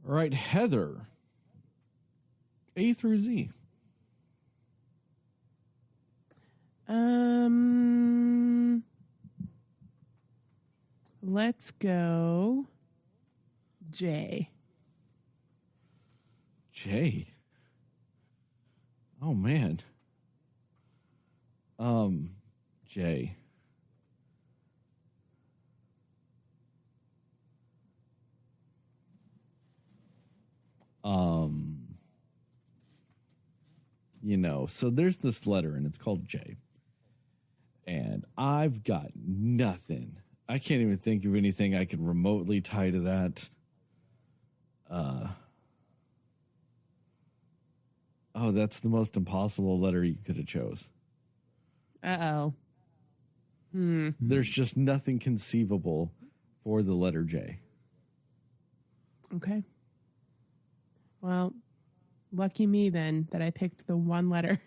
All right, Heather. A through Z. Let's go J. J. Oh man. J. So there's this letter and it's called J. And I've got nothing. I can't even think of anything I could remotely tie to that. That's the most impossible letter you could have chose. Uh-oh. There's just nothing conceivable for the letter J. Okay. Well, lucky me then that I picked the one letter.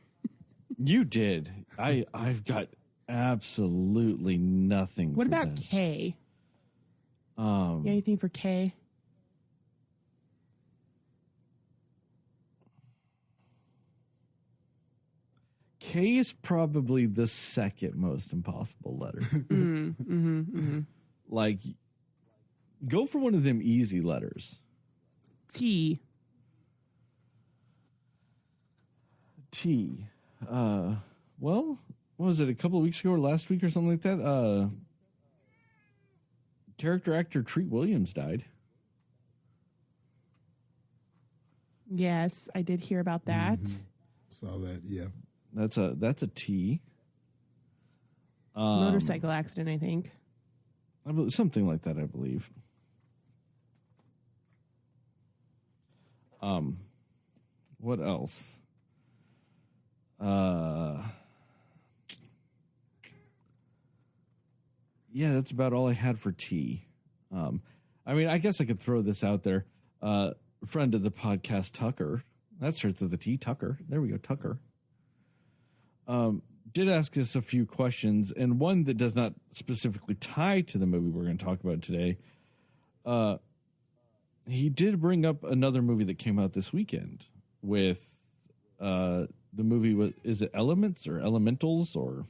You did. I've got absolutely nothing. What for about that. K? You got anything for K? K is probably the second most impossible letter. Like, go for one of them easy letters. T. T. Well, what was it, a couple of weeks ago or last week or something like that? Character actor Treat Williams died. Yes, I did hear about that. Mm-hmm. Saw that, yeah. That's a T. Motorcycle accident, I think. Something like that, I believe. What else? Yeah, that's about all I had for T. I guess I could throw this out there. Friend of the podcast, Tucker. That starts with a T, Tucker. There we go, Tucker. Did ask us a few questions, and one that does not specifically tie to the movie we're going to talk about today. He did bring up another movie that came out this weekend with the movie. Is it Elements or Elementals or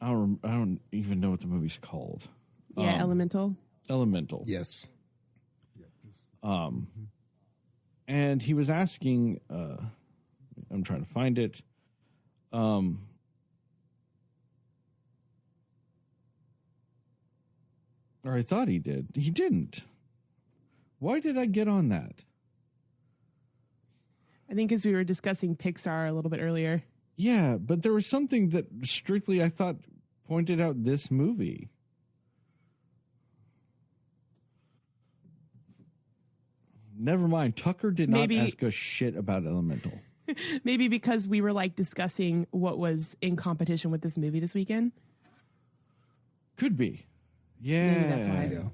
I don't even know what the movie's called. Yeah, Elemental. Elemental. Yes. And he was asking, I'm trying to find it. Or I thought he did. He didn't. Why did I get on that? I think as we were discussing Pixar a little bit earlier. Yeah, but there was something that strictly I thought pointed out this movie. Never mind. Tucker did not ask us shit about Elemental. Maybe because we were like discussing what was in competition with this movie this weekend. Could be. Yeah. Maybe that's why.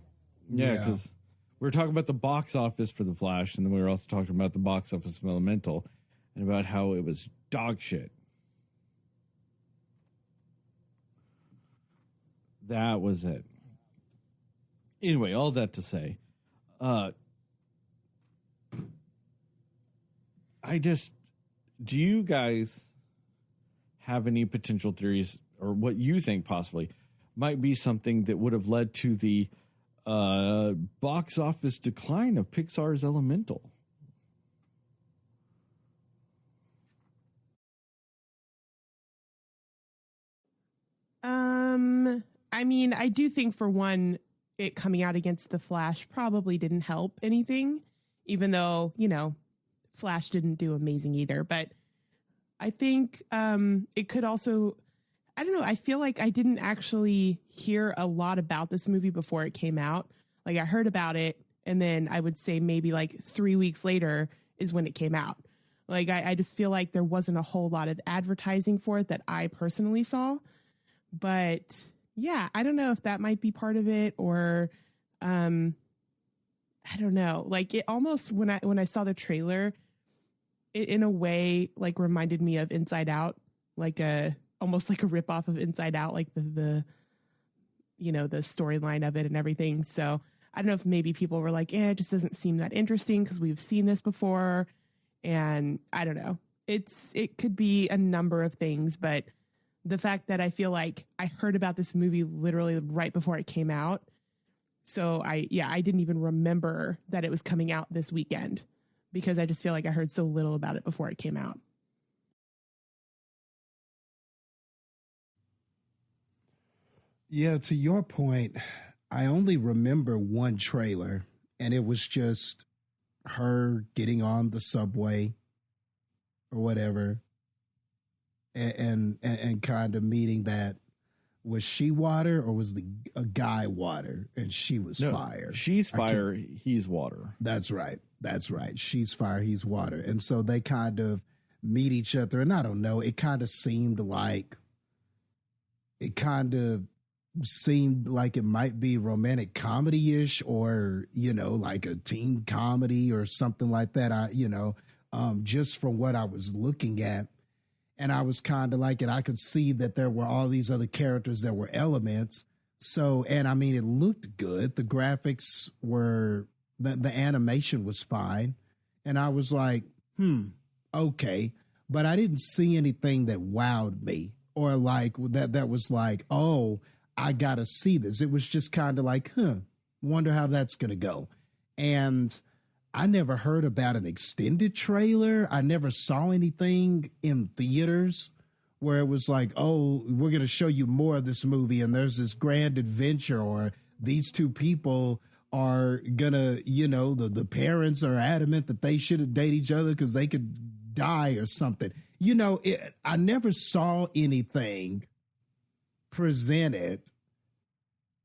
Yeah, because we were talking about the box office for The Flash, and then we were also talking about the box office of Elemental and about how it was dog shit. That was it. Anyway, all that to say, do you guys have any potential theories or what you think possibly might be something that would have led to the box office decline of Pixar's Elemental? I do think for one, it coming out against The Flash probably didn't help anything, even though, Flash didn't do amazing either. But I think it could also, I don't know, I feel like I didn't actually hear a lot about this movie before it came out. Like I heard about it, and then I would say maybe like 3 weeks later is when it came out. Like I just feel like there wasn't a whole lot of advertising for it that I personally saw. But yeah, I don't know if that might be part of it, or I don't know. Like it almost, when I saw the trailer, it in a way like reminded me of Inside Out, like almost like a ripoff of Inside Out, like the storyline of it and everything. So I don't know if maybe people were like, it just doesn't seem that interesting because we've seen this before. And I don't know. It could be a number of things, but the fact that I feel like I heard about this movie literally right before it came out. So I didn't even remember that it was coming out this weekend because I just feel like I heard so little about it before it came out. Yeah, to your point, I only remember one trailer, and it was just her getting on the subway or whatever, and kind of meeting that. Was she water or was a guy water? And she was fire. She's fire. He's water. That's right. She's fire. He's water. And so they kind of meet each other. And I don't know. It kind of seemed like it might be romantic comedy-ish or, like a teen comedy or something like that. Just from what I was looking at. And I was kind of like, and I could see that there were all these other characters that were elements. So, and I mean, it looked good. The graphics were, the animation was fine. And I was like, okay. But I didn't see anything that wowed me or like that was like, oh, I got to see this. It was just kind of like, wonder how that's going to go. And I never heard about an extended trailer. I never saw anything in theaters where it was like, oh, we're going to show you more of this movie and there's this grand adventure or these two people are going to, the parents are adamant that they shouldn't date each other because they could die or something. I never saw anything presented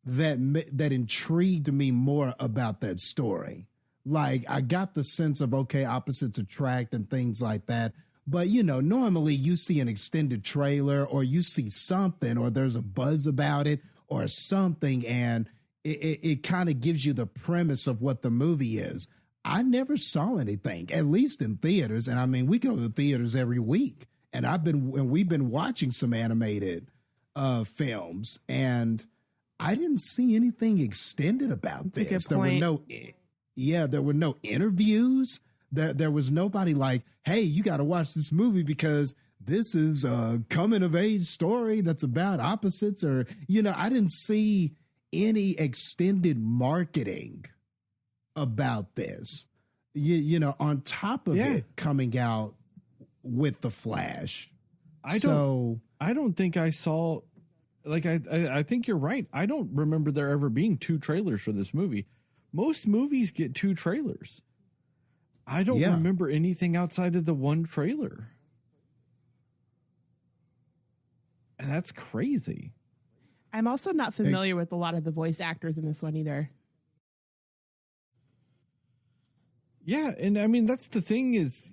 that intrigued me more about that story. Like, I got the sense of, okay, opposites attract and things like that. But, normally you see an extended trailer or you see something or there's a buzz about it or something, and it kind of gives you the premise of what the movie is. I never saw anything, at least in theaters. And I mean, we go to theaters every week, and we've been watching some animated films, and I didn't see anything extended about this. There were no interviews. There was nobody like, hey, you got to watch this movie because this is a coming of age story that's about opposites, or, I didn't see any extended marketing about this, on top of it coming out with The Flash. I don't think I saw, like, I think you're right. I don't remember there ever being two trailers for this movie. Most movies get two trailers. I don't remember anything outside of the one trailer. And that's crazy. I'm also not familiar with a lot of the voice actors in this one either. Yeah, and I mean, that's the thing is,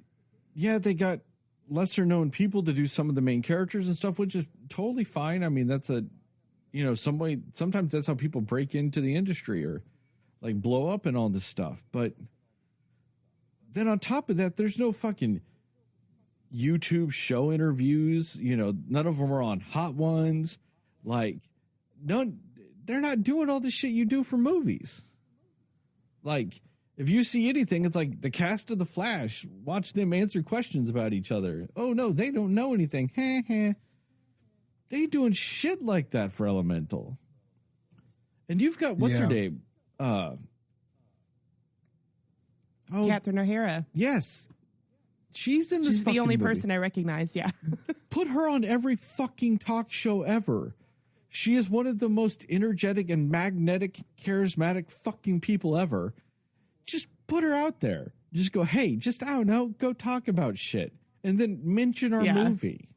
they got lesser known people to do some of the main characters and stuff, which is totally fine. I mean, that's sometimes that's how people break into the industry or like blow up and all this stuff. But then on top of that, there's no fucking YouTube show interviews. None of them are on Hot Ones. Like, they're not doing all the shit you do for movies. Like, if you see anything, it's like the cast of The Flash. Watch them answer questions about each other. Oh, no, they don't know anything. They doing shit like that for Elemental. And you've got, what's her name? Catherine O'Hara. Yes. She's the only movie. person I recognize, yeah. Put her on every fucking talk show ever. She is one of the most energetic and magnetic, charismatic fucking people ever. Just put her out there. Just go, hey, I don't know, go talk about shit. And then mention our movie.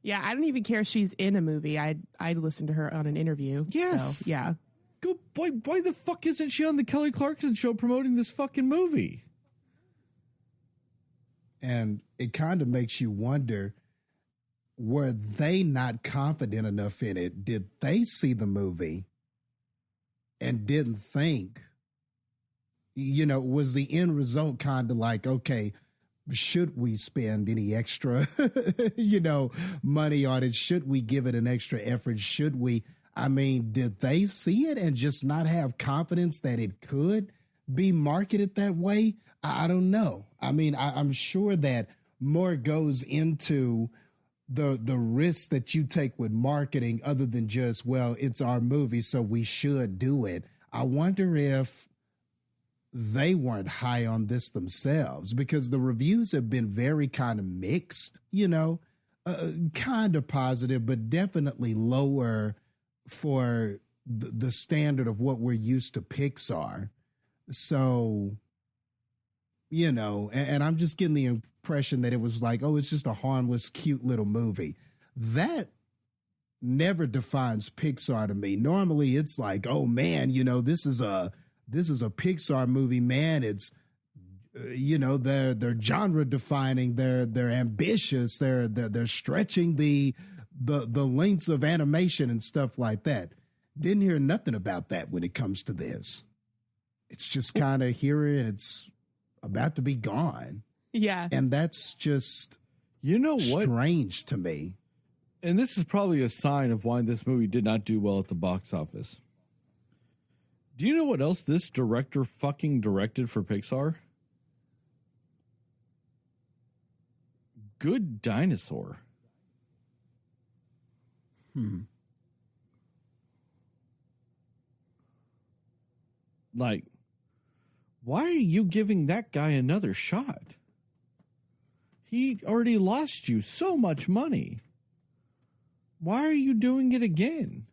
Yeah, I don't even care if she's in a movie. I'd listen to her on an interview. Yes. So, yeah. Go, why the fuck isn't she on the Kelly Clarkson show promoting this fucking movie? And it kind of makes you wonder, were they not confident enough in it? Did they see the movie and didn't think, was the end result kind of like, okay, should we spend any extra, money on it? Should we give it an extra effort? Should we? I mean, did they see it and just not have confidence that it could be marketed that way? I don't know. I mean, I'm sure that more goes into the risks that you take with marketing other than just, well, it's our movie, so we should do it. I wonder if they weren't high on this themselves, because the reviews have been very kind of mixed, kind of positive, but definitely lower for the standard of what we're used to Pixar. So, and I'm just getting the impression that it was like, oh, it's just a harmless, cute little movie. That never defines Pixar to me. Normally it's like, oh man, this is a Pixar movie, man. It's, they're genre defining, they're ambitious, they're stretching the lengths of animation and stuff like that. Didn't hear nothing about that when it comes to this. It's just kind of here and it's about to be gone. Yeah. And that's just, strange to me. And this is probably a sign of why this movie did not do well at the box office. Do you know what else this director fucking directed for Pixar? Good Dinosaur. Like, why are you giving that guy another shot? He already lost you so much money. Why are you doing it again?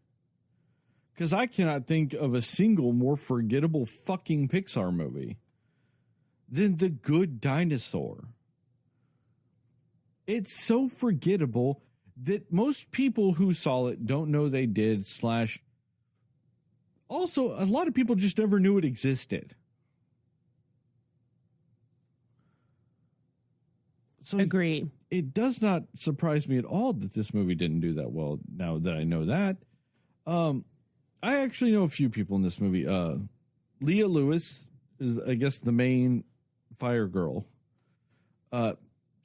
Because I cannot think of a single more forgettable fucking Pixar movie than The Good Dinosaur. It's so forgettable that most people who saw it don't know they did, / also, a lot of people just never knew it existed. So agree. It does not surprise me at all that this movie didn't do that well, now that I know that. I actually know a few people in this movie. Leah Lewis is, I guess, the main fire girl.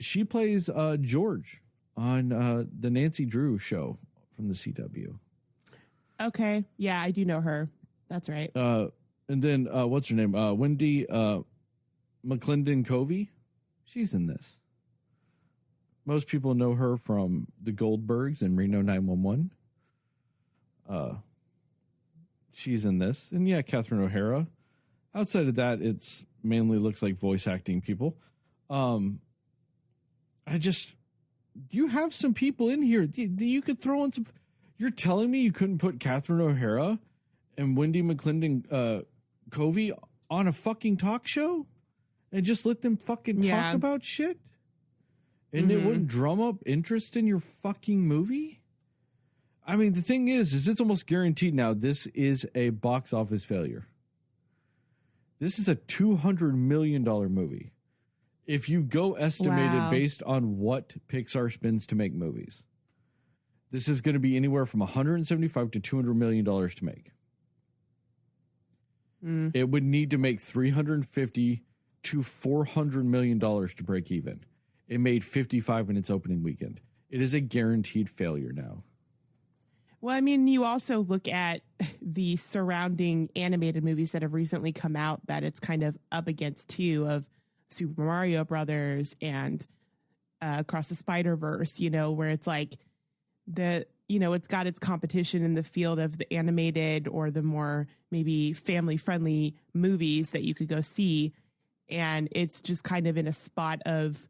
She plays George on the Nancy Drew show from the CW. Okay. Yeah, I do know her. That's right. And then, what's her name? Wendy McClendon Covey. She's in this. Most people know her from the Goldbergs and Reno 911. She's in this. And yeah, Catherine O'Hara. Outside of that, it's mainly looks like voice acting people. You have some people in here. You could throw in some. You're telling me you couldn't put Catherine O'Hara and Wendy McClendon Covey on a fucking talk show and just let them fucking talk about shit? And it wouldn't drum up interest in your fucking movie? I mean, the thing is it's almost guaranteed now this is a box office failure. This is a $200 million movie. If you go estimated based on what Pixar spends to make movies, this is going to be anywhere from $175 to $200 million to make. It would need to make $350 to $400 million to break even. It made 55 in its opening weekend. It is a guaranteed failure now. Well, I mean, you also look at the surrounding animated movies that have recently come out that it's kind of up against too, of Super Mario Brothers and Across the Spider-Verse, where it's like it's got its competition in the field of the animated or the more maybe family-friendly movies that you could go see. And it's just kind of in a spot of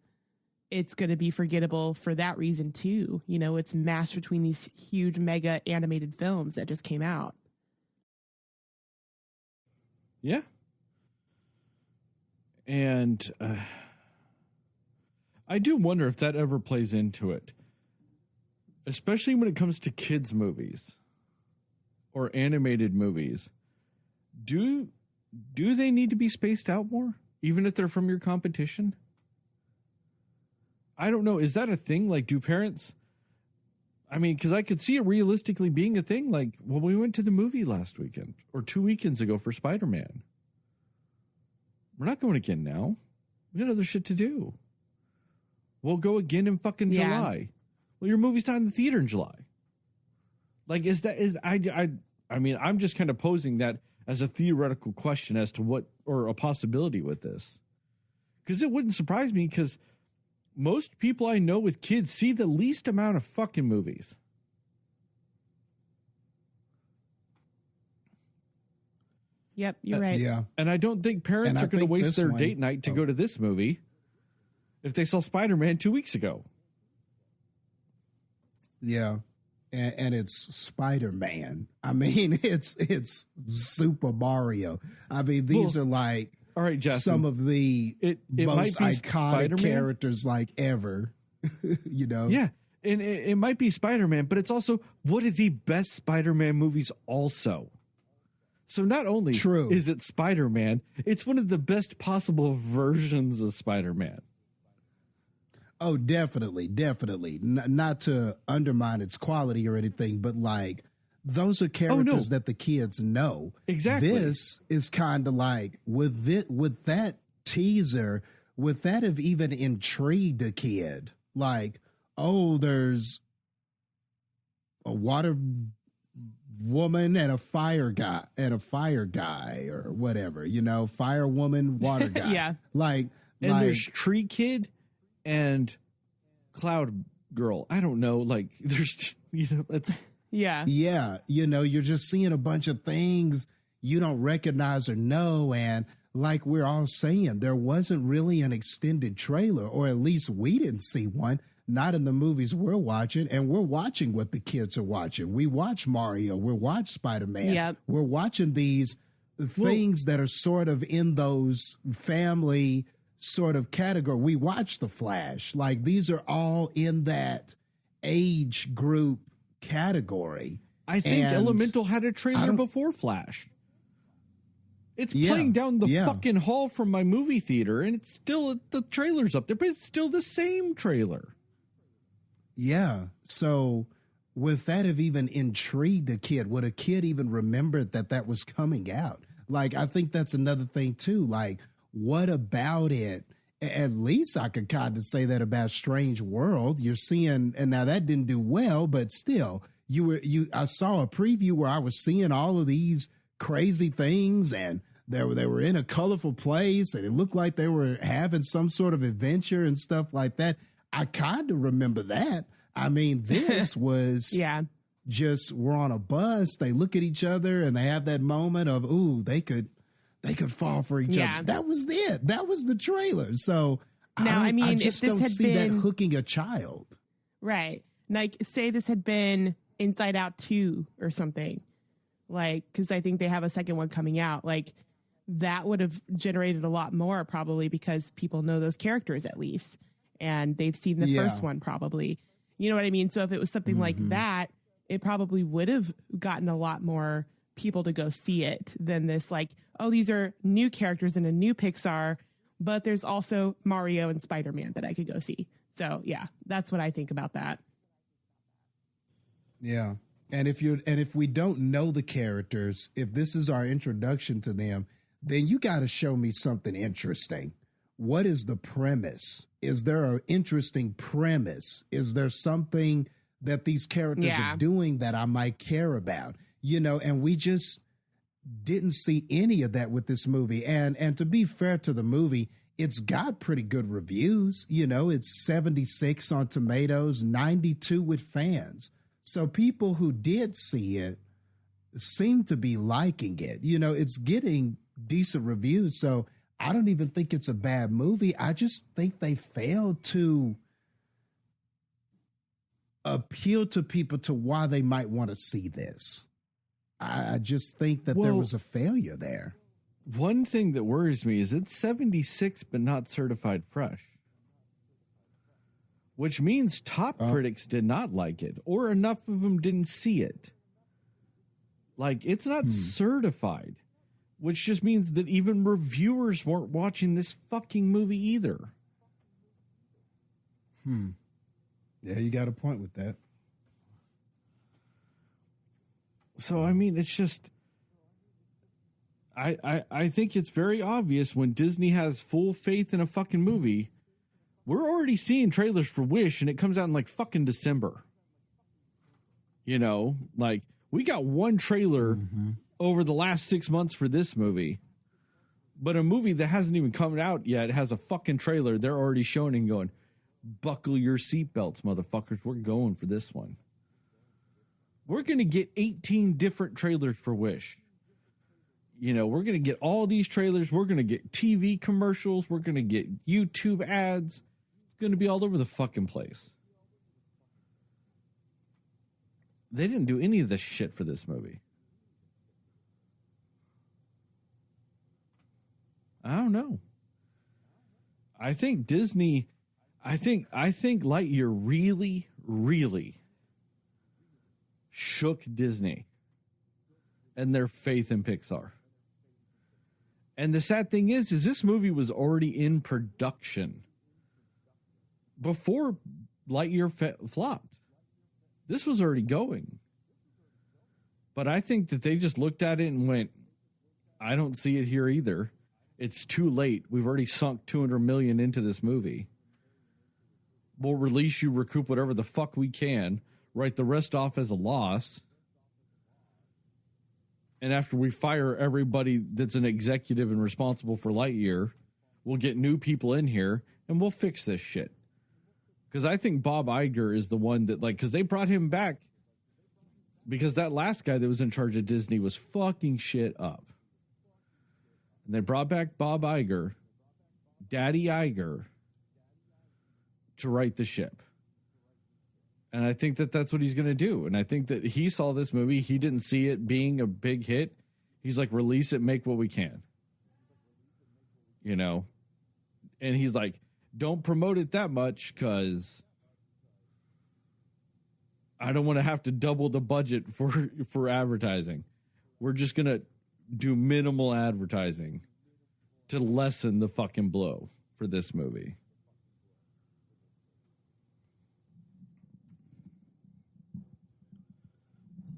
it's going to be forgettable for that reason too. It's mashed between these huge mega animated films that just came out. Yeah. And I do wonder if that ever plays into it, especially when it comes to kids' movies or animated movies. Do they need to be spaced out more, even if they're from your competition? I don't know. Is that a thing? Like, do parents... I mean, because I could see it realistically being a thing. Like, well, we went to the movie last weekend or 2 weekends ago for Spider-Man. We're not going again now. We got other shit to do. We'll go again in fucking July. Well, your movie's not in the theater in July. Like, I mean, I'm just kind of posing that as a theoretical question as to what, or a possibility with this. Because it wouldn't surprise me, because most people I know with kids see the least amount of fucking movies. Yep, you're right. Yeah. And I don't think parents are going to waste their date night to go to this movie if they saw Spider-Man 2 weeks ago. Yeah. And it's Spider-Man. I mean, it's Super Mario. I mean, these are like all right, Jastin, some of the most iconic Spider-Man characters like ever, you know? Yeah. And it might be Spider-Man, but it's also one of the best Spider-Man movies also. So not only is it Spider-Man, it's one of the best possible versions of Spider-Man. Oh, definitely, definitely. Not to undermine its quality or anything, but like those are characters that the kids know. Exactly. This is kind of like with that teaser, would that have even intrigued a kid? Like, oh, there's a water woman and a fire guy or whatever, you know, fire woman, water guy. Yeah. Like there's Tree Kid and Cloud Girl. I don't know. Like, there's just, you know, it's. Yeah. Yeah. You know, you're just seeing a bunch of things you don't recognize or know. And like we're all saying, there wasn't really an extended trailer, or at least we didn't see one. Not in the movies we're watching, and we're watching what the kids are watching. We watch Mario, we watch Spider-Man. Yep. We're watching these things that are sort of in those family sort of category. We watch The Flash. Like, these are all in that age group category. I think Elemental had a trailer before Flash. It's playing down the fucking hall from my movie theater, and it's still, the trailer's up there, but it's still the same trailer. Yeah. So would that have even intrigued a kid? Would a kid even remember that was coming out? Like, I think that's another thing too. Like, what about it? At least I could kind of say that about Strange World. You're seeing, and now that didn't do well, but still, I saw a preview where I was seeing all of these crazy things, and they were in a colorful place, and it looked like they were having some sort of adventure and stuff like that. I kind of remember that. I mean, this was just, we're on a bus. They look at each other and they have that moment of, ooh, they could fall for each other. That was it. That was the trailer. So now, I just don't see that hooking a child. Right. Like, say this had been Inside Out 2 or something, like, because I think they have a second one coming out. Like, that would have generated a lot more, probably, because people know those characters at least, and they've seen the first one probably. You know what I mean? So if it was something like that, it probably would have gotten a lot more people to go see it than this, like, oh, these are new characters in a new Pixar, but there's also Mario and Spider-Man that I could go see. So yeah, that's what I think about that. Yeah. And if we don't know the characters, if this is our introduction to them, then you got to show me something interesting. What is the premise? Is there an interesting premise? Is there something that these characters are doing that I might care about? You know, and we just didn't see any of that with this movie. And to be fair to the movie, it's got pretty good reviews. You know, it's 76 on Tomatoes, 92 with fans. So people who did see it seem to be liking it. You know, it's getting decent reviews. So I don't even think it's a bad movie. I just think they failed to appeal to people to why they might want to see this. I just think that there was a failure there. One thing that worries me is it's 76, but not certified fresh, which means top critics did not like it, or enough of them didn't see it. Like, it's not certified, which just means that even reviewers weren't watching this fucking movie either. Yeah, you got a point with that. So, I mean, it's just, I think it's very obvious when Disney has full faith in a fucking movie. We're already seeing trailers for Wish, and it comes out in like fucking December. You know, like we got one trailer over the last 6 months for this movie, but a movie that hasn't even come out yet has a fucking trailer. They're already showing and going, buckle your seatbelts, motherfuckers. We're going for this one. We're going to get 18 different trailers for Wish. You know, we're going to get all these trailers. We're going to get TV commercials. We're going to get YouTube ads. It's going to be all over the fucking place. They didn't do any of this shit for this movie. I don't know. I think Disney, I think Lightyear really, really shook Disney and their faith in Pixar. And the sad thing is this movie was already in production before Lightyear flopped. This was already going. But I think that they just looked at it and went, I don't see it here either. It's too late. We've already sunk $200 million into this movie. We'll release you, recoup whatever the fuck we can, write the rest off as a loss. And after we fire everybody that's an executive and responsible for Lightyear, we'll get new people in here and we'll fix this shit. Because I think Bob Iger is the one that, like, because they brought him back because that last guy that was in charge of Disney was fucking shit up. And they brought back Bob Iger, Daddy Iger, to right the ship. And I think that that's what he's going to do. And I think that he saw this movie. He didn't see it being a big hit. He's like, release it, make what we can. You know? And he's like, don't promote it that much because I don't want to have to double the budget for advertising. We're just going to do minimal advertising to lessen the fucking blow for this movie.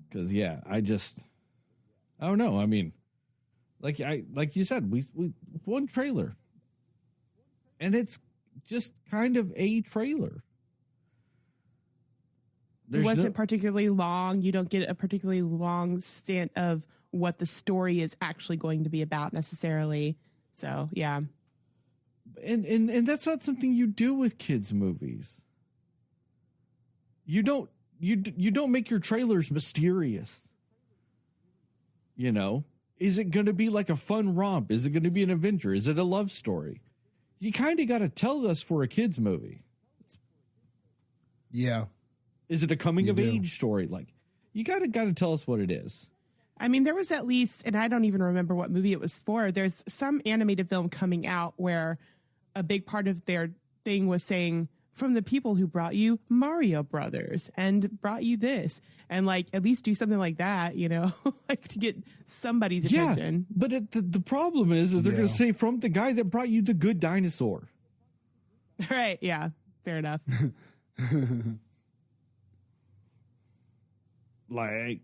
Because I don't know. I mean, like you said, we one trailer, and it's just kind of a trailer. It wasn't particularly long. You don't get a particularly long stint of what the story is actually going to be about necessarily. So yeah, and that's not something you do with kids' movies. You don't make your trailers mysterious. You know, is it going to be like a fun romp? Is it going to be an adventure? Is it a love story? You kind of got to tell us for a kids movie. Yeah. Is it a coming of age story? Like, you got to tell us what it is. I mean, there was at least, and I don't even remember what movie it was for. There's some animated film coming out where a big part of their thing was saying, from the people who brought you Mario Brothers and brought you this, and like at least do something like that, you know, like to get somebody's attention. But the problem is they're going to say from the guy that brought you The Good Dinosaur. Right. Yeah. Fair enough. Like,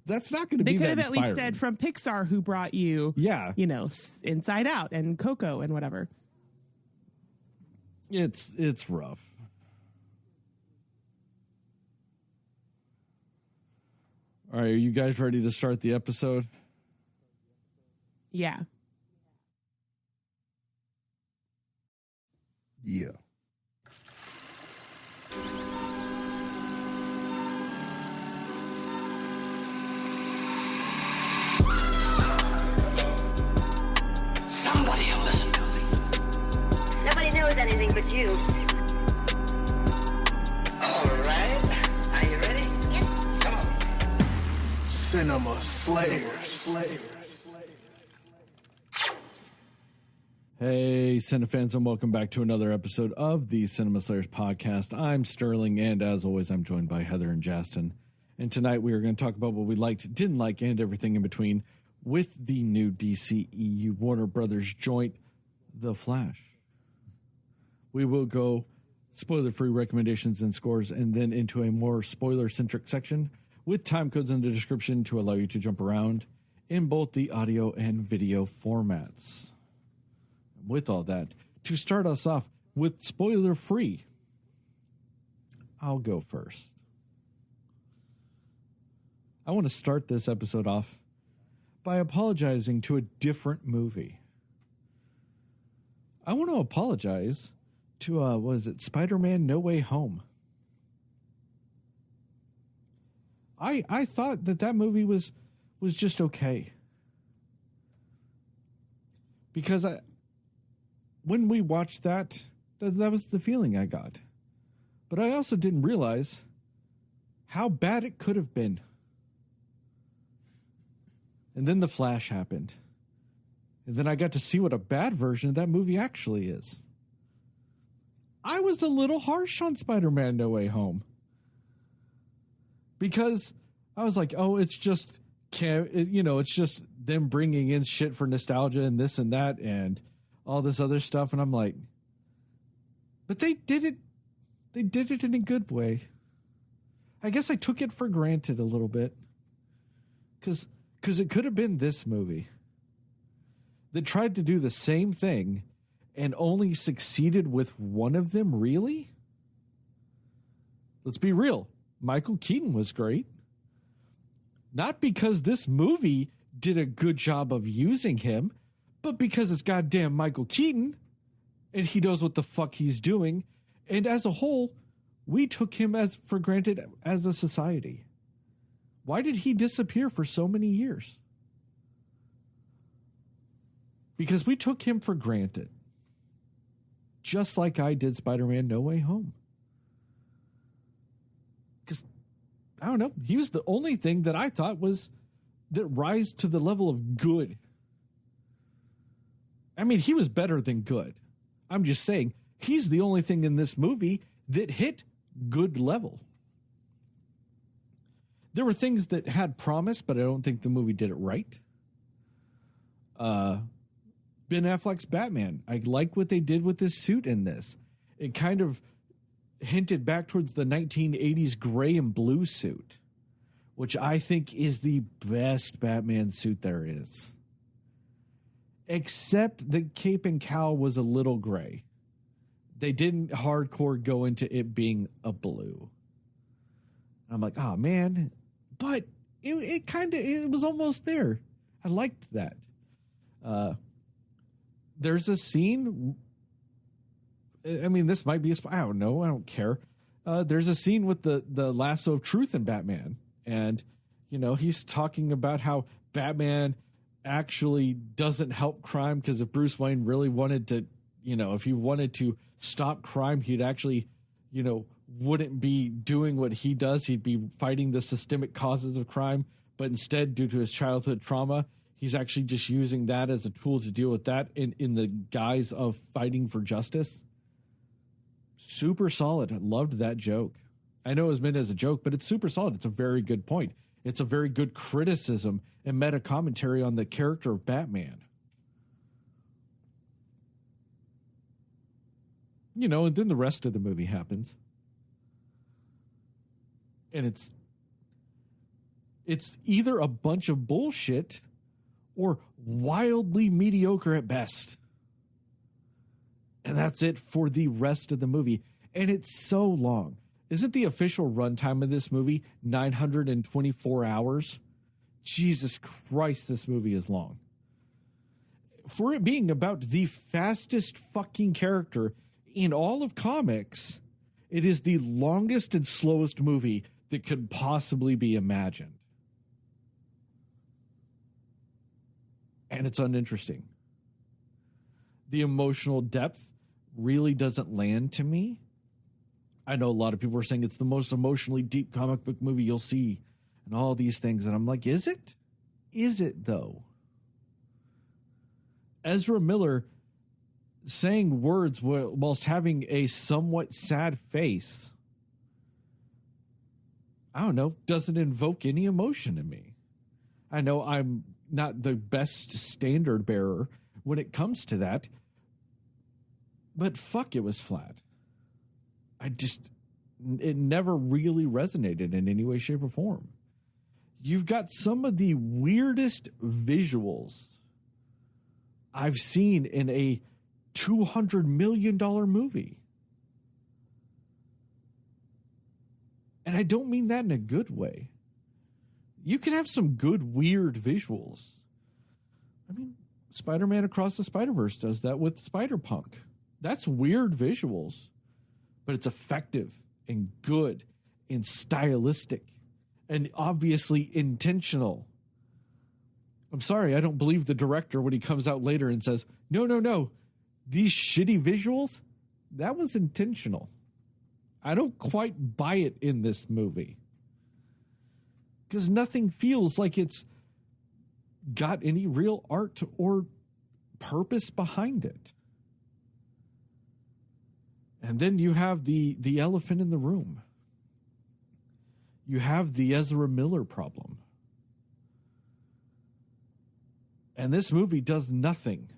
that's not going to They be that could have at inspiring. least said from Pixar who brought you, you know, Inside Out and Coco and whatever. It's rough. All right, are you guys ready to start the episode? Yeah. Yeah. Somebody will listen to me. Nobody knows anything but you. All right. Are you ready? Yes. Come on. Cinema Slayers. Hey, Cinefans, and welcome back to another episode of the Cinema Slayers podcast. I'm Sterling, and as always, I'm joined by Heather and Jastin. And tonight we are going to talk about what we liked, didn't like, and everything in between with the new DCEU Warner Brothers joint, The Flash. We will go spoiler-free recommendations and scores, and then into a more spoiler-centric section with time codes in the description to allow you to jump around in both the audio and video formats. With all that, to start us off with spoiler-free, I'll go first. I want to start this episode off by apologizing to a different movie. I want to apologize to, Spider-Man No Way Home. I thought that movie was just okay. Because when we watched that was the feeling I got. But I also didn't realize how bad it could have been. And then The Flash happened. And then I got to see what a bad version of that movie actually is. I was a little harsh on Spider-Man No Way Home. Because I was like, oh, it's just, it's just them bringing in shit for nostalgia and this and that and all this other stuff. And I'm like, but they did it in a good way. I guess I took it for granted a little bit. Because it could have been this movie that tried to do the same thing and only succeeded with one of them, really? Let's be real. Michael Keaton was great. Not because this movie did a good job of using him, but because it's goddamn Michael Keaton and he knows what the fuck he's doing. And as a whole, we took him for granted as a society. Why did he disappear for so many years? Because we took him for granted. Just like I did Spider-Man No Way Home. Because, I don't know, he was the only thing that I thought that rise to the level of good. I mean, he was better than good. I'm just saying, he's the only thing in this movie that hit good level. There were things that had promise, but I don't think the movie did it right. Ben Affleck's Batman. I like what they did with this suit in this. It kind of hinted back towards the 1980s gray and blue suit, which I think is the best Batman suit there is. Except the cape and cowl was a little gray. They didn't hardcore go into it being a blue. I'm like, oh man, but it was almost there. I liked that. There's a scene. I mean, this might be I don't know. I don't care. There's a scene with the lasso of truth in Batman. And, he's talking about how Batman actually doesn't help crime because if Bruce Wayne really wanted to, if he wanted to stop crime, he'd actually, wouldn't be doing what he does. He'd be fighting the systemic causes of crime. But instead, due to his childhood trauma, he's actually just using that as a tool to deal with that in the guise of fighting for justice. Super solid. I loved that joke. I know it was meant as a joke, but it's super solid. It's a very good point. It's a very good criticism and meta commentary on the character of Batman. And then the rest of the movie happens. And it's either a bunch of bullshit or wildly mediocre at best. And that's it for the rest of the movie. And it's so long. Isn't the official runtime of this movie 924 hours? Jesus Christ, this movie is long. For it being about the fastest fucking character in all of comics, it is the longest and slowest movie that could possibly be imagined. And it's uninteresting. The emotional depth really doesn't land to me. I know a lot of people are saying it's the most emotionally deep comic book movie you'll see and all these things. And I'm like, is it? Is it, though? Ezra Miller saying words whilst having a somewhat sad face, I don't know, doesn't invoke any emotion in me. I know I'm not the best standard bearer when it comes to that, but fuck, it was flat. It never really resonated in any way, shape, or form. You've got some of the weirdest visuals I've seen in a $200 million movie. And I don't mean that in a good way. You can have some good, weird visuals. I mean, Spider-Man Across the Spider-Verse does that with Spider-Punk. That's weird visuals, but it's effective and good and stylistic and obviously intentional. I'm sorry, I don't believe the director when he comes out later and says, no, these shitty visuals, that was intentional. I don't quite buy it in this movie. Because nothing feels like it's got any real art or purpose behind it. And then you have the elephant in the room. You have the Ezra Miller problem. And this movie does nothing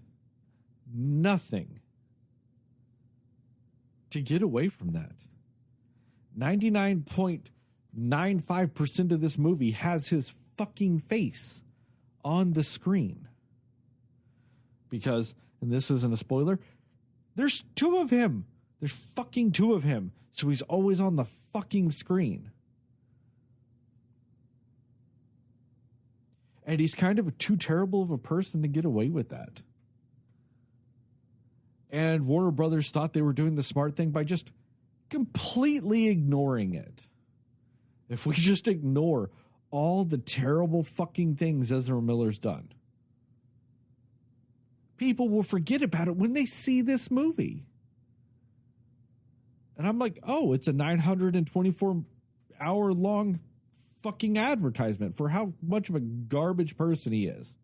to get away from that. 99.95% of this movie has his fucking face on the screen. Because, and this isn't a spoiler, there's two of him. There's fucking two of him. So he's always on the fucking screen. And he's kind of too terrible of a person to get away with that. And Warner Brothers thought they were doing the smart thing by just completely ignoring it. If we just ignore all the terrible fucking things Ezra Miller's done, people will forget about it when they see this movie. And I'm like, oh, it's a 924-hour long fucking advertisement for how much of a garbage person he is.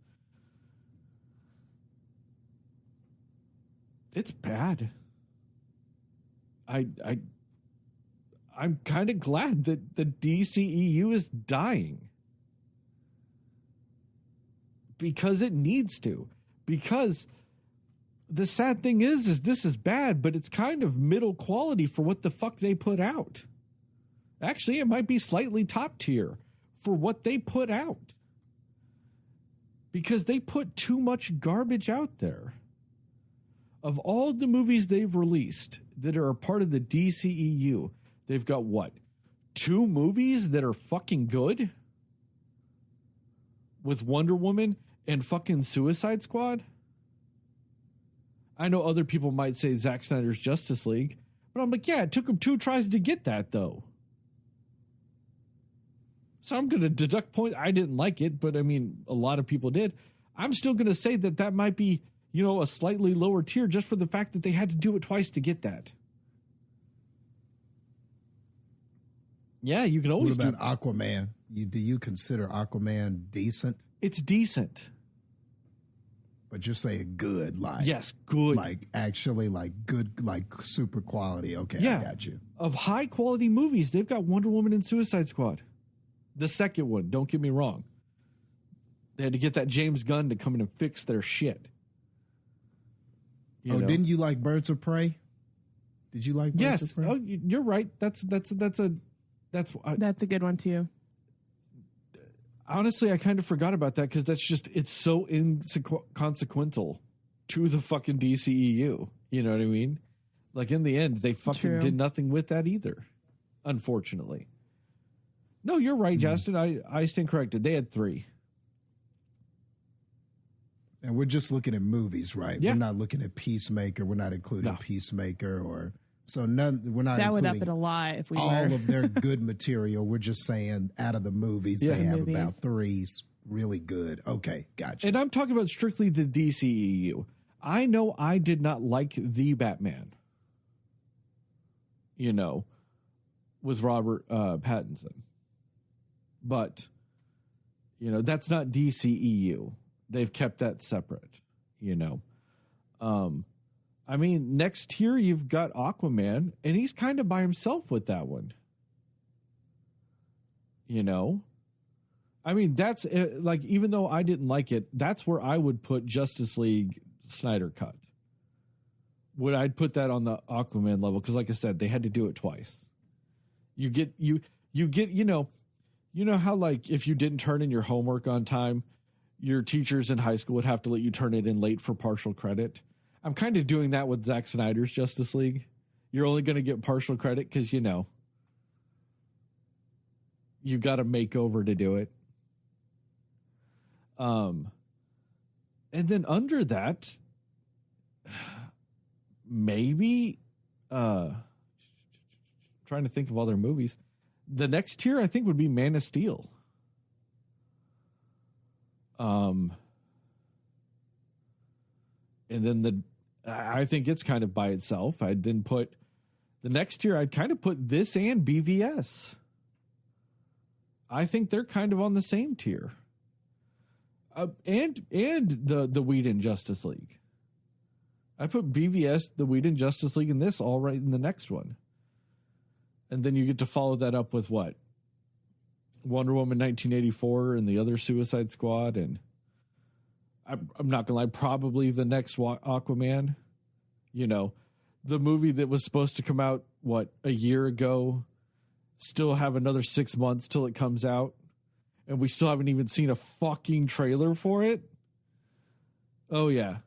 It's bad. I'm kind of glad that the DCEU is dying. Because it needs to. Because the sad thing is this is bad, but it's kind of middle quality for what the fuck they put out. Actually, it might be slightly top tier for what they put out. Because they put too much garbage out there. Of all the movies they've released that are a part of the DCEU, they've got what? 2 movies that are fucking good? With Wonder Woman and fucking Suicide Squad? I know other people might say Zack Snyder's Justice League, but I'm like, yeah, it took him 2 tries to get that, though. So I'm going to deduct points. I didn't like it, but I mean, a lot of people did. I'm still going to say that might be, a slightly lower tier just for the fact that they had to do it twice to get that. Yeah, you can always What about Aquaman? Do you consider Aquaman decent? It's decent. But you're saying good, like... Yes, good. Like, actually, like, good, like, super quality. Okay, yeah. I got you. Of high-quality movies, they've got Wonder Woman and Suicide Squad. The second one, don't get me wrong. They had to get that James Gunn to come in and fix their shit. Didn't you like Birds of Prey? Did you like Birds of Prey? Oh, you're right. That's a good one too. Honestly, I kind of forgot about that because it's so inconsequential to the fucking DCEU. You know what I mean? Like in the end, they fucking did nothing with that either. Unfortunately. No, you're right, Justin. I stand corrected. They had 3. And we're just looking at movies, right? Yeah. We're not looking at Peacemaker. We're not including Peacemaker we're not that would up it a lot if we all were. of their good material. We're just saying out of the movies, they have about 3 really good. Okay, gotcha. And I'm talking about strictly the DCEU. I know I did not like the Batman. With Robert Pattinson. But, that's not DCEU. They've kept that separate, I mean, next tier, you've got Aquaman, and he's kind of by himself with that one. I mean, that's like, even though I didn't like it, that's where I would put Justice League Snyder Cut. I'd put that on the Aquaman level, because like I said, they had to do it twice. You get, how like if you didn't turn in your homework on time, your teachers in high school would have to let you turn it in late for partial credit. I'm kind of doing that with Zack Snyder's Justice League. You're only going to get partial credit because, you got a makeover to do it. And then under that, maybe trying to think of other movies. The next tier I think would be Man of Steel. And then I think it's kind of by itself. I'd then put the next tier, I'd kind of put this and BVS. I think they're kind of on the same tier. And the Whedon Justice League. I put BVS, the Whedon Justice League, and this all right in the next one. And then you get to follow that up with what? Wonder Woman 1984 and the other Suicide Squad. And I'm not going to lie, probably the next Aquaman. You know, the movie that was supposed to come out, a year ago, still have another 6 months till it comes out. And we still haven't even seen a fucking trailer for it. Oh, yeah.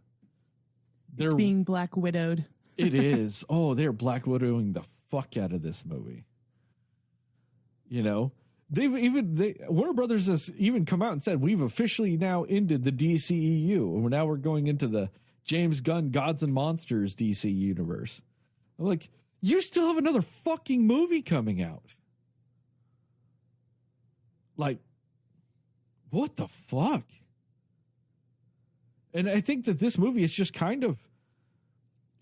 It's being Black Widowed. It is. Oh, they're Black Widowing the fuck out of this movie. You know, Warner Brothers has even come out and said, we've officially now ended the DCEU. And now we're going into the James Gunn Gods and Monsters DC universe. I'm like, you still have another fucking movie coming out. Like, what the fuck? And I think that this movie is just kind of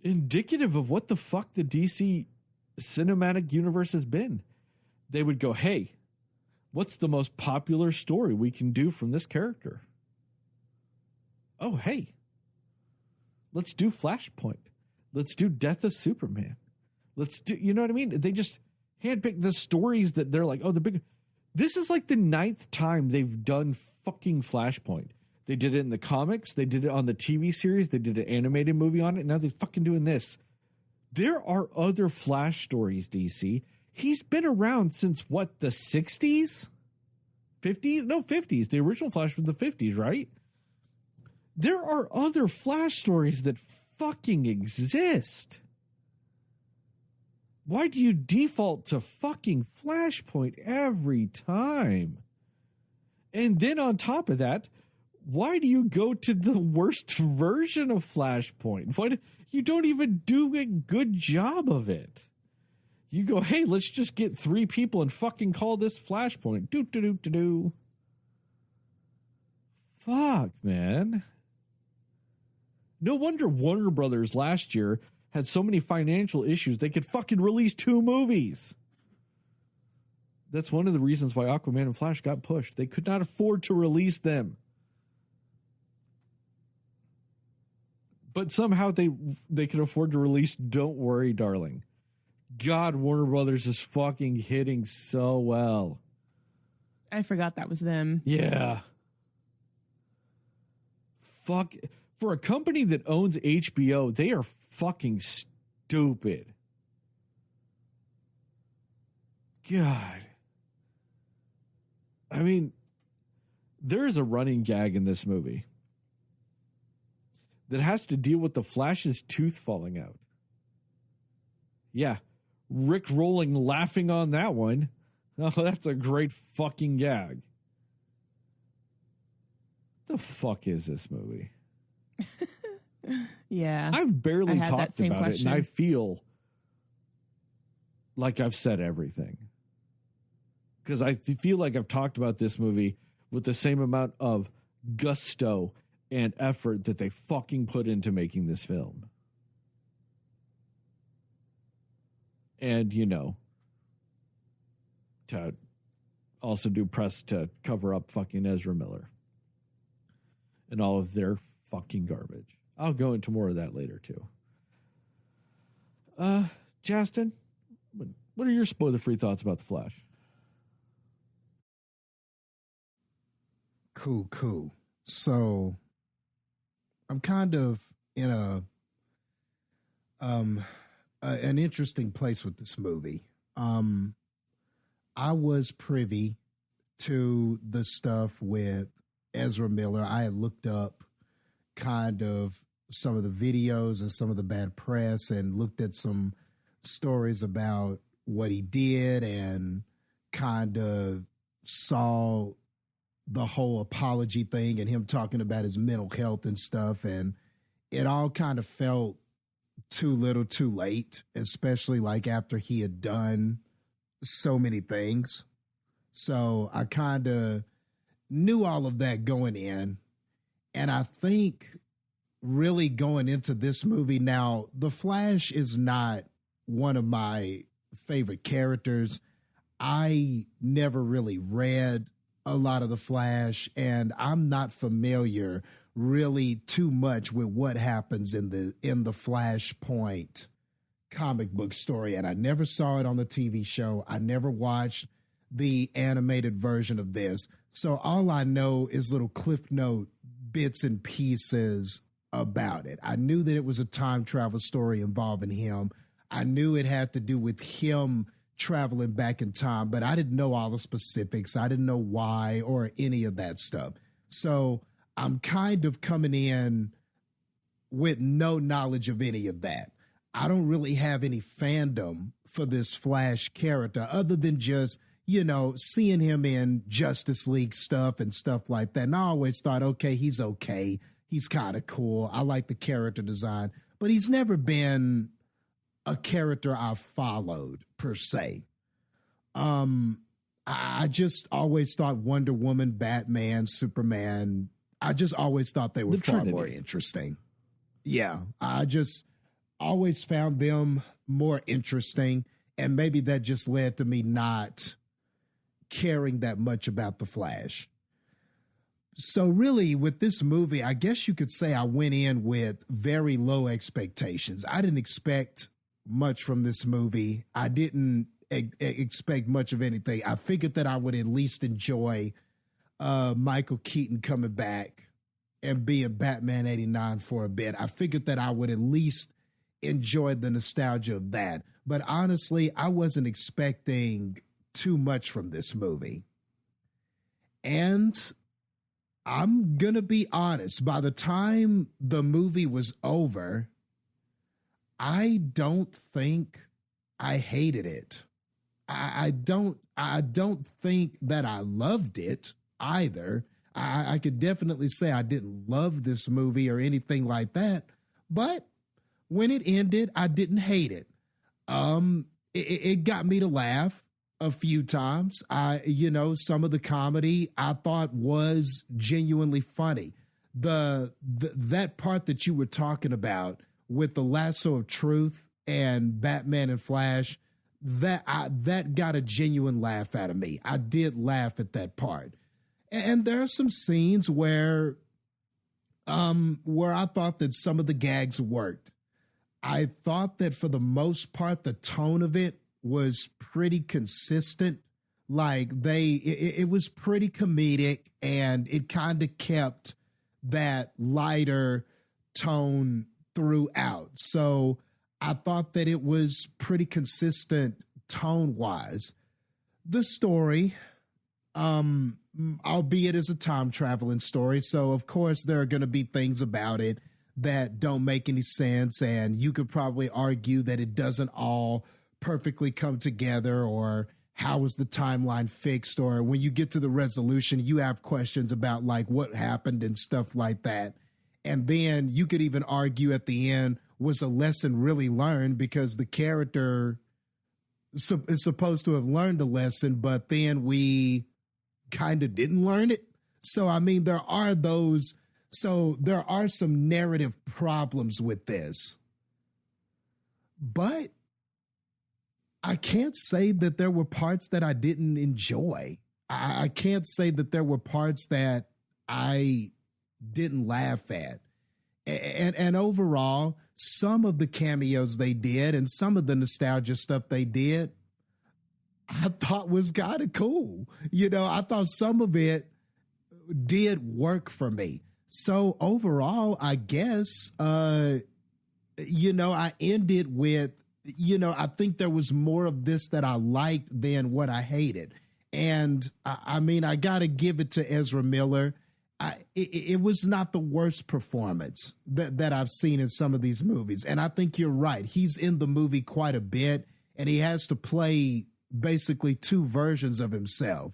indicative of what the fuck the DC cinematic universe has been. They would go, hey, what's the most popular story we can do from this character? Oh, hey, let's do Flashpoint. Let's do Death of Superman. Let's do, you know what I mean? They just handpick the stories that they're like, oh, the big. This is like the 9th time they've done fucking Flashpoint. They did it in the comics. They did it on the TV series. They did an animated movie on it. Now they're fucking doing this. There are other Flash stories, DC. He's been around since what, the 60s? 50s? No, 50s. The original Flash was the 50s, right? There are other Flash stories that fucking exist. Why do you default to fucking Flashpoint every time? And then on top of that, why do you go to the worst version of Flashpoint? Why you don't even do a good job of it? You go, hey, let's just get 3 people and fucking call this Flashpoint. Do. Fuck, man. No wonder Warner Brothers last year had so many financial issues they could fucking release 2 movies. That's one of the reasons why Aquaman and Flash got pushed. They could not afford to release them. But somehow they could afford to release Don't Worry, Darling. God, Warner Brothers is fucking hitting so well. I forgot that was them. Yeah. Fuck. For a company that owns HBO, they are fucking stupid. God. I mean, there's a running gag in this movie that has to deal with the Flash's tooth falling out. Yeah. Rick Rolling laughing on that one. Oh, that's a great fucking gag. The fuck is this movie? Yeah. I've barely talked about question. it, and I feel like I've said everything. Because I feel like I've talked about this movie with the same amount of gusto and effort that they fucking put into making this film. And, you know, to also do press to cover up fucking Ezra Miller and all of their fucking garbage. I'll go into more of that later, too. Jastin, what are your spoiler-free thoughts about The Flash? Cool. So I'm kind of in an interesting place with this movie. I was privy to the stuff with Ezra Miller. I had looked up kind of some of the videos and some of the bad press and looked at some stories about what he did and kind of saw the whole apology thing and him talking about his mental health and stuff. And it all kind of felt too little too late, especially like after he had done so many things. So I kind of knew all of that going in. And I think really going into this movie now, the Flash is not one of my favorite characters. I never really read a lot of the Flash, and I'm not familiar really too much with what happens in the Flashpoint comic book story. And I never saw it on the TV show. I never watched the animated version of this. So all I know is little cliff note bits and pieces about it. I knew that it was a time travel story involving him. I knew it had to do with him traveling back in time, but I didn't know all the specifics. I didn't know why or any of that stuff. So I'm kind of coming in with no knowledge of any of that. I don't really have any fandom for this Flash character other than just, seeing him in Justice League stuff and stuff like that. And I always thought, okay. He's kind of cool. I like the character design, but he's never been a character I've followed per se. I just always thought Wonder Woman, Batman, Superman, I just always thought they were far more interesting. Yeah, I just always found them more interesting. And maybe that just led to me not caring that much about the Flash. So really with this movie, I guess you could say I went in with very low expectations. I didn't expect much from this movie. I didn't expect much of anything. I figured that I would at least enjoy Michael Keaton coming back and being Batman 89 for a bit. I figured that I would at least enjoy the nostalgia of that. But honestly, I wasn't expecting too much from this movie. And I'm going to be honest, by the time the movie was over, I don't think I hated it. I don't think that I loved it either. I could definitely say I didn't love this movie or anything like that, but when it ended, I didn't hate it. It got me to laugh a few times. Some of the comedy I thought was genuinely funny. That part that you were talking about with the lasso of truth and Batman and Flash, that got a genuine laugh out of me. I did laugh at that part. And there are some scenes where I thought that some of the gags worked. I thought that for the most part, the tone of it was pretty consistent. Like it was pretty comedic, and it kind of kept that lighter tone throughout. So I thought that it was pretty consistent tone wise. The story, albeit as a time traveling story. So of course there are going to be things about it that don't make any sense. And you could probably argue that it doesn't all perfectly come together, or how was the timeline fixed? Or when you get to the resolution, you have questions about like what happened and stuff like that. And then you could even argue at the end, was a lesson really learned, because the character is supposed to have learned a lesson, but then we kind of didn't learn it. So, I mean, there are some narrative problems with this, but I can't say that there were parts that I didn't enjoy. I can't say that there were parts that I didn't laugh at. And overall, some of the cameos they did and some of the nostalgia stuff they did, I thought was kind of cool. I thought some of it did work for me. So overall, I guess, I ended with, I think there was more of this that I liked than what I hated. And I mean, I got to give it to Ezra Miller. It was not the worst performance that I've seen in some of these movies. And I think you're right. He's in the movie quite a bit, and he has to play basically two versions of himself.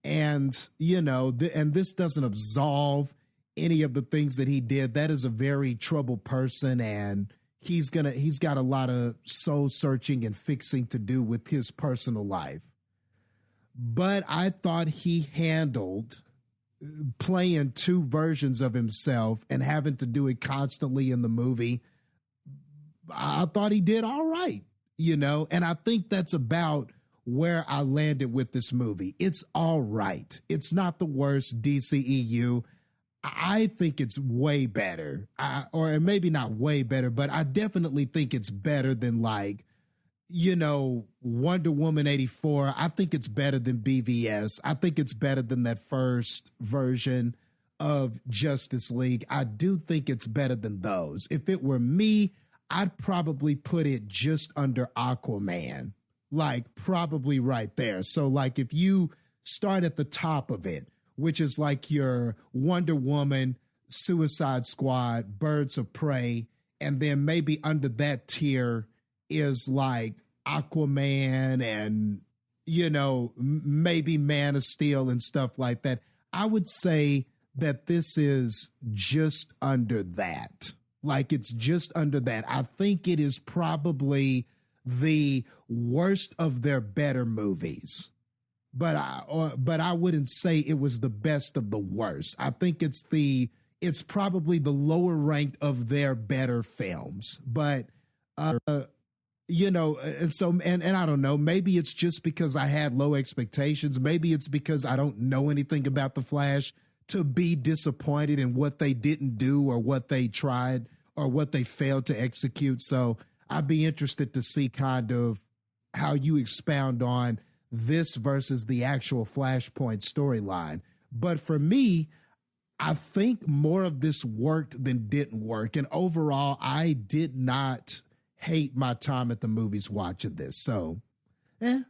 And, and this doesn't absolve any of the things that he did. That is a very troubled person, and he's got a lot of soul searching and fixing to do with his personal life. But I thought he handled playing two versions of himself and having to do it constantly in the movie. I thought he did all right, and I think that's about where I landed with this movie. It's all right. It's not the worst DCEU. I think it's way better, or maybe not way better, but I definitely think it's better than Wonder Woman 84. I think it's better than BVS. I think it's better than that first version of Justice League. I do think it's better than those. If it were me, I'd probably put it just under Aquaman, probably right there. So if you start at the top of it, which is your Wonder Woman, Suicide Squad, Birds of Prey, and then maybe under that tier is Aquaman and, maybe Man of Steel and stuff like that. I would say that this is just under that. It's just under that. I think it is probably the worst of their better movies. But I wouldn't say it was the best of the worst. I think it's probably the lower ranked of their better films. But and I don't know, maybe it's just because I had low expectations. Maybe it's because I don't know anything about The Flash to be disappointed in what they didn't do or what they tried or what they failed to execute. So I'd be interested to see kind of how you expound on this versus the actual Flashpoint storyline. But for me, I think more of this worked than didn't work. And overall, I did not hate my time at the movies watching this. So,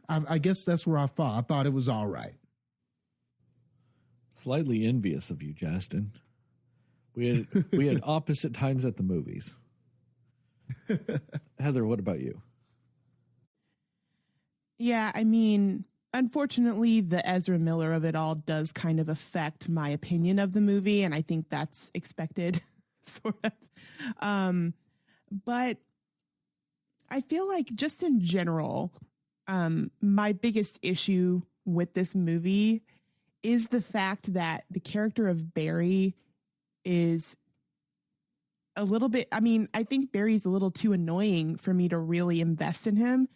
I guess that's where I fall. I thought it was all right. Slightly envious of you, Jastin. We had opposite times at the movies. Heather, what about you? Yeah, I mean, unfortunately, the Ezra Miller of it all does kind of affect my opinion of the movie, and I think that's expected, sort of. But I feel like just in general, my biggest issue with this movie is the fact that the character of Barry is a little bit, I think Barry's a little too annoying for me to really invest in him.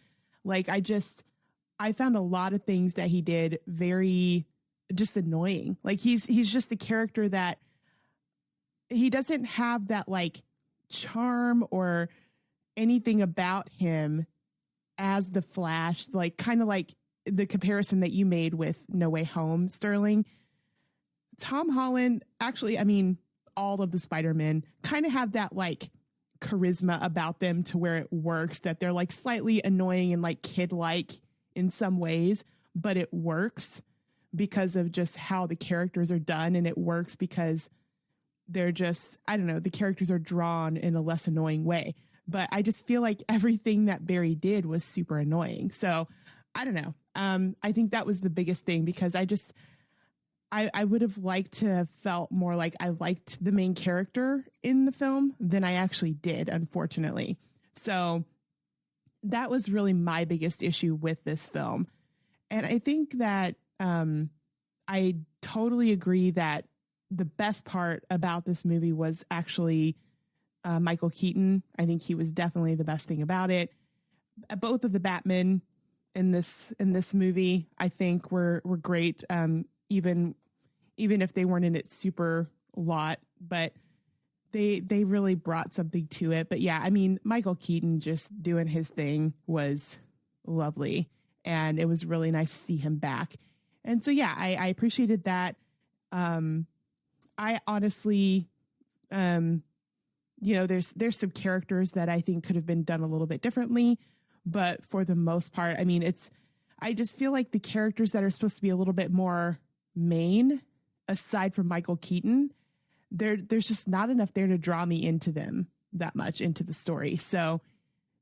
I found a lot of things that he did very just annoying. He's just a character that he doesn't have that charm or anything about him as the Flash, kind of like the comparison that you made with No Way Home, Sterling. Tom Holland, actually, all of the Spider-Men kind of have that charisma about them to where it works, that they're slightly annoying and kid-like in some ways, but it works because of just how the characters are done. And it works because they're just, I don't know, the characters are drawn in a less annoying way. But I just feel like everything that Barry did was super annoying. So I don't know. I think that was the biggest thing, because I would have liked to have felt more like I liked the main character in the film than I actually did, unfortunately. So that was really my biggest issue with this film. And I think that I totally agree that the best part about this movie was actually Michael Keaton. I think he was definitely the best thing about it. Both of the Batmen in this movie, I think, were great. Even if they weren't in it super a lot, but they really brought something to it. But yeah, Michael Keaton just doing his thing was lovely, and it was really nice to see him back. And so yeah, I appreciated that. I honestly, there's some characters that I think could have been done a little bit differently, but for the most part, I just feel like the characters that are supposed to be a little bit more main, aside from Michael Keaton, there's just not enough there to draw me into them that much, into the story. So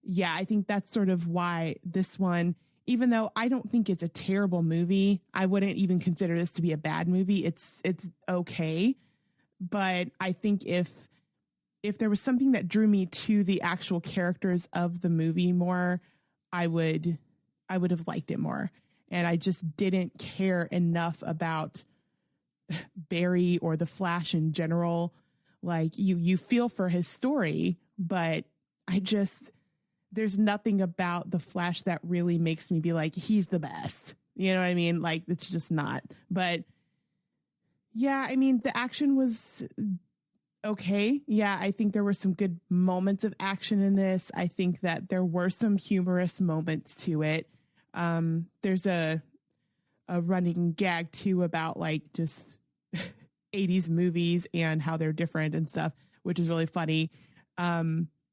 yeah, I think that's sort of why this one, even though I don't think it's a terrible movie, I wouldn't even consider this to be a bad movie. It's okay. But I think if there was something that drew me to the actual characters of the movie more, I would have liked it more. And I just didn't care enough about Barry or the Flash in general. Like you feel for his story, but there's nothing about the Flash that really makes me be like, he's the best. You know what I mean? Like, it's just not. But yeah, I mean, the action was okay. Yeah, I think there were some good moments of action in this. I think that there were some humorous moments to it. There's a running gag too about like just 80s movies and how they're different and stuff, which is really funny.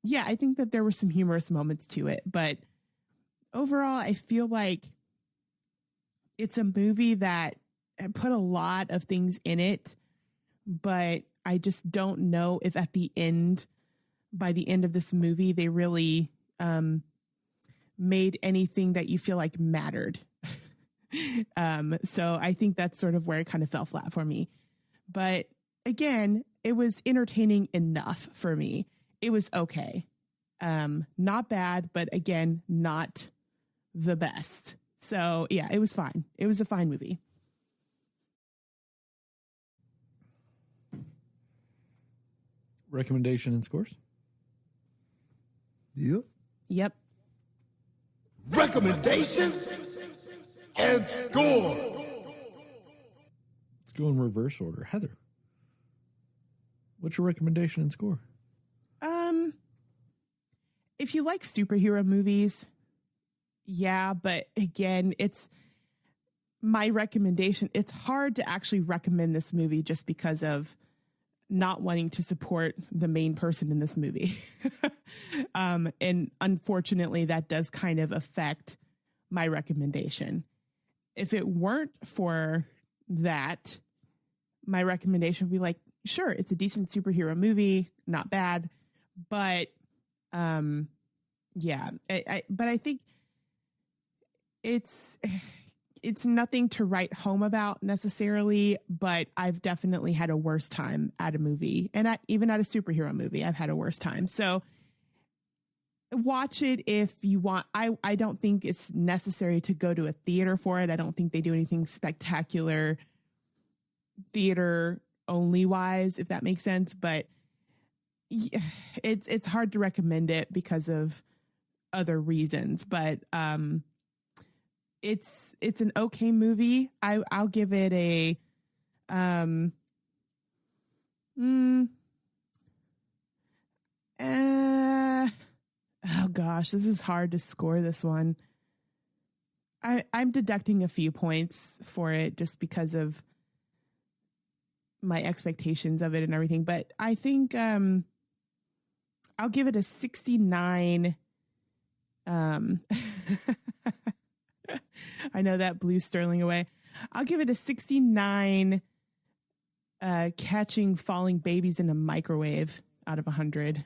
Yeah, I think that there were some humorous moments to it, but overall, I feel like it's a movie that put a lot of things in it, but I just don't know if by the end of this movie, they really made anything that you feel like mattered. So I think that's sort of where it kind of fell flat for me. But again, it was entertaining enough for me. It was okay. Not bad, but again, not the best. So yeah, it was fine. It was a fine movie. Recommendation and scores? Yep. Recommendations and score. Let's go in reverse order. Heather, what's your recommendation and score? If you like superhero movies, yeah, but again, it's my recommendation. It's hard to actually recommend this movie just because of not wanting to support the main person in this movie. And unfortunately, that does kind of affect my recommendation. If it weren't for that, my recommendation would be like, sure, it's a decent superhero movie, not bad, but yeah, but I think it's nothing to write home about necessarily, but I've definitely had a worse time at a movie, and even at a superhero movie, I've had a worse time. So watch it if you want. I don't think it's necessary to go to a theater for it. I don't think they do anything spectacular theater only wise, if that makes sense. But it's hard to recommend it because of other reasons. But it's an okay movie. I'll give it a oh gosh, this is hard to score this one. I'm deducting a few points for it just because of my expectations of it and everything, but I think I'll give it a 69. I know that blew Sterling away. I'll give it a 69 catching falling babies in a microwave out of 100.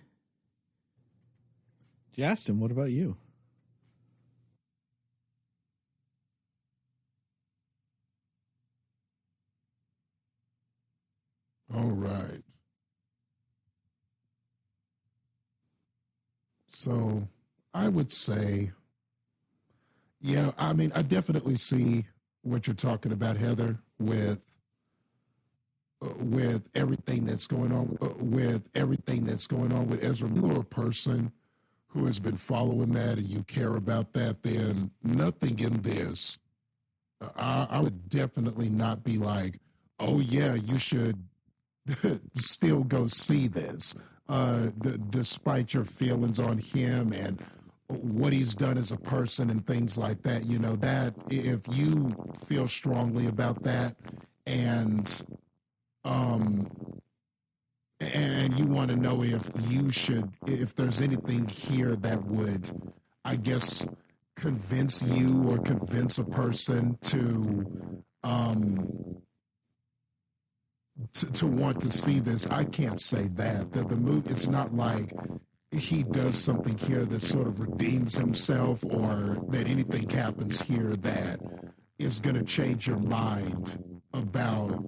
Jastin, what about you? All right. So I would say, yeah, I mean, I definitely see what you're talking about, Heather, with everything that's going on, with Ezra. You're a person who has been following that and you care about that, then nothing in this, I would definitely not be like, oh yeah, you should still go see this, despite your feelings on him and what he's done as a person and things like that. You know, that if you feel strongly about that and you want to know if there's anything here that would, I guess, convince you or convince a person to want to see this, I can't say that. The movie, it's not like he does something here that sort of redeems himself, or that anything happens here that is going to change your mind about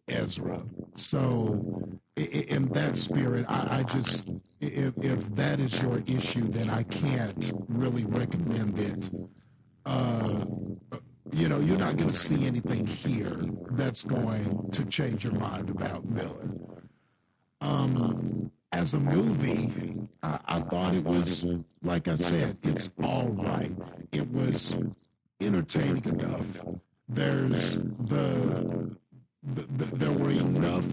Ezra. So, in that spirit, I just, if that is your issue, then I can't really recommend it. You're not going to see anything here that's going to change your mind about Miller. As a movie, I thought it was, like I said, it's all right. It was entertaining enough. There were enough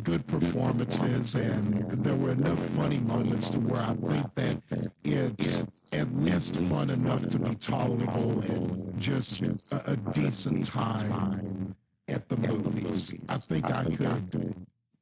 good performances, and there were enough funny moments to where I think that it's at least fun enough to be tolerable and just a decent time at the movies. I think I could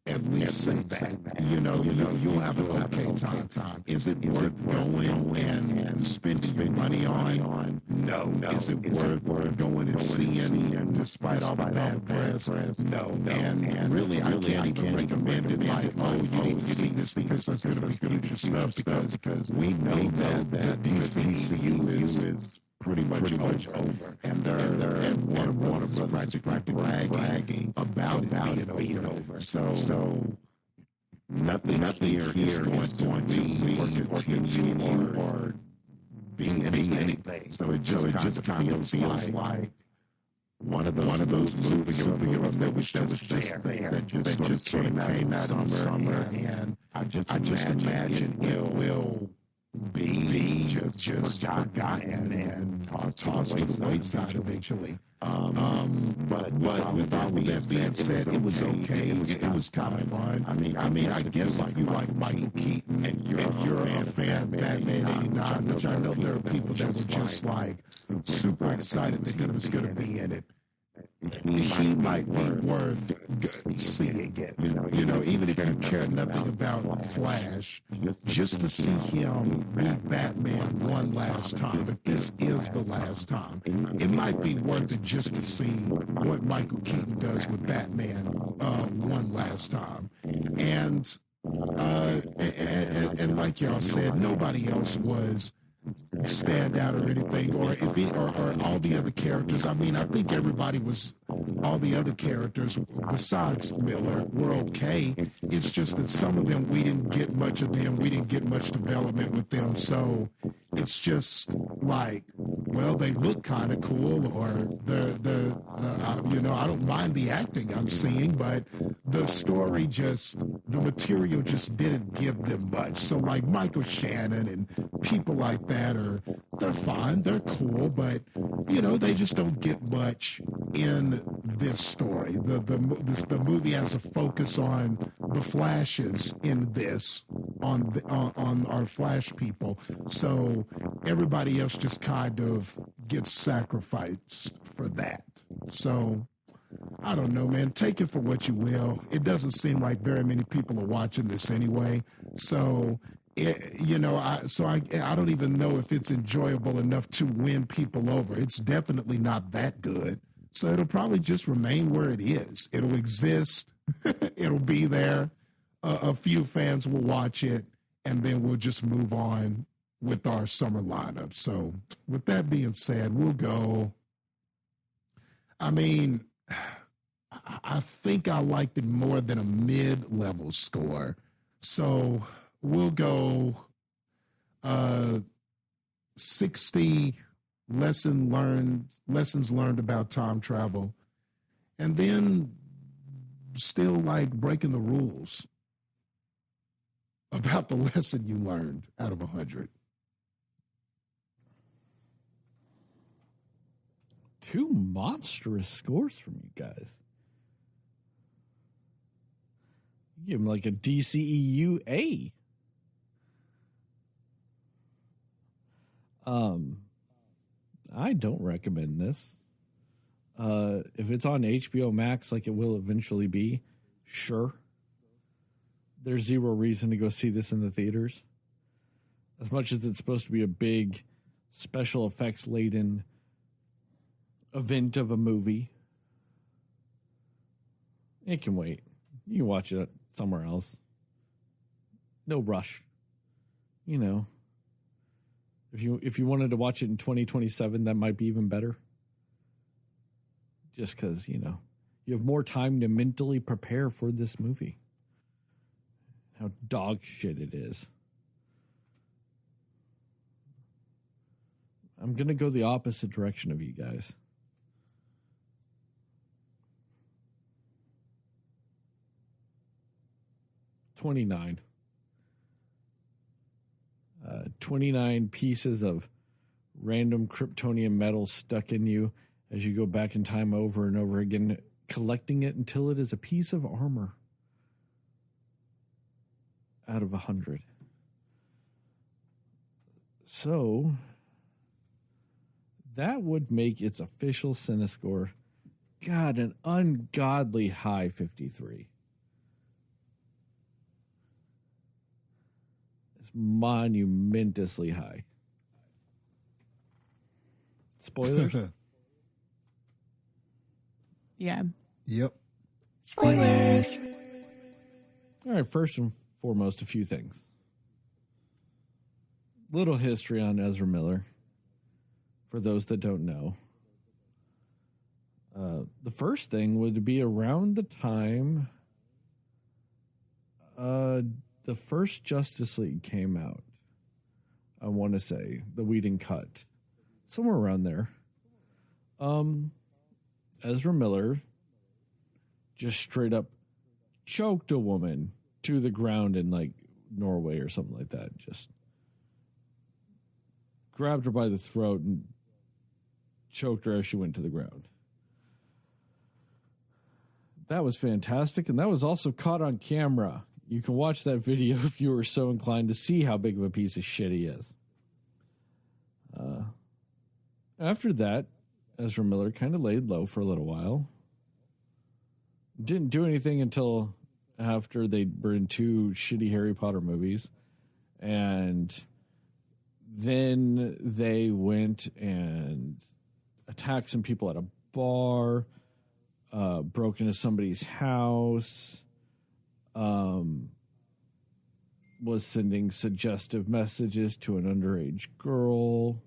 at least say that. You'll have an okay time. Is it worth going and spending your money on? No. Is it worth going and seeing despite all the bad press? No. And really, I can't even recommend it like, oh, you need to see this because there's going to be future stuff, because we know that the DCU is pretty much over, and they're Warner Brothers practically bragging about it being over. So nothing here is going to be or continue or being anything. So it just kind of feels like one of those superheroes that was just there, that just sort of came out in summer, and I just imagine it will be just forgotten and tossed to the wayside eventually. But with all of that being said, it was okay. It was kind of fun. I mean, I guess if you like Michael Keaton and you're a fan of Batman '89, which I know there are people that were just like super excited that he was going to be in it, he might be worth seeing it. Even if you care nothing about Flash, just to see him be Batman one last time. If this is the last time, it might be worth it just to see what Michael Keaton does with Batman one last time. And like y'all said, nobody else was stand out or anything, or all the other characters. I mean, I think all the other characters besides Miller were okay. It's just that some of them we didn't get much of them. We didn't get much development with them. So it's just like, well, they look kind of cool, or I don't mind the acting I'm seeing, but the story the material just didn't give them much. So like Michael Shannon and people like that they're fine, they're cool, but they just don't get much in this story. The movie has a focus on the Flashes in this, on our Flash people. So everybody else just kind of gets sacrificed for that. So I don't know, man. Take it for what you will. It doesn't seem like very many people are watching this anyway. So I don't even know if it's enjoyable enough to win people over. It's definitely not that good. So it'll probably just remain where it is. It'll exist. It'll be there. A few fans will watch it, and then we'll just move on with our summer lineup. So with that being said, we'll go. I mean, I think I liked it more than a mid-level score. So we'll go 60 lessons learned about time travel, and then still like breaking the rules about the lesson you learned out of 100. Two monstrous scores from you guys. You give him like a DCEU A. I don't recommend this. If it's on HBO Max, like it will eventually be, sure. There's zero reason to go see this in the theaters. As much as it's supposed to be a big special effects laden event of a movie, it can wait. You can watch it somewhere else. No rush. you know, if you wanted to watch it in 2027, that might be even better. Just because, you know, you have more time to mentally prepare for this movie. How dog shit it is. I'm going to go the opposite direction of you guys. $29. 29 pieces of random Kryptonian metal stuck in you as you go back in time over and over again, collecting it until it is a piece of armor out of 100. So that would make its official Cinescore, God, an ungodly high 53. It's monumentously high. Spoilers? Yeah. Yep. Spoilers. All right, first and foremost, a few things. Little history on Ezra Miller, for those that don't know. The first thing would be around the time the first Justice League came out. I want to say the Whedon cut, somewhere around there. Ezra Miller just straight up choked a woman to the ground in like Norway or something like that. Just grabbed her by the throat and choked her as she went to the ground. That was fantastic, and that was also caught on camera. You can watch that video if you were so inclined to see how big of a piece of shit he is. After that, Ezra Miller kind of laid low for a little while. Didn't do anything until after they were in 2 shitty Harry Potter movies. And then they went and attacked some people at a bar, broke into somebody's house, was sending suggestive messages to an underage girl.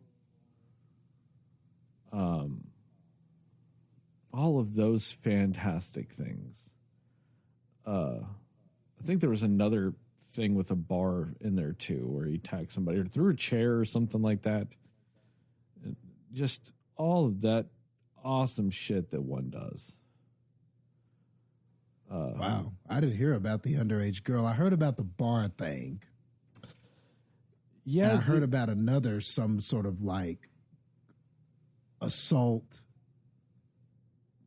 All of those fantastic things. I think there was another thing with a bar in there too, where he attacked somebody or threw a chair or something like that. Just all of that awesome shit that one does. Wow. I didn't hear about the underage girl. I heard about the bar thing. Yeah. And I heard about some sort of like assault.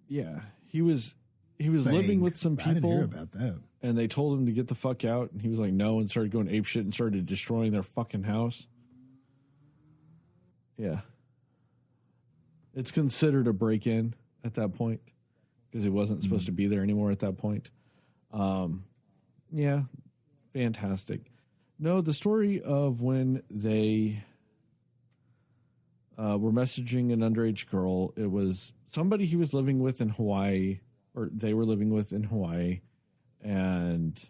Yeah. He was thing. living with some I didn't hear people about that. and they told him to get the fuck out. And he was like, no, and started going apeshit and started destroying their fucking house. Yeah. It's considered a break-in at that point because he wasn't supposed to be there anymore at that point. Yeah, fantastic. No, the story of when they were messaging an underage girl, it was somebody he was living with in Hawaii, or they were living with in Hawaii, and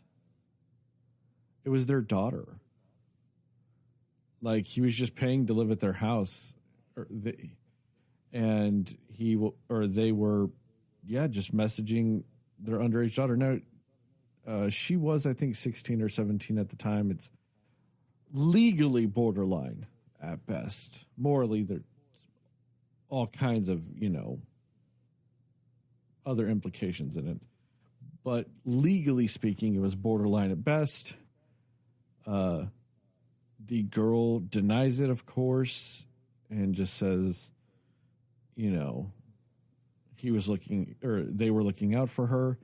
it was their daughter. Like, he was just paying to live at their house, and they were, just messaging their underage daughter. Now, she was, I think, 16 or 17 at the time. It's legally borderline at best. Morally, there's all kinds of, other implications in it. But legally speaking, it was borderline at best. The girl denies it, of course, and just says, they were looking out for her.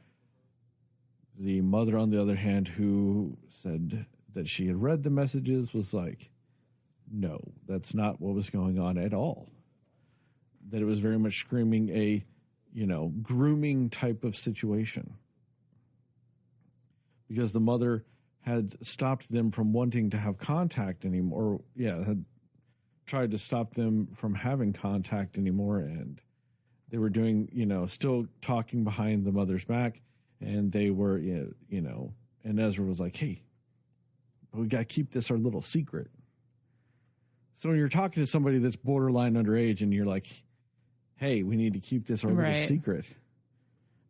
The mother, on the other hand, who said that she had read the messages, was like, no, that's not what was going on at all. That it was very much screaming a, grooming type of situation. Because the mother had stopped them from wanting to have contact anymore. Had tried to stop them from having contact anymore. And they were doing, still talking behind the mother's back. And they were, and Ezra was like, hey, but we got to keep this our little secret. So when you're talking to somebody that's borderline underage and you're like, hey, we need to keep this our little secret.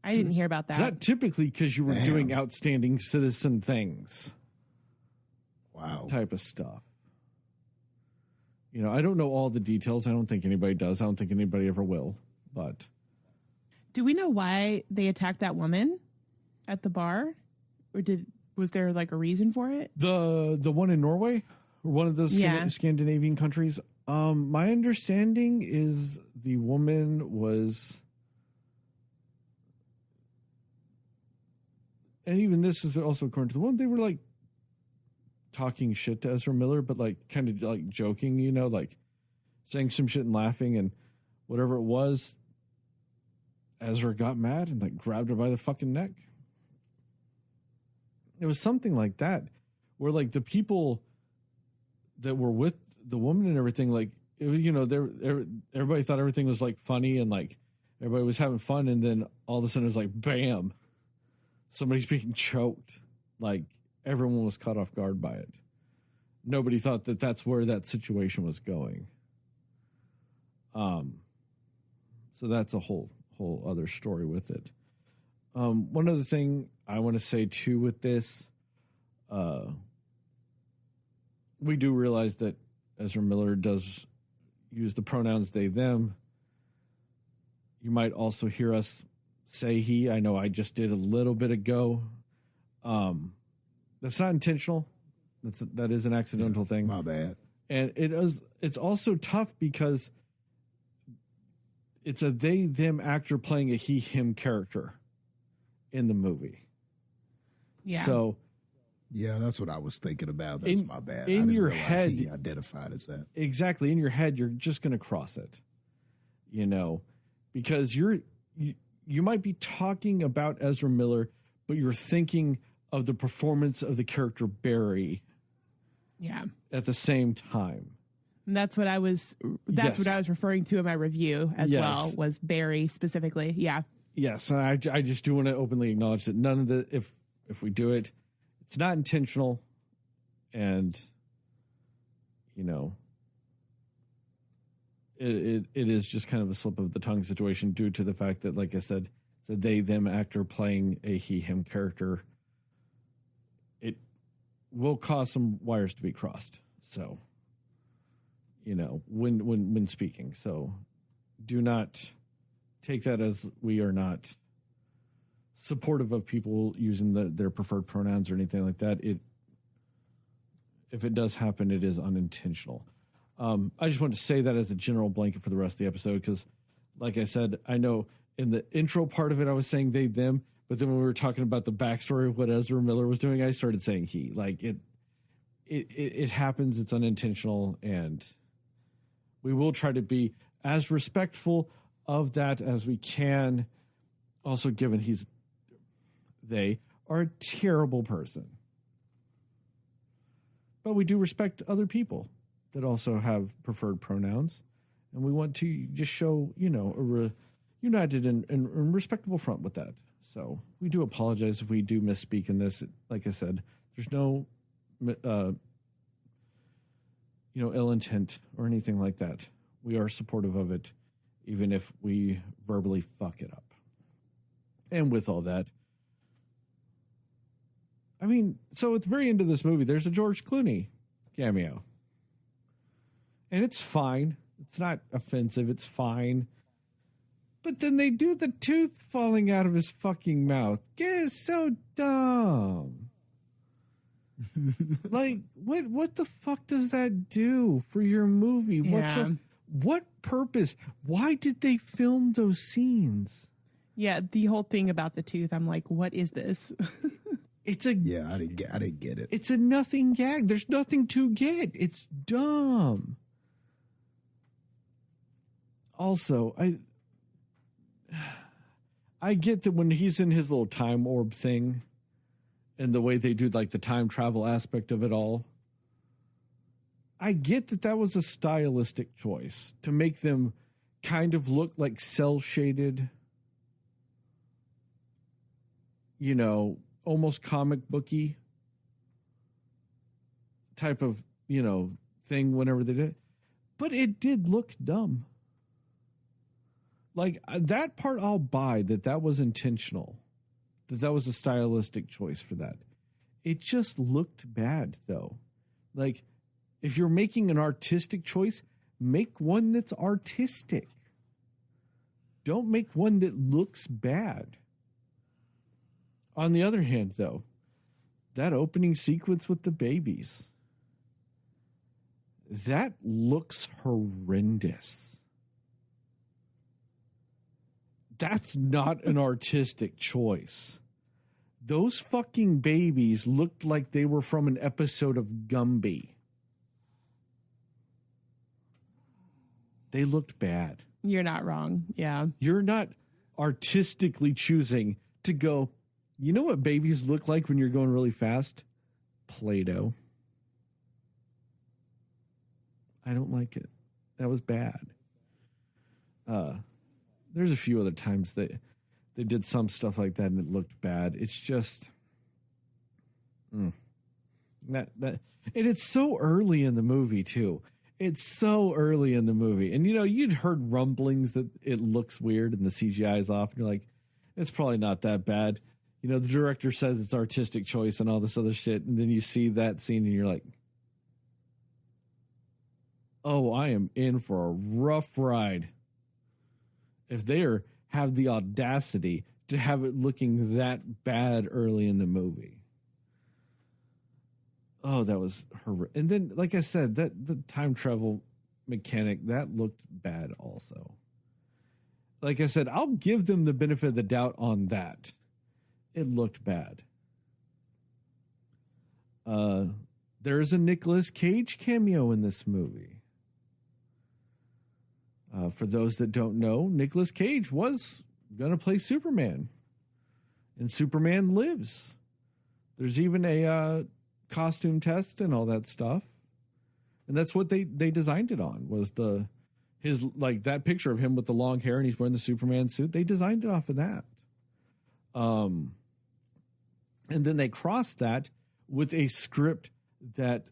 I didn't hear about that. It's not typically because you were doing outstanding citizen things. Wow. Type of stuff. You know, I don't know all the details. I don't think anybody does. I don't think anybody ever will. But do we know why they attacked that woman at the bar? Or was there like a reason for it? The one in Norway? Or one of the Scandinavian countries? My understanding is the woman was, and even this is also according to the one, they were like talking shit to Ezra Miller, but like kind of like joking, you know, like saying some shit and laughing, and whatever it was, Ezra got mad and like grabbed her by the fucking neck. It was something like that, where like the people that were with the woman and everything, like, it was, you know, everybody thought everything was like funny and like everybody was having fun, and then all of a sudden it was like, bam, somebody's being choked. Like everyone was caught off guard by it. Nobody thought that that's where that situation was going. So that's a whole other story with it. One other thing I want to say too with this, we do realize that Ezra Miller does use the pronouns they, them. You might also hear us say he. I know I just did a little bit ago. That's not intentional. That is an accidental thing. My bad. And it's also tough because it's a they, them actor playing a he, him character in the movie. Yeah. So, yeah, that's what I was thinking about. That's my bad. In your head, he identified as that. Exactly. In your head, you're just going to cross it, you know, because you might be talking about Ezra Miller, but you're thinking of the performance of the character Barry. Yeah. At the same time. And that's what I was referring to in my review as well, was Barry specifically. Yeah. Yes. And I just do want to openly acknowledge that none of the, if we do it, it's not intentional. And, you know, it is just kind of a slip of the tongue situation due to the fact that, like I said, it's a they, them actor playing a he, him character. It will cause some wires to be crossed. So, you know, when speaking. So do not take that as we are not supportive of people using their preferred pronouns or anything like that. If it does happen, it is unintentional. I just wanted to say that as a general blanket for the rest of the episode, because like I said, I know in the intro part of it, I was saying they, them, but then when we were talking about the backstory of what Ezra Miller was doing, I started saying he. Like it happens. It's unintentional, and we will try to be as respectful of that as we can. Also, given they are a terrible person, but we do respect other people that also have preferred pronouns, and we want to just show, you know, a united and respectable front with that. So we do apologize if we do misspeak in this. Like I said, there's no, ill intent or anything like that. We are supportive of it, even if we verbally fuck it up. And with all that, I mean, so at the very end of this movie, there's a George Clooney cameo. And it's fine. It's not offensive. It's fine. But then they do the tooth falling out of his fucking mouth. It's so dumb. Like, what the fuck does that do for your movie? Yeah. What purpose? Why did they film those scenes? Yeah, the whole thing about the tooth, I'm like, what is this? I didn't get it. It's a nothing gag. There's nothing to get. It's dumb. Also, I get that when he's in his little time orb thing and the way they do like the time travel aspect of it all, I get that was a stylistic choice to make them kind of look like cell shaded, you know, almost comic booky. type of, thing whenever they did. But it did look dumb. Like that part I'll buy that was intentional. That was a stylistic choice for that. It just looked bad though. Like if you're making an artistic choice, make one that's artistic. Don't make one that looks bad. On the other hand, though, that opening sequence with the babies, that looks horrendous. That's not an artistic choice. Those fucking babies looked like they were from an episode of Gumby. They looked bad. You're not wrong. Yeah. You're not artistically choosing to go, you know what babies look like when you're going really fast? Play-Doh. I don't like it. That was bad. There's a few other times that they did some stuff like that and it looked bad. It's just that and it's so early in the movie too. It's so early in the movie. And you'd heard rumblings that it looks weird and the CGI is off and you're like, it's probably not that bad. The director says it's artistic choice and all this other shit, and then you see that scene and you're like, oh, I am in for a rough ride. If they have the audacity to have it looking that bad early in the movie. Oh, that was horrific. And then, like I said, that the time travel mechanic, that looked bad also. Like I said, I'll give them the benefit of the doubt on that. It looked bad. There's a Nicolas Cage cameo in this movie. For those that don't know, Nicolas Cage was going to play Superman. And Superman Lives. There's even a costume test and all that stuff. And that's what they designed it on, was his that picture of him with the long hair and he's wearing the Superman suit. They designed it off of that. And then they crossed that with a script that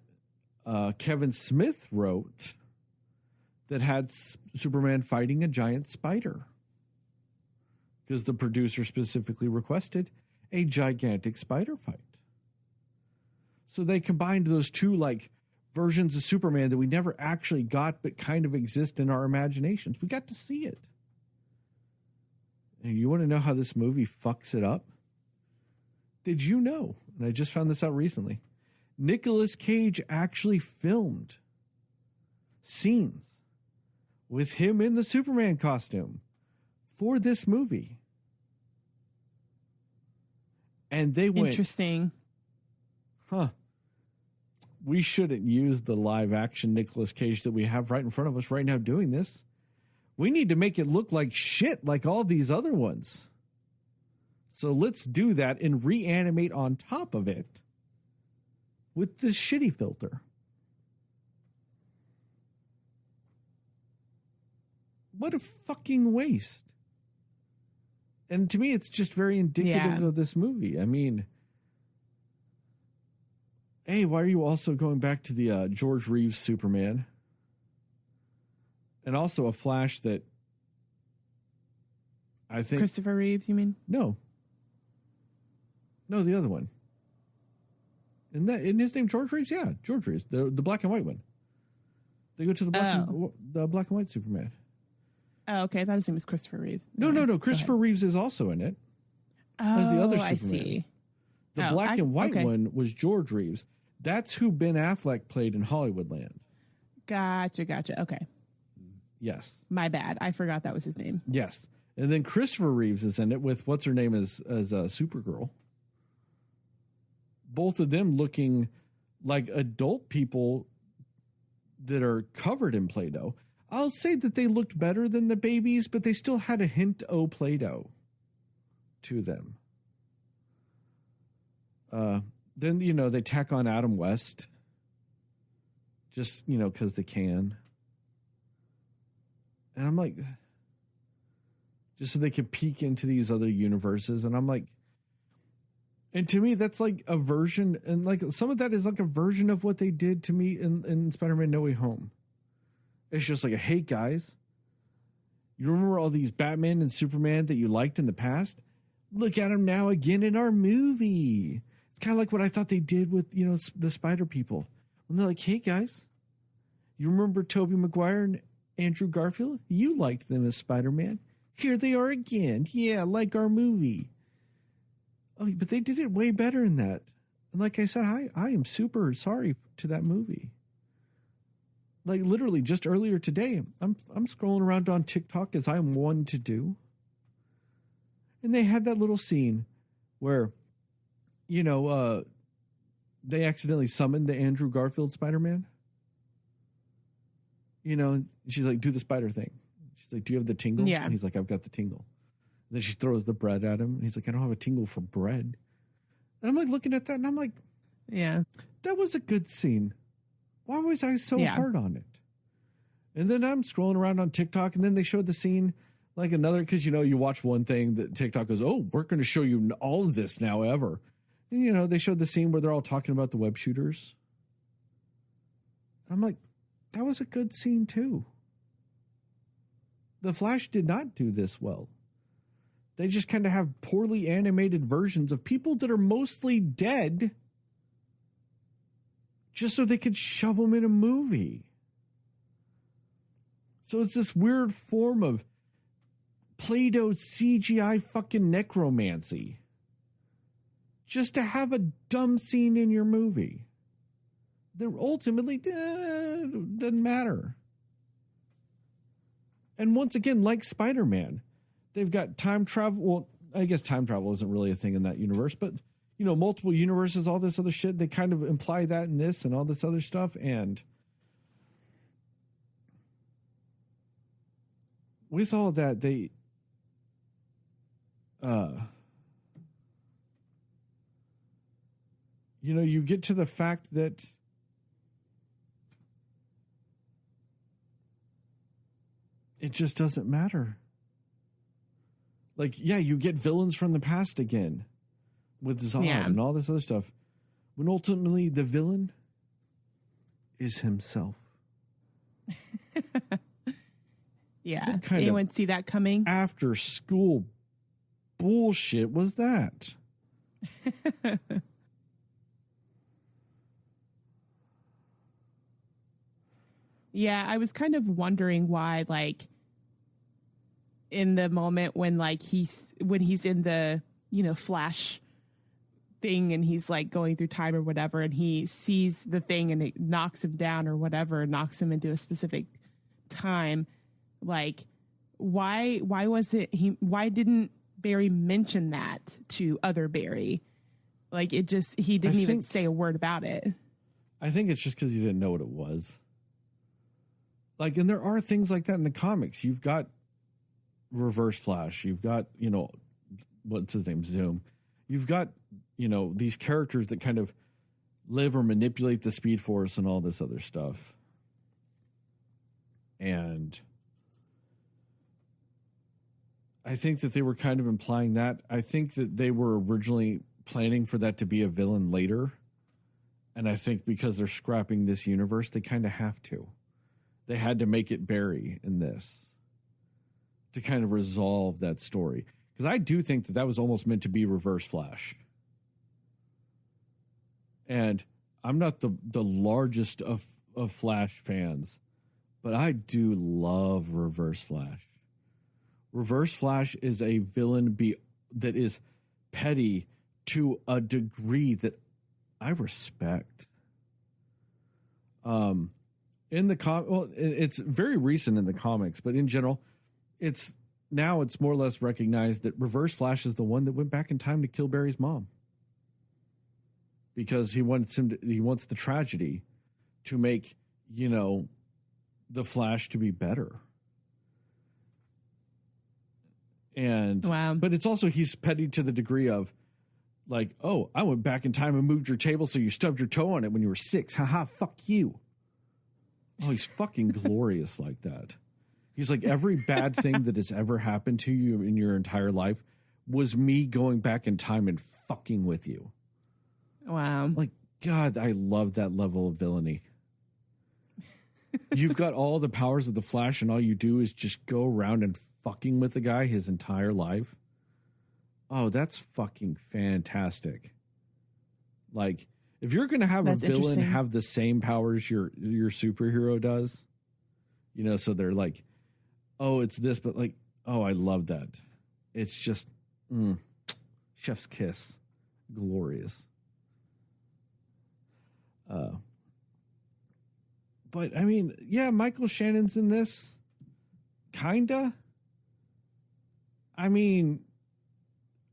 Kevin Smith wrote that had Superman fighting a giant spider. Because the producer specifically requested a gigantic spider fight. So they combined those two versions of Superman that we never actually got but kind of exist in our imaginations. We got to see it. And you want to know how this movie fucks it up? Did you know, and I just found this out recently, Nicolas Cage actually filmed scenes with him in the Superman costume for this movie. And they went, interesting. We shouldn't use the live action Nicolas Cage that we have right in front of us right now doing this. We need to make it look like shit like all these other ones. So let's do that and reanimate on top of it with the shitty filter. What a fucking waste. And to me, it's just very indicative of this movie. I mean, hey, why are you also going back to the George Reeves Superman? And also a Flash that I think... Christopher Reeves, you mean? No, the other one. Isn't his name George Reeves? Yeah, George Reeves, the black and white one. They go to the black and white Superman. Oh, okay. I thought his name was Christopher Reeves. No. Christopher Reeves is also in it. As the other Superman. I see. The black and white one was George Reeves. That's who Ben Affleck played in Hollywoodland. Gotcha. Okay. Yes. My bad. I forgot that was his name. Yes. And then Christopher Reeves is in it with what's her name as Supergirl. Both of them looking like adult people that are covered in Play-Doh. I'll say that they looked better than the babies, but they still had a hint of Play-Doh to them. Then, they tack on Adam West just, because they can. And I'm like, just so they can peek into these other universes. And I'm like, And to me, that's like a version, and like some of that is like a version of what they did to me in Spider-Man No Way Home. It's just like, hey, guys, you remember all these Batman and Superman that you liked in the past? Look at them now again in our movie. It's kind of like what I thought they did with, the Spider people. When they're like, hey, guys, you remember Tobey Maguire and Andrew Garfield? You liked them as Spider-Man. Here they are again. Yeah, like our movie. Oh, but they did it way better in that. And like I said, I am super sorry to that movie. Like literally just earlier today, I'm scrolling around on TikTok as I'm one to do. And they had that little scene where, they accidentally summoned the Andrew Garfield Spider-Man. She's like, do the spider thing. She's like, do you have the tingle? Yeah. And he's like, I've got the tingle. And then she throws the bread at him. And he's like, I don't have a tingle for bread. And I'm like looking at that and I'm like, Yeah. that was a good scene. Why was I so hard on it? And then I'm scrolling around on TikTok and then they showed the scene like another, because, you watch one thing that TikTok goes, oh, we're going to show you all of this now ever. And, they showed the scene where they're all talking about the web shooters. I'm like, that was a good scene too. The Flash did not do this well. They just kind of have poorly animated versions of people that are mostly dead just so they could shove them in a movie. So it's this weird form of Play-Doh CGI fucking necromancy just to have a dumb scene in your movie that ultimately doesn't matter. And once again, like Spider-Man, they've got time travel. Well, I guess time travel isn't really a thing in that universe, but, multiple universes, all this other shit, they kind of imply that in this and all this other stuff. And with all that, they, you get to the fact that it just doesn't matter. Like, yeah, you get villains from the past again with Zod and all this other stuff. When ultimately the villain is himself. Yeah. Anyone see that coming? After school bullshit was that? Yeah, I was kind of wondering why, like, in the moment when, like, he's in the, Flash thing and he's, like, going through time or whatever, and he sees the thing and it knocks him down or whatever, knocks him into a specific time, like, why didn't Barry mention that to other Barry? Like, he didn't even say a word about it. I think it's just because he didn't know what it was. Like, and there are things like that in the comics. You've got Reverse Flash. You've got, what's his name? Zoom. You've got, these characters that kind of live or manipulate the Speed Force and all this other stuff. And I think that they were kind of implying that. I think that they were originally planning for that to be a villain later. And I think because they're scrapping this universe, they kind of have to. They had to make it Barry in this to kind of resolve that story. Because I do think that was almost meant to be Reverse Flash. And I'm not the largest of Flash fans, but I do love Reverse Flash. Reverse Flash is a villain that is petty to a degree that I respect. In the it's very recent in the comics, but in general, it's more or less recognized that Reverse Flash is the one that went back in time to kill Barry's mom because he wants the tragedy to make the Flash to be better. And but it's also he's petty to the degree of like, oh, I went back in time and moved your table so you stubbed your toe on it when you were 6. Haha, fuck you. Oh, he's fucking glorious like that. He's like, every bad thing that has ever happened to you in your entire life was me going back in time and fucking with you. Wow. Like, God, I love that level of villainy. You've got all the powers of the Flash, and all you do is just go around and fucking with the guy his entire life. Oh, that's fucking fantastic. Like, if you're going to have a villain have the same powers your superhero does, you know, so they're like, oh, it's this, but like, oh, I love that. It's just chef's kiss. Glorious. But I mean, yeah, Michael Shannon's in this. Kinda. I mean,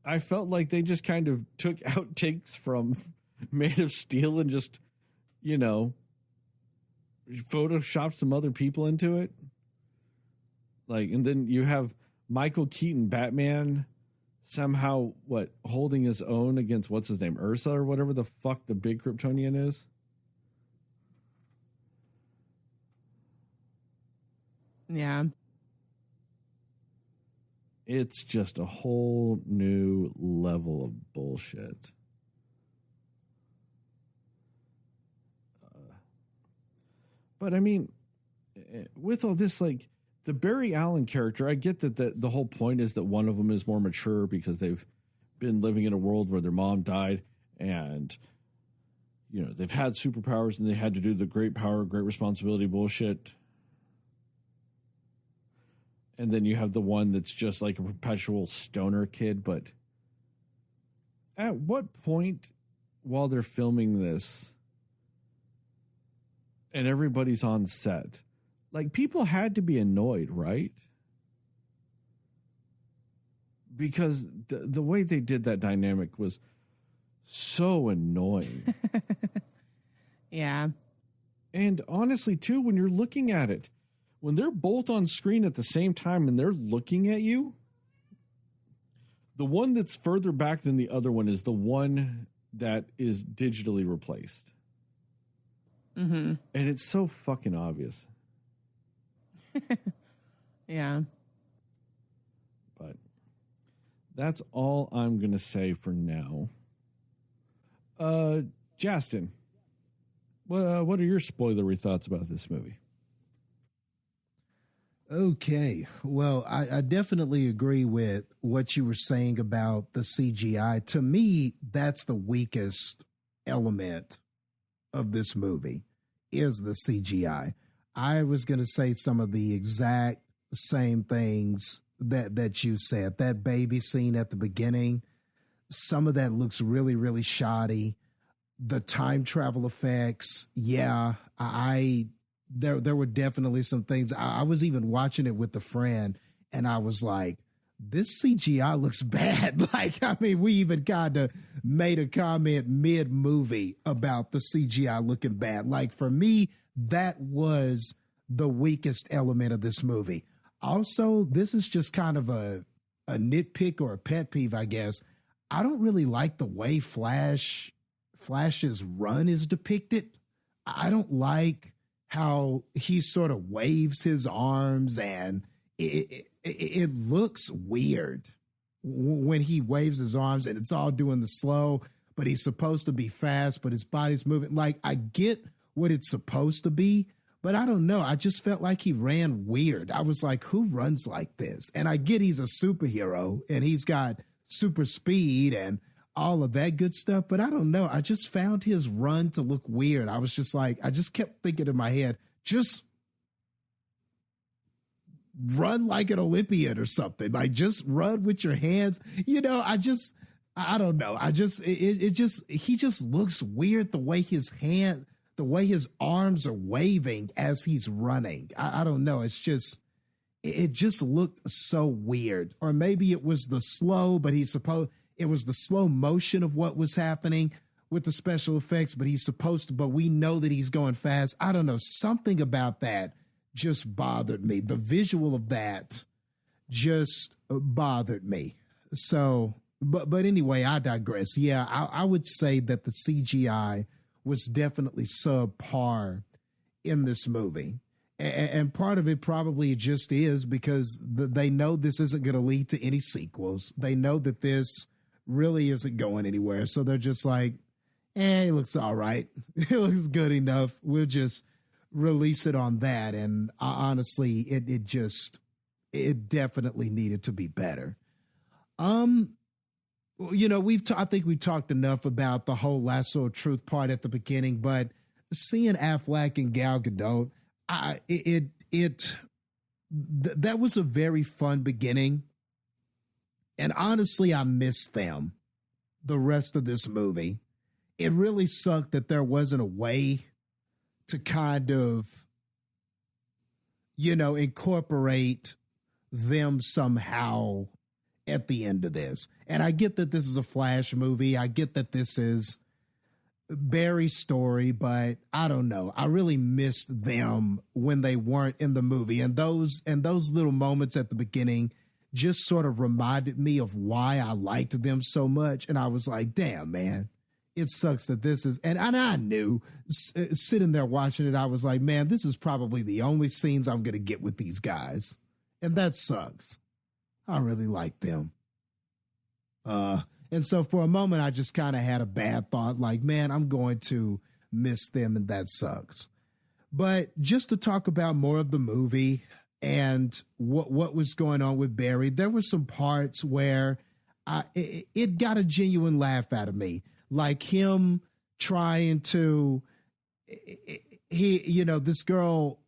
I felt like they just kind of took outtakes from Man of Steel and just, you know, photoshopped some other people into it. Like, and then you have Michael Keaton, Batman, somehow, holding his own against, what's his name, Ursa or whatever the fuck the big Kryptonian is? Yeah. It's just a whole new level of bullshit. But I mean, with all this, like, the Barry Allen character, I get that the whole point is that one of them is more mature because they've been living in a world where their mom died and, you know, they've had superpowers and they had to do the great power, great responsibility bullshit. And then you have the one that's just like a perpetual stoner kid. But at what point while they're filming this and everybody's on set, like, people had to be annoyed, right? Because the way they did that dynamic was so annoying. Yeah. And honestly, too, when you're looking at it, when they're both on screen at the same time and they're looking at you, the one that's further back than the other one is the one that is digitally replaced. Mm-hmm. And it's so fucking obvious. Yeah. But that's all I'm going to say for now. Jastin, what are your spoilery thoughts about this movie? Okay. Well, I definitely agree with what you were saying about the CGI. To me, that's the weakest element of this movie is the CGI. I was going to say some of the exact same things that you said. That baby scene at the beginning, some of that looks really, really shoddy. The time travel effects, yeah, there were definitely some things. I was even watching it with a friend, and I was like, this CGI looks bad. Like, I mean, we even kind of made a comment mid-movie about the CGI looking bad. Like, for me, that was the weakest element of this movie. Also, this is just kind of a nitpick or a pet peeve, I guess. I don't really like the way Flash's run is depicted. I don't like how he sort of waves his arms, and it looks weird when he waves his arms and it's all doing the slow, but he's supposed to be fast, but his body's moving. Like, I get what it's supposed to be, but I don't know. I just felt like he ran weird. I was like, who runs like this? And I get he's a superhero and he's got super speed and all of that good stuff, but I don't know. I just found his run to look weird. I was just like, I just kept thinking in my head, just run like an Olympian or something. Like, just run with your hands. You know, I don't know. He just looks weird the way the way his arms are waving as he's running. I don't know. It just looked so weird. Or maybe it was the slow, but it was the slow motion of what was happening with the special effects, but we know that he's going fast. I don't know. Something about that just bothered me. The visual of that just bothered me. So, but anyway, I digress. Yeah, I would say that the CGI was definitely subpar in this movie. And part of it probably just is because they know this isn't going to lead to any sequels. They know that this really isn't going anywhere. So they're just like, it looks all right. It looks good enough. We'll just release it on that. And honestly, it definitely needed to be better. You know, I think we talked enough about the whole lasso of truth part at the beginning, but seeing Affleck and Gal Gadot, that was a very fun beginning. And honestly, I missed them the rest of this movie. It really sucked that there wasn't a way to kind of, you know, incorporate them somehow at the end of this. And I get that this is a Flash movie. I get that this is Barry's story, but I don't know. I really missed them when they weren't in the movie. And those little moments at the beginning just sort of reminded me of why I liked them so much. And I was like, damn, man, it sucks that this is, and I knew sitting there watching it, I was like, man, this is probably the only scenes I'm going to get with these guys. And that sucks. I really like them. And so for a moment, I just kind of had a bad thought, like, man, I'm going to miss them, and that sucks. But just to talk about more of the movie and what was going on with Barry, there were some parts where it got a genuine laugh out of me, like him trying to, this girl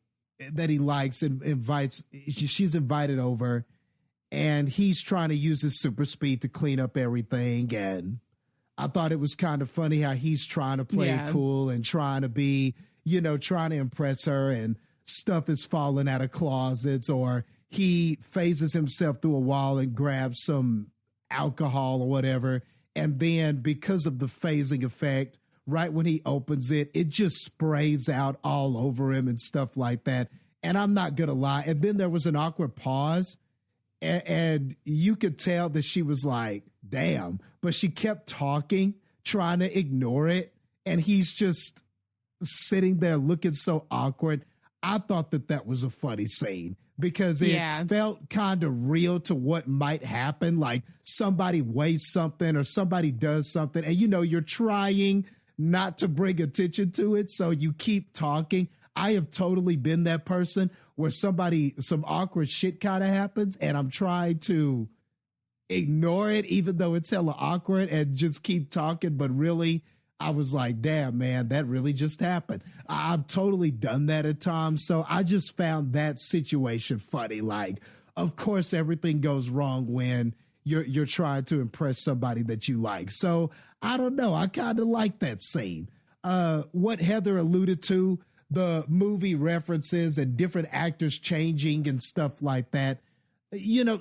that he likes and she's invited over, and he's trying to use his super speed to clean up everything. And I thought it was kind of funny how he's trying to play it cool and trying to be, trying to impress her, and stuff is falling out of closets, or he phases himself through a wall and grabs some alcohol or whatever. And then because of the phasing effect, right when he opens it, it just sprays out all over him and stuff like that. And I'm not going to lie. And then there was an awkward pause, and you could tell that she was like, damn, but she kept talking, trying to ignore it. And he's just sitting there looking so awkward. I thought that was a funny scene because it felt kind of real to what might happen. Like somebody wastes something or somebody does something, and you're trying not to bring attention to it, so you keep talking. I have totally been that person where some awkward shit kind of happens, and I'm trying to ignore it, even though it's hella awkward, and just keep talking. But really, I was like, damn, man, that really just happened. I've totally done that at times. So I just found that situation funny. Like, of course, everything goes wrong when you're trying to impress somebody that you like. So I don't know. I kind of like that scene. What Heather alluded to, the movie references and different actors changing and stuff like that.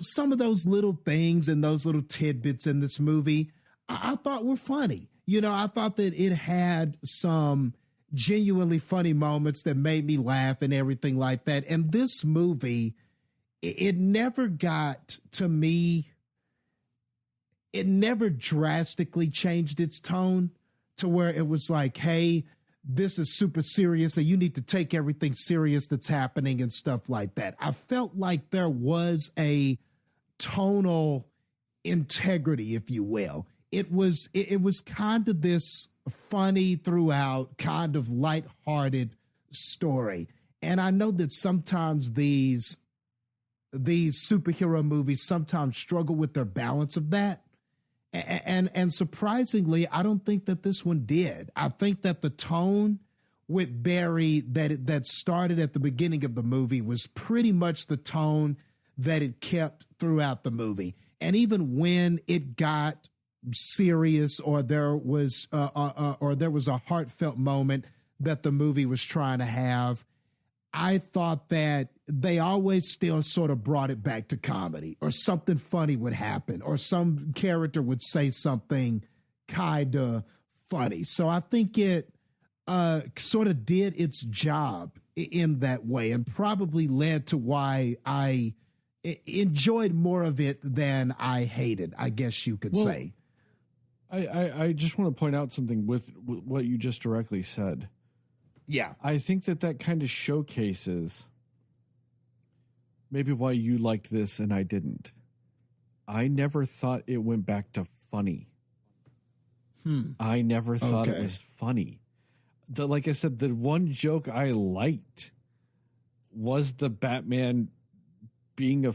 Some of those little things and those little tidbits in this movie, I thought were funny. I thought that it had some genuinely funny moments that made me laugh and everything like that. And this movie, it never got to me. It never drastically changed its tone to where it was like, hey, this is super serious and you need to take everything serious that's happening and stuff like that. I felt like there was a tonal integrity, if you will. It was kind of this funny throughout, kind of lighthearted story. And I know that sometimes these superhero movies sometimes struggle with their balance of that. And surprisingly, I don't think that this one did. I think that the tone with Barry that started at the beginning of the movie was pretty much the tone that it kept throughout the movie. And even when it got serious, or there was a heartfelt moment that the movie was trying to have, I thought that they always still sort of brought it back to comedy, or something funny would happen, or some character would say something kind of funny. So I think it sort of did its job in that way, and probably led to why I enjoyed more of it than I hated, I guess you could say. I just want to point out something with what you just directly said. Yeah. I think that kind of showcases maybe why you liked this and I didn't. I never thought it went back to funny. I never thought it was funny. Like I said, the one joke I liked was the Batman being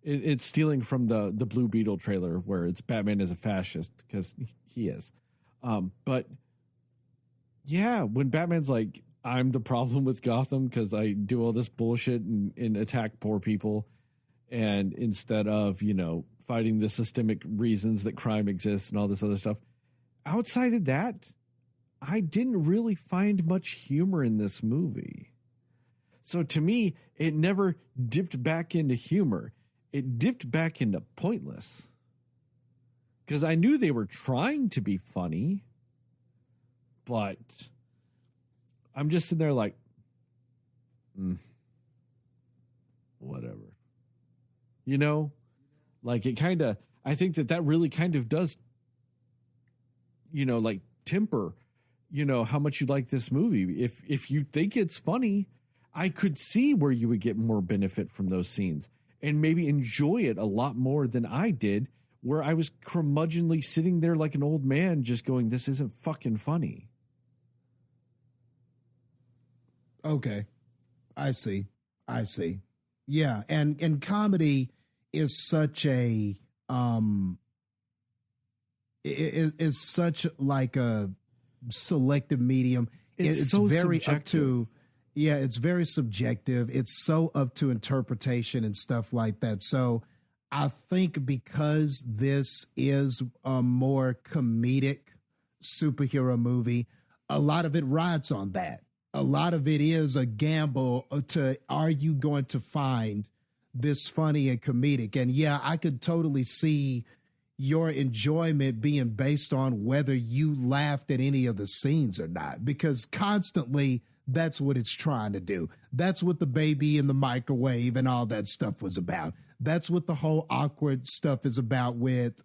it's stealing from the Blue Beetle trailer where it's Batman is a fascist, because he is. But yeah, when Batman's like, I'm the problem with Gotham because I do all this bullshit and attack poor people, and instead of, fighting the systemic reasons that crime exists and all this other stuff. Outside of that, I didn't really find much humor in this movie. So to me, it never dipped back into humor. It dipped back into pointless. Because I knew they were trying to be funny, but I'm just sitting there like, whatever. Like it kind of, I think that really kind of does, like temper, how much you like this movie. If you think it's funny, I could see where you would get more benefit from those scenes and maybe enjoy it a lot more than I did, where I was curmudgeonly sitting there like an old man just going, this isn't fucking funny. Okay. I see. Yeah. And comedy is such a, is such like a selective medium. It's so very subjective. up to, it's very subjective. It's so up to interpretation and stuff like that. So I think because this is a more comedic superhero movie, a lot of it rides on that. A lot of it is a gamble to, are you going to find this funny and comedic? And yeah, I could totally see your enjoyment being based on whether you laughed at any of the scenes or not, because constantly that's what it's trying to do. That's what the baby in the microwave and all that stuff was about. That's what the whole awkward stuff is about with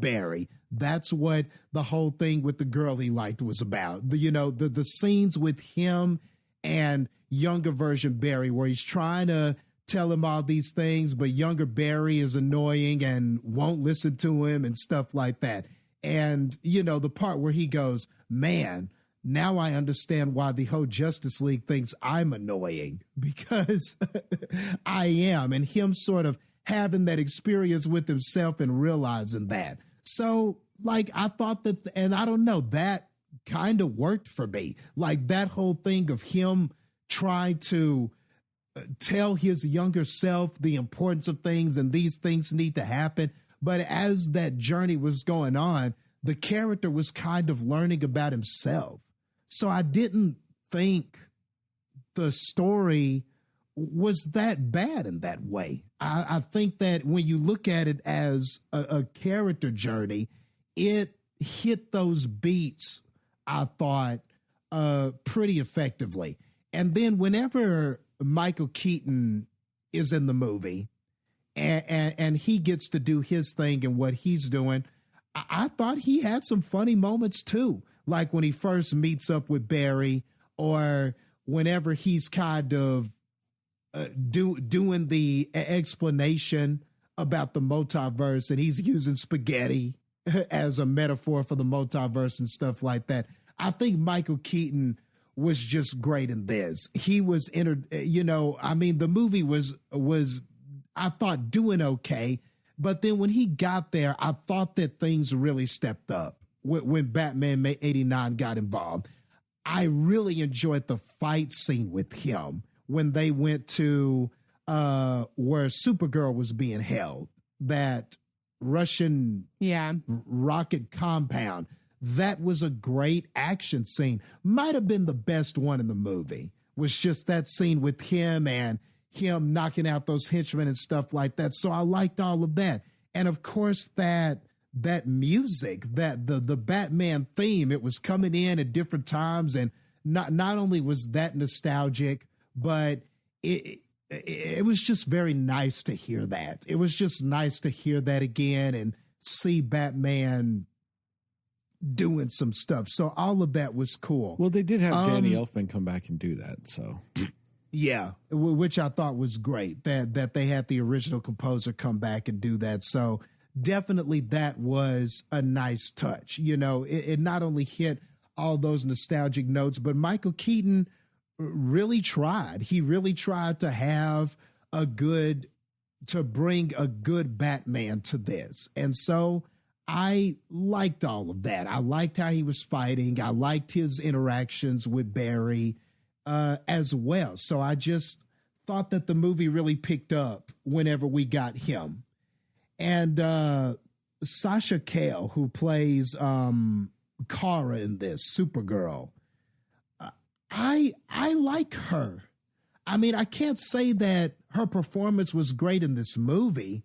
Barry. That's what the whole thing with the girl he liked was about. The scenes with him and younger version Barry, where he's trying to tell him all these things, but younger Barry is annoying and won't listen to him and stuff like that. And, the part where he goes, man, now I understand why the whole Justice League thinks I'm annoying, because I am. And him sort of having that experience with himself and realizing that. So, like, I thought that, and I don't know, that kind of worked for me. Like that whole thing of him trying to tell his younger self the importance of things and these things need to happen. But as that journey was going on, the character was kind of learning about himself. So I didn't think the story was that bad in that way. I think that when you look at it as a character journey, it hit those beats, I thought, pretty effectively. And then whenever Michael Keaton is in the movie and he gets to do his thing and what he's doing, I thought he had some funny moments too. Like when he first meets up with Barry, or whenever he's kind of doing the explanation about the multiverse and he's using spaghetti as a metaphor for the multiverse and stuff like that. I think Michael Keaton was just great in this. He was the movie was I thought doing okay, but then when he got there, I thought that things really stepped up when Batman 89 got involved. I really enjoyed the fight scene with him when they went to where Supergirl was being held, that Russian rocket compound. That was a great action scene. Might have been the best one in the movie, was just that scene with him and him knocking out those henchmen and stuff like that. So I liked all of that. And of course, that music, that the Batman theme, it was coming in at different times. And not only was that nostalgic, but it was just very nice to hear that. It was just nice to hear that again and see Batman doing some stuff. So all of that was cool. Well, they did have Danny Elfman come back and do that. So Yeah, which I thought was great that they had the original composer come back and do that. So definitely that was a nice touch. You know, it not only hit all those nostalgic notes, but Michael Keaton really tried. He really tried to have to bring a good Batman to this. And so I liked all of that. I liked how he was fighting. I liked his interactions with Barry as well. So I just thought that the movie really picked up whenever we got him. And Sasha Cale, who plays Kara in this, Supergirl, I like her. I mean, I can't say that her performance was great in this movie,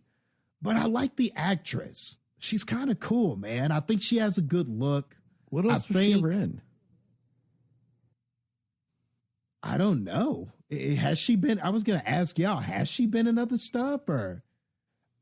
but I like the actress. She's kind of cool, man. I think she has a good look. What else was she ever in? I don't know. Has she been? I was going to ask y'all, has she been in other stuff? Or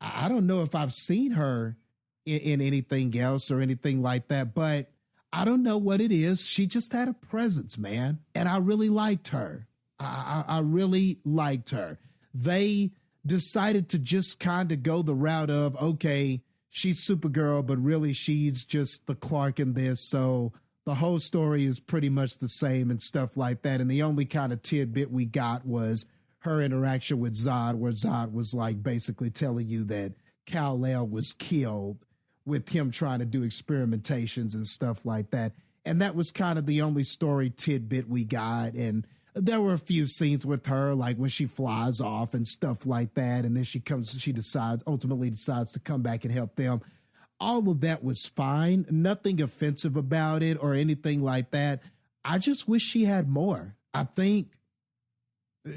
I don't know if I've seen her in anything else or anything like that, but I don't know what it is. She just had a presence, man. And I really liked her. I really liked her. They decided to just kind of go the route of, okay, she's Supergirl, but really she's just the Clark in this. So the whole story is pretty much the same and stuff like that. And the only kind of tidbit we got was her interaction with Zod, where Zod was like basically telling you that Kal-El was killed with him trying to do experimentations and stuff like that. And that was kind of the only story tidbit we got. And there were a few scenes with her, like when she flies off and stuff like that. And then she ultimately decides to come back and help them. All of that was fine. Nothing offensive about it or anything like that. I just wish she had more. I think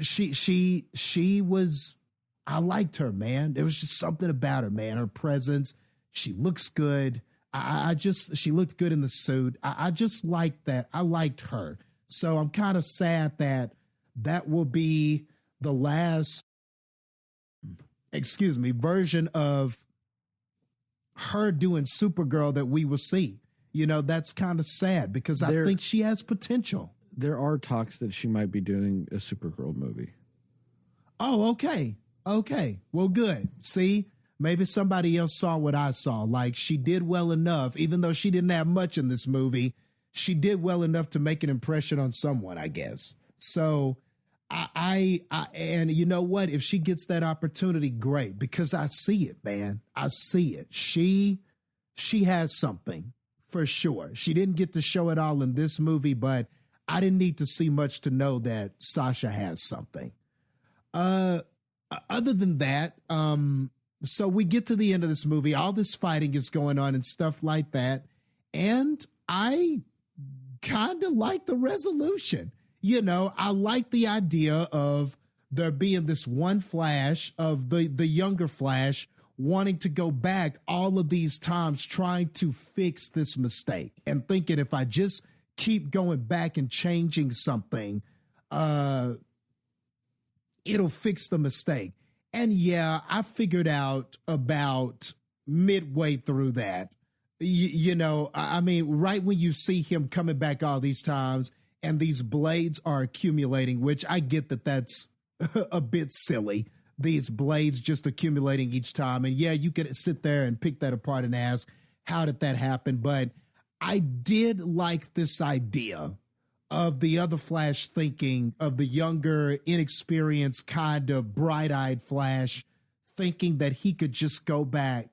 she was, I liked her, man. There was just something about her, man. Her presence. She looks good. She looked good in the suit. I just liked that. I liked her. So I'm kind of sad that will be the last, version of her doing Supergirl that we will see. You know, that's kind of sad because I think she has potential. There are talks that she might be doing a Supergirl movie. Oh, okay. Okay. Well, good. See, maybe somebody else saw what I saw. Like, she did well enough, even though she didn't have much in this movie. She did well enough to make an impression on someone, I guess. So and you know what? If she gets that opportunity, great, because I see it, man. I see it. She has something for sure. She didn't get to show it all in this movie, but I didn't need to see much to know that Sasha has something. Other than that, so we get to the end of this movie. All this fighting is going on and stuff like that. And I kind of like the resolution. You know, I like the idea of there being this one Flash of the younger Flash wanting to go back all of these times trying to fix this mistake and thinking if I just keep going back and changing something, it'll fix the mistake. And yeah, I figured out about midway through that. You know, I mean, right when you see him coming back all these times and these blades are accumulating, which I get that that's a bit silly, these blades just accumulating each time. And yeah, you could sit there and pick that apart and ask, how did that happen? But I did like this idea of the other Flash thinking of the younger, inexperienced, kind of bright-eyed Flash thinking that he could just go back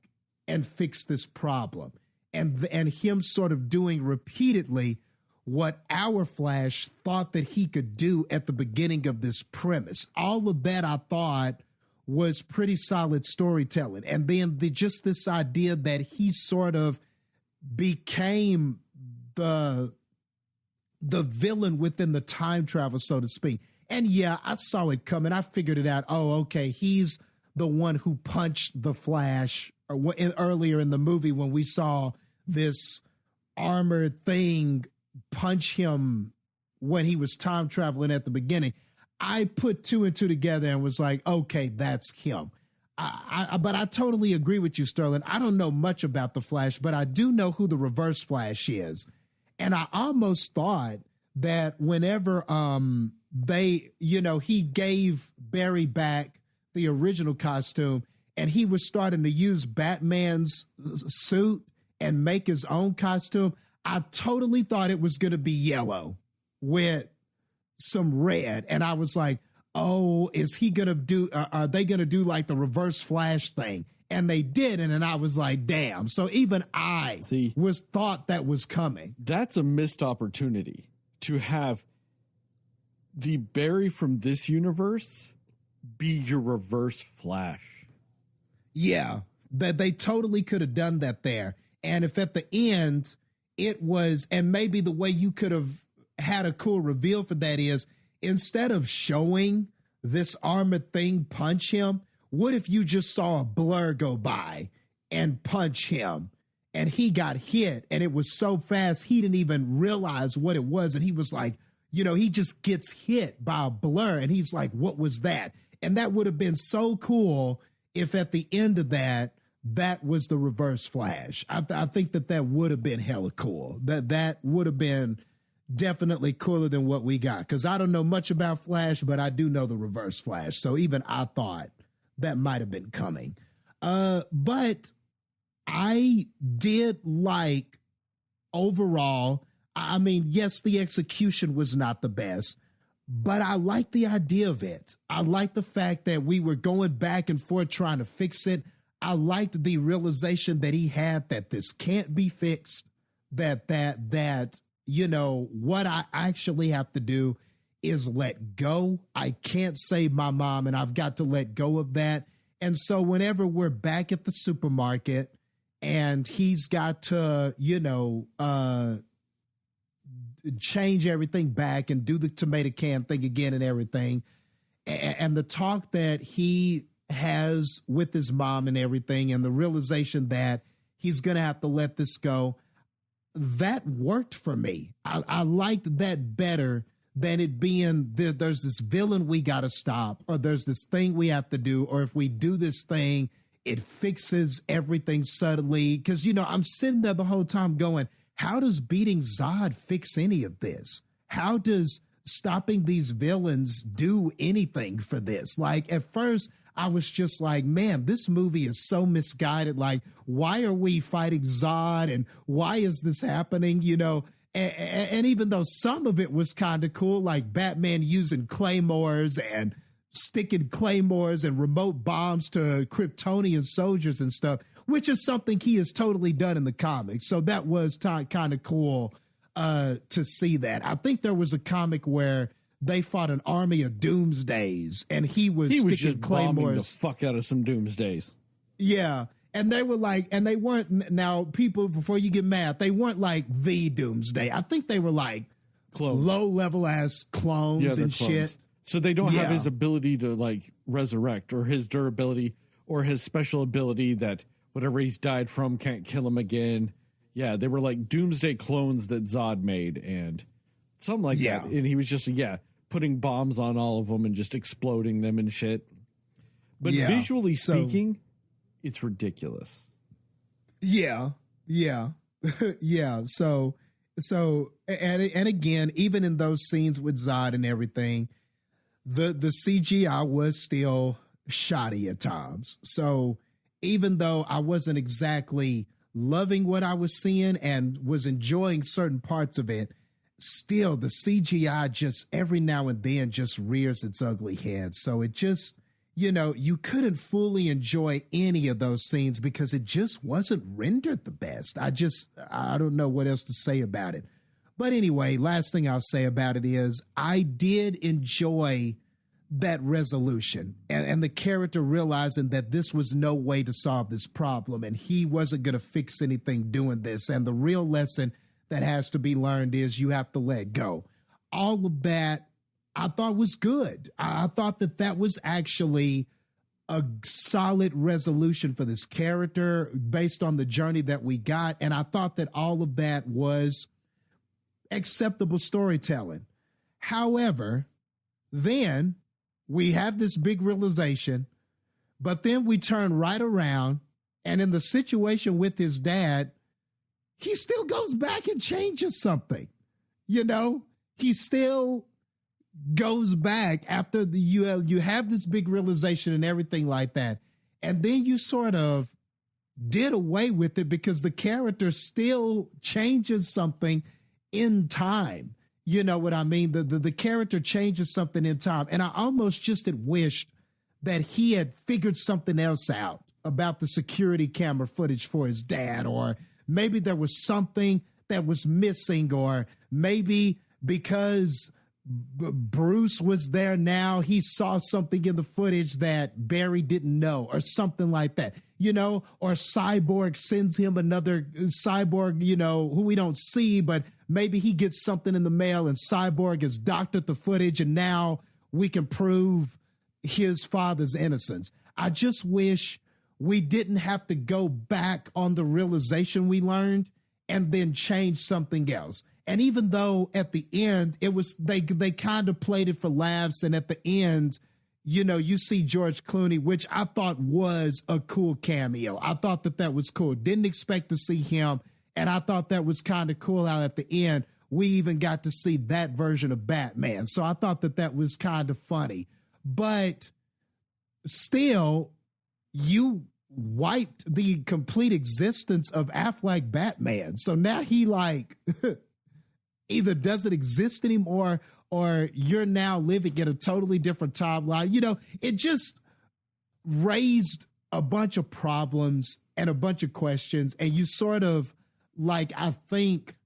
and fix this problem. And him sort of doing repeatedly what our Flash thought that he could do at the beginning of this premise. All of that I thought was pretty solid storytelling. And then just this idea that he sort of became the villain within the time travel, so to speak. And yeah, I saw it coming. I figured it out. Oh, okay, he's the one who punched the Flash earlier in the movie when we saw this armored thing punch him when he was time traveling at the beginning. I put two and two together and was like, okay, that's him. But I totally agree with you, Sterling. I don't know much about the Flash, but I do know who the Reverse Flash is. And I almost thought that whenever he gave Barry back the original costume, and he was starting to use Batman's suit and make his own costume. I totally thought it was going to be yellow with some red. And I was like, oh, is he going to do, are they going to do like the Reverse Flash thing? And they didn't. And I was like, damn. So even I thought that was coming. That's a missed opportunity to have the Barry from this universe be your Reverse Flash. Yeah, that they totally could have done that there. And if at the end it was, and maybe the way you could have had a cool reveal for that is, instead of showing this armored thing punch him, what if you just saw a blur go by and punch him and he got hit and it was so fast he didn't even realize what it was. And he was like, he just gets hit by a blur and he's like, what was that? And that would have been so cool if at the end of that was the Reverse Flash. I think that would have been hella cool. That would have been definitely cooler than what we got. Because I don't know much about Flash, but I do know the Reverse Flash. So even I thought that might have been coming. But I did like overall, I mean, yes, the execution was not the best, but I like the idea of it. I like the fact that we were going back and forth trying to fix it. I liked the realization that he had that this can't be fixed, that what I actually have to do is let go. I can't save my mom and I've got to let go of that. And so whenever we're back at the supermarket and he's got to, change everything back and do the tomato can thing again and everything. And the talk that he has with his mom and everything, and the realization that he's going to have to let this go, that worked for me. I liked that better than it being there's this villain we got to stop, or there's this thing we have to do, or if we do this thing, it fixes everything suddenly. Because, I'm sitting there the whole time going, how does beating Zod fix any of this? How does stopping these villains do anything for this? Like, at first, I was just like, man, this movie is so misguided. Like, why are we fighting Zod? And why is this happening? And even though some of it was kind of cool, like Batman using claymores and sticking claymores and remote bombs to Kryptonian soldiers and stuff, which is something he has totally done in the comics. So that was kind of cool to see that. I think there was a comic where they fought an army of Doomsdays and he was sticking just claymores. Bombing the fuck out of some Doomsdays. Yeah. And they were like, and they weren't, now people, before you get mad, they weren't like the Doomsday. I think they were like clones. Low level ass clones and clones. shit. So they don't have his ability to like resurrect, or his durability, or his special ability that whatever he's died from can't kill him again. Yeah, they were like Doomsday clones that Zod made and something like that. And he was just, putting bombs on all of them and just exploding them and shit. But visually speaking, it's ridiculous. Yeah. So, and again, even in those scenes with Zod and everything, the CGI was still shoddy at times. So even though I wasn't exactly loving what I was seeing and was enjoying certain parts of it, still the CGI just every now and then just rears its ugly head. So it just, you couldn't fully enjoy any of those scenes because it just wasn't rendered the best. I don't know what else to say about it. But anyway, last thing I'll say about it is I did enjoy that resolution and the character realizing that this was no way to solve this problem and he wasn't going to fix anything doing this. And the real lesson that has to be learned is you have to let go. All of that I thought was good. I thought that was actually a solid resolution for this character based on the journey that we got. And I thought that all of that was acceptable storytelling. However, then we have this big realization, but then we turn right around and in the situation with his dad, he still goes back and changes something. He still goes back after you have this big realization and everything like that. And then you sort of did away with it because the character still changes something in time. You know what I mean? The character changes something in time. And I almost just had wished that he had figured something else out about the security camera footage for his dad, or maybe there was something that was missing, or maybe because Bruce was there now, he saw something in the footage that Barry didn't know, or something like that, you know, or Cyborg sends him another Cyborg, you know, who we don't see, but maybe he gets something in the mail and Cyborg has doctored the footage and now we can prove his father's innocence. I just wish we didn't have to go back on the realization we learned and then change something else. And even though at the end it was, they kind of played it for laughs. And at the end, you know, you see George Clooney, which I thought was a cool cameo. I thought that was cool. Didn't expect to see him. And I thought that was kind of cool how at the end, we even got to see that version of Batman. So I thought that was kind of funny. But still, you wiped the complete existence of Affleck Batman. So now he like either doesn't exist anymore or you're now living in a totally different timeline. You know, it just raised a bunch of problems and a bunch of questions. And you sort of like, I think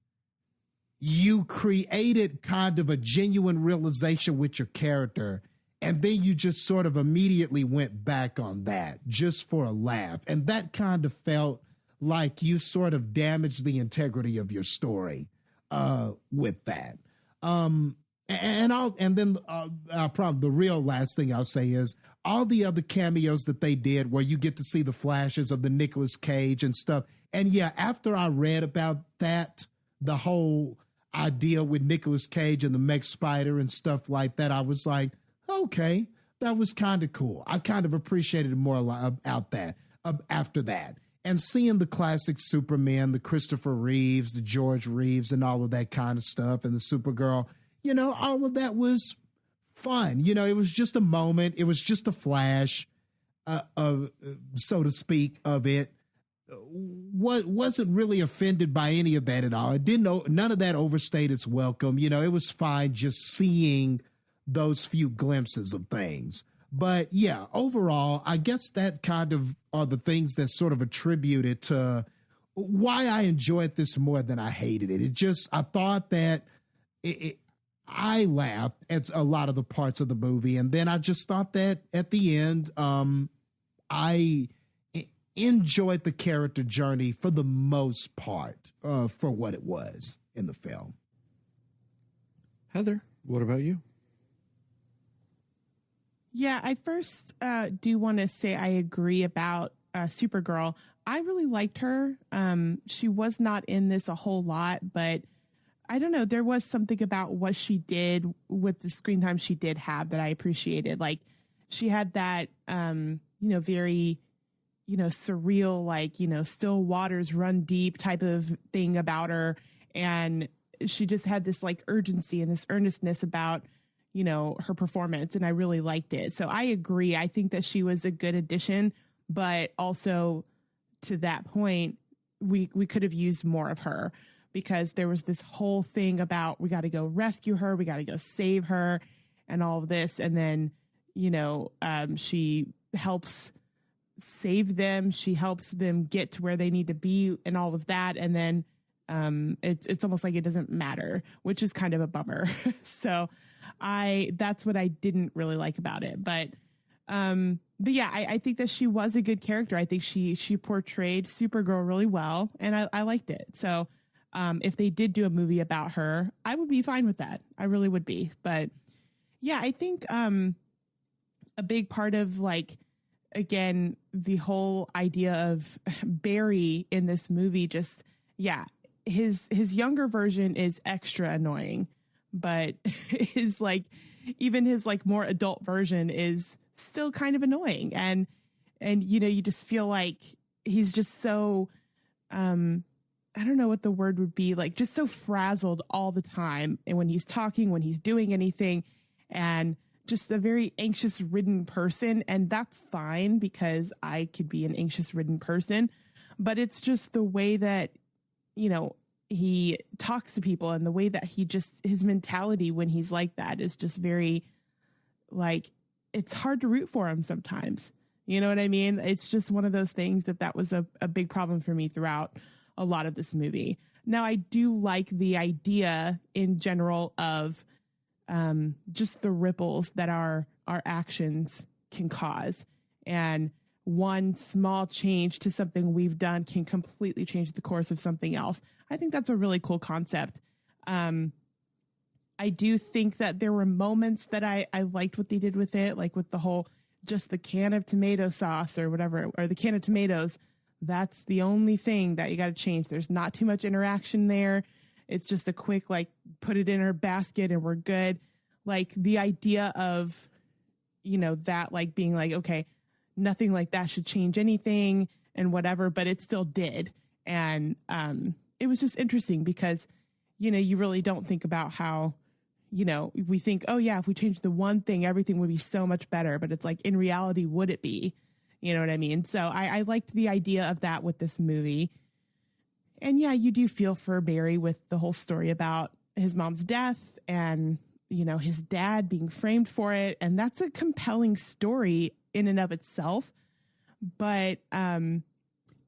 you created kind of a genuine realization with your character. And then you just sort of immediately went back on that just for a laugh. And that kind of felt like you sort of damaged the integrity of your story with that. And then probably the real last thing I'll say is all the other cameos that they did where you get to see the flashes of the Nicolas Cage and stuff. And yeah, after I read about that, the whole idea with Nicolas Cage and the mech spider and stuff like that, I was like, okay, that was kind of cool. I kind of appreciated it more about that after that. And seeing the classic Superman, the Christopher Reeves, the George Reeves, and all of that kind of stuff, and the Supergirl, you know, all of that was fun. You know, it was just a moment. It was just a flash of, so to speak, of it. Wasn't really offended by any of that at all. It didn't. None of that overstayed its welcome. You know, it was fine just seeing those few glimpses of things. But yeah, overall, I guess that kind of are the things that sort of attributed to why I enjoyed this more than I hated it. It just, I thought that I laughed at a lot of the parts of the movie. And then I just thought that at the end, I enjoyed the character journey for the most part for what it was in the film. Heather, what about you? Yeah, I first do want to say I agree about Supergirl. I really liked her. She was not in this a whole lot, but I don't know. There was something about what she did with the screen time she did have that I appreciated. Like she had that, very, surreal, like, still waters run deep type of thing about her. And she just had this like urgency and this earnestness about her performance, and I really liked it. So I agree. I think that she was a good addition, but also to that point, we could have used more of her because there was this whole thing about we got to go rescue her, we got to go save her, and all of this. And then, she helps save them. She helps them get to where they need to be and all of that. And then it's almost like it doesn't matter, which is kind of a bummer. So that's what I didn't really like about it. But yeah, I think that she was a good character. I think she portrayed Supergirl really well, and I liked it. So if they did do a movie about her, I would be fine with that. I really would be. But yeah, I think a big part of like, again, the whole idea of Barry in this movie, just, yeah, his younger version is extra annoying. But his like, even his like more adult version is still kind of annoying. And, you just feel like he's just so, I don't know what the word would be, like just so frazzled all the time. And when he's talking, when he's doing anything, and just a very anxious ridden person. And that's fine because I could be an anxious ridden person, but it's just the way that, you know, he talks to people and the way that his mentality when he's like that is just very, like, it's hard to root for him sometimes. You know what I mean? It's just one of those things that was a big problem for me throughout a lot of this movie. Now, I do like the idea in general of just the ripples that our actions can cause. And one small change to something we've done can completely change the course of something else. I think that's a really cool concept. I do think that there were moments that I liked what they did with it, like with the whole, just the can of tomato sauce or whatever, or the can of tomatoes. That's the only thing that you got to change. There's not too much interaction there. It's just a quick, like, put it in her basket and we're good. Like, the idea of, you know, that, like, being like, okay, nothing like that should change anything and whatever, but it still did. And it was just interesting because, you know, you really don't think about how, you know, we think, oh yeah, if we change the one thing, everything would be so much better. But it's like, in reality, would it be? You know what I mean? So I liked the idea of that with this movie. And yeah, you do feel for Barry with the whole story about his mom's death and, you know, his dad being framed for it. And that's a compelling story in and of itself. But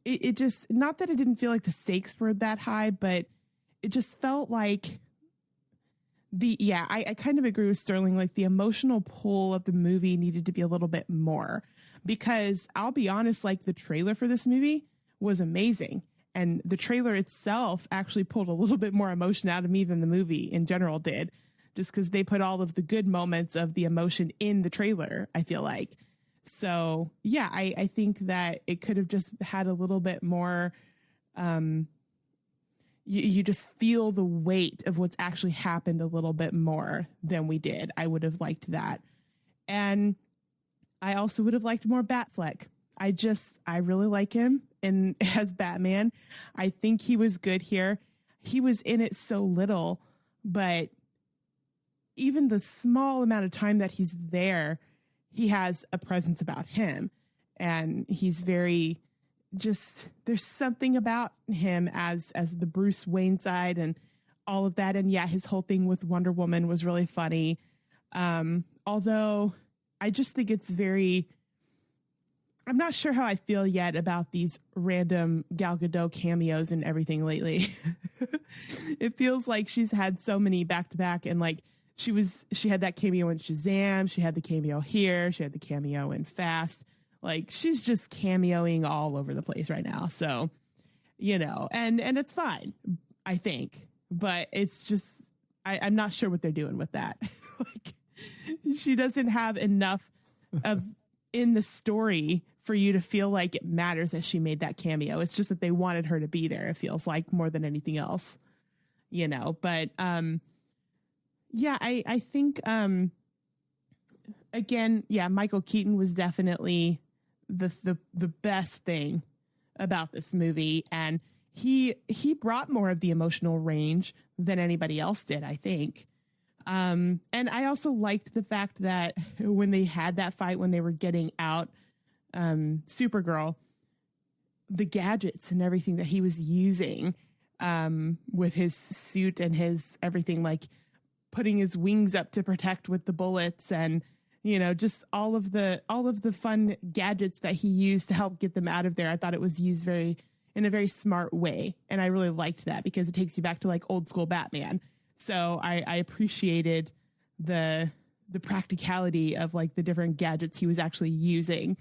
it just, not that it didn't feel like the stakes were that high, but it just felt like I kind of agree with Sterling. Like, the emotional pull of the movie needed to be a little bit more, because I'll be honest, like, the trailer for this movie was amazing. And the trailer itself actually pulled a little bit more emotion out of me than the movie in general did, just because they put all of the good moments of the emotion in the trailer, I feel like. So yeah, I think that it could have just had a little bit more, you just feel the weight of what's actually happened a little bit more than we did. I would have liked that. And I also would have liked more Batfleck. I really like him as Batman. I think he was good here. He was in it so little, but even the small amount of time that he's there, he has a presence about him. And he's very, just, there's something about him as the Bruce Wayne side and all of that. And yeah, his whole thing with Wonder Woman was really funny. Although I just think it's I'm not sure how I feel yet about these random Gal Gadot cameos and everything lately. It feels like she's had so many back to back, and like she had that cameo in Shazam. She had the cameo here. She had the cameo in Fast. Like, she's just cameoing all over the place right now. So, you know, and it's fine, I think, but it's just, I'm not sure what they're doing with that. Like, she doesn't have enough of in the story for you to feel like it matters that she made that cameo. It's just that they wanted her to be there. It feels like, more than anything else, you know, but, yeah, I think, again, yeah, Michael Keaton was definitely the best thing about this movie. And he brought more of the emotional range than anybody else did, I think. And I also liked the fact that when they had that fight, when they were getting out, Supergirl, the gadgets and everything that he was using, with his suit and his everything, like putting his wings up to protect with the bullets, and, you know, just all of the fun gadgets that he used to help get them out of there. I thought it was used in a very smart way. And I really liked that, because it takes you back to like old school Batman. So I appreciated the practicality of like the different gadgets he was actually using.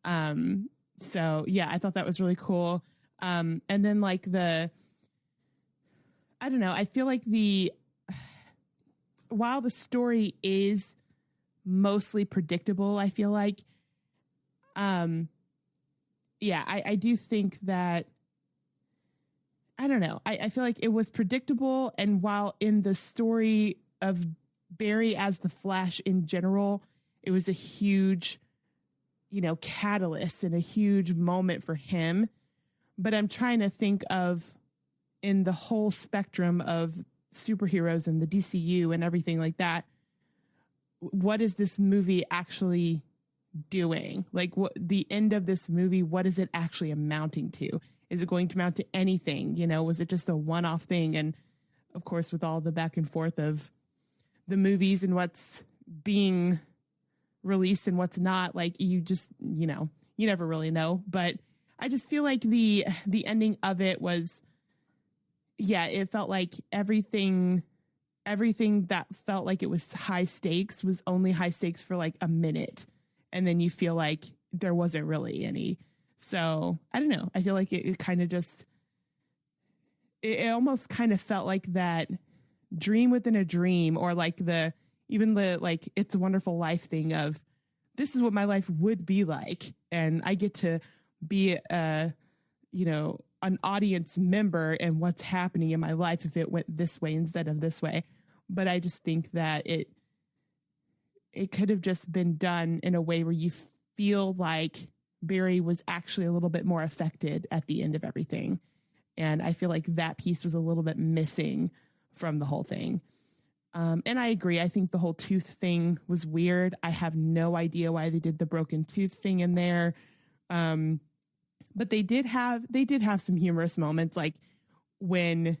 So yeah, I thought that was really cool. And then like I don't know, I feel like while the story is mostly predictable, I feel like, yeah, I do think that, I don't know. I feel like it was predictable. And while in the story of Barry as the Flash in general, it was a huge, you know, catalyst and a huge moment for him. But I'm trying to think of, in the whole spectrum of superheroes and the DCU and everything like that, what is this movie actually doing? Like, what the end of this movie, what is it actually amounting to? Is it going to amount to anything? You know, was it just a one-off thing? And of course, with all the back and forth of the movies and what's being released and what's not, like, you just, you know, you never really know. But I just feel like the ending of it was, yeah, it felt like everything that felt like it was high stakes was only high stakes for like a minute. And then you feel like there wasn't really any. So I don't know. I feel like it kind of just, it almost kind of felt like that dream within a dream, or like even the like It's a Wonderful Life thing of, this is what my life would be like. And I get to be an audience member and what's happening in my life if it went this way instead of this way. But I just think that it could have just been done in a way where you feel like Barry was actually a little bit more affected at the end of everything. And I feel like that piece was a little bit missing from the whole thing. And I agree. I think the whole tooth thing was weird. I have no idea why they did the broken tooth thing in there. But they did have some humorous moments, like when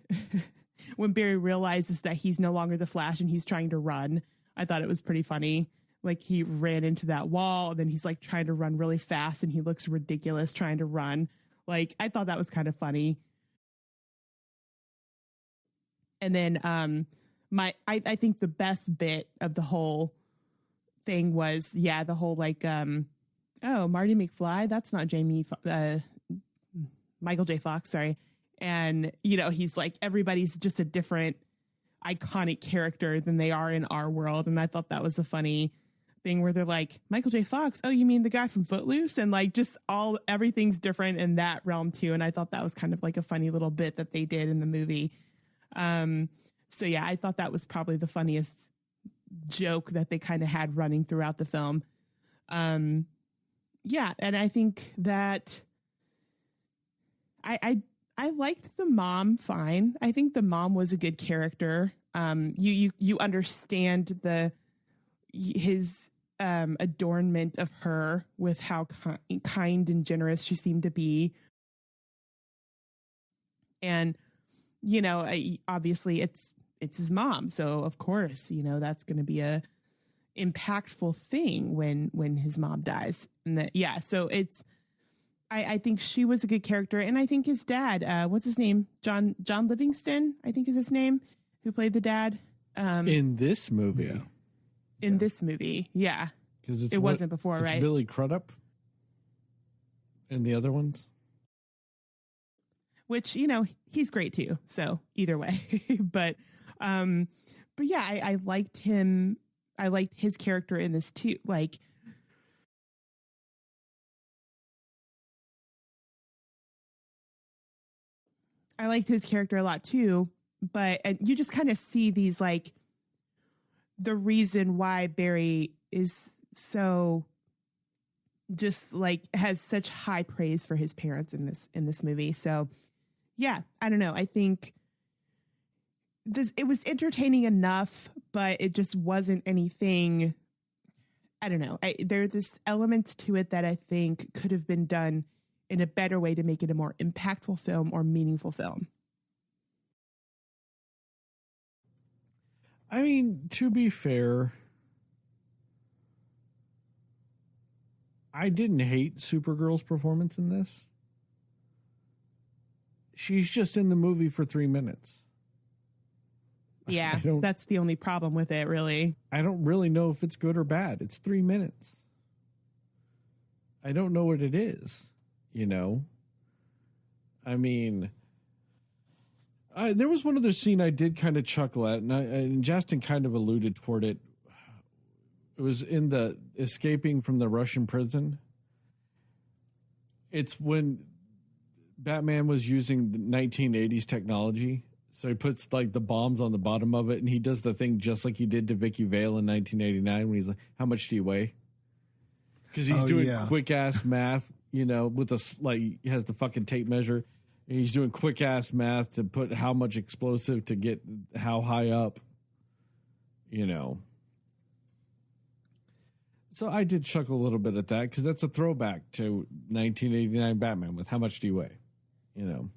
Barry realizes that he's no longer the Flash and he's trying to run. I thought it was pretty funny. Like, he ran into that wall and then he's like trying to run really fast and he looks ridiculous trying to run. Like, I thought that was kind of funny. And then I think the best bit of the whole thing was, the whole like, oh, Marty McFly, that's not Michael J. Fox, sorry. And, you know, he's like, everybody's just a different iconic character than they are in our world. And I thought that was a funny thing where they're like, Michael J. Fox, oh, you mean the guy from Footloose? And like, just everything's different in that realm too. And I thought that was kind of like a funny little bit that they did in the movie. So yeah, I thought that was probably the funniest joke that they kind of had running throughout the film. Yeah, and I think that I liked the mom fine. I think the mom was a good character. You understand his adornment of her with how kind and generous she seemed to be. And, you know, obviously it's his mom. So of course, you know, that's going to be a impactful thing when his mom dies. And so I think she was a good character. And I think his dad, what's his name? John Livingston, I think is his name, who played the dad. In this movie. Yeah. In this movie. Yeah. Because it wasn't before, it's right? Billy Crudup in the other ones. Which, you know, he's great too. So either way, but yeah, I liked him. I liked his character in this too. Like, I liked his character a lot too, and you just kind of see these, like, the reason why Barry is so just like has such high praise for his parents in this movie. So yeah, I don't know. I think it was entertaining enough, but it just wasn't anything. I don't know. There's this elements to it that I think could have been done in a better way to make it a more impactful film or meaningful film. I mean, to be fair, I didn't hate Supergirl's performance in this. She's just in the movie for 3 minutes. Yeah, that's the only problem with it, really. I don't really know if it's good or bad. It's 3 minutes. I don't know what it is, you know? I mean, there was one other scene I did kind of chuckle at, and Jastin kind of alluded toward it. It was in the escaping from the Russian prison. It's when Batman was using the 1980s technology. So he puts like the bombs on the bottom of it, and he does the thing just like he did to Vicky Vale in 1989 when he's like, "How much do you weigh?" Because he's doing quick ass math, you know, with he has the fucking tape measure. And he's doing quick ass math to put how much explosive to get how high up, you know. So I did chuckle a little bit at that because that's a throwback to 1989 Batman with How Much Do You Weigh? You know.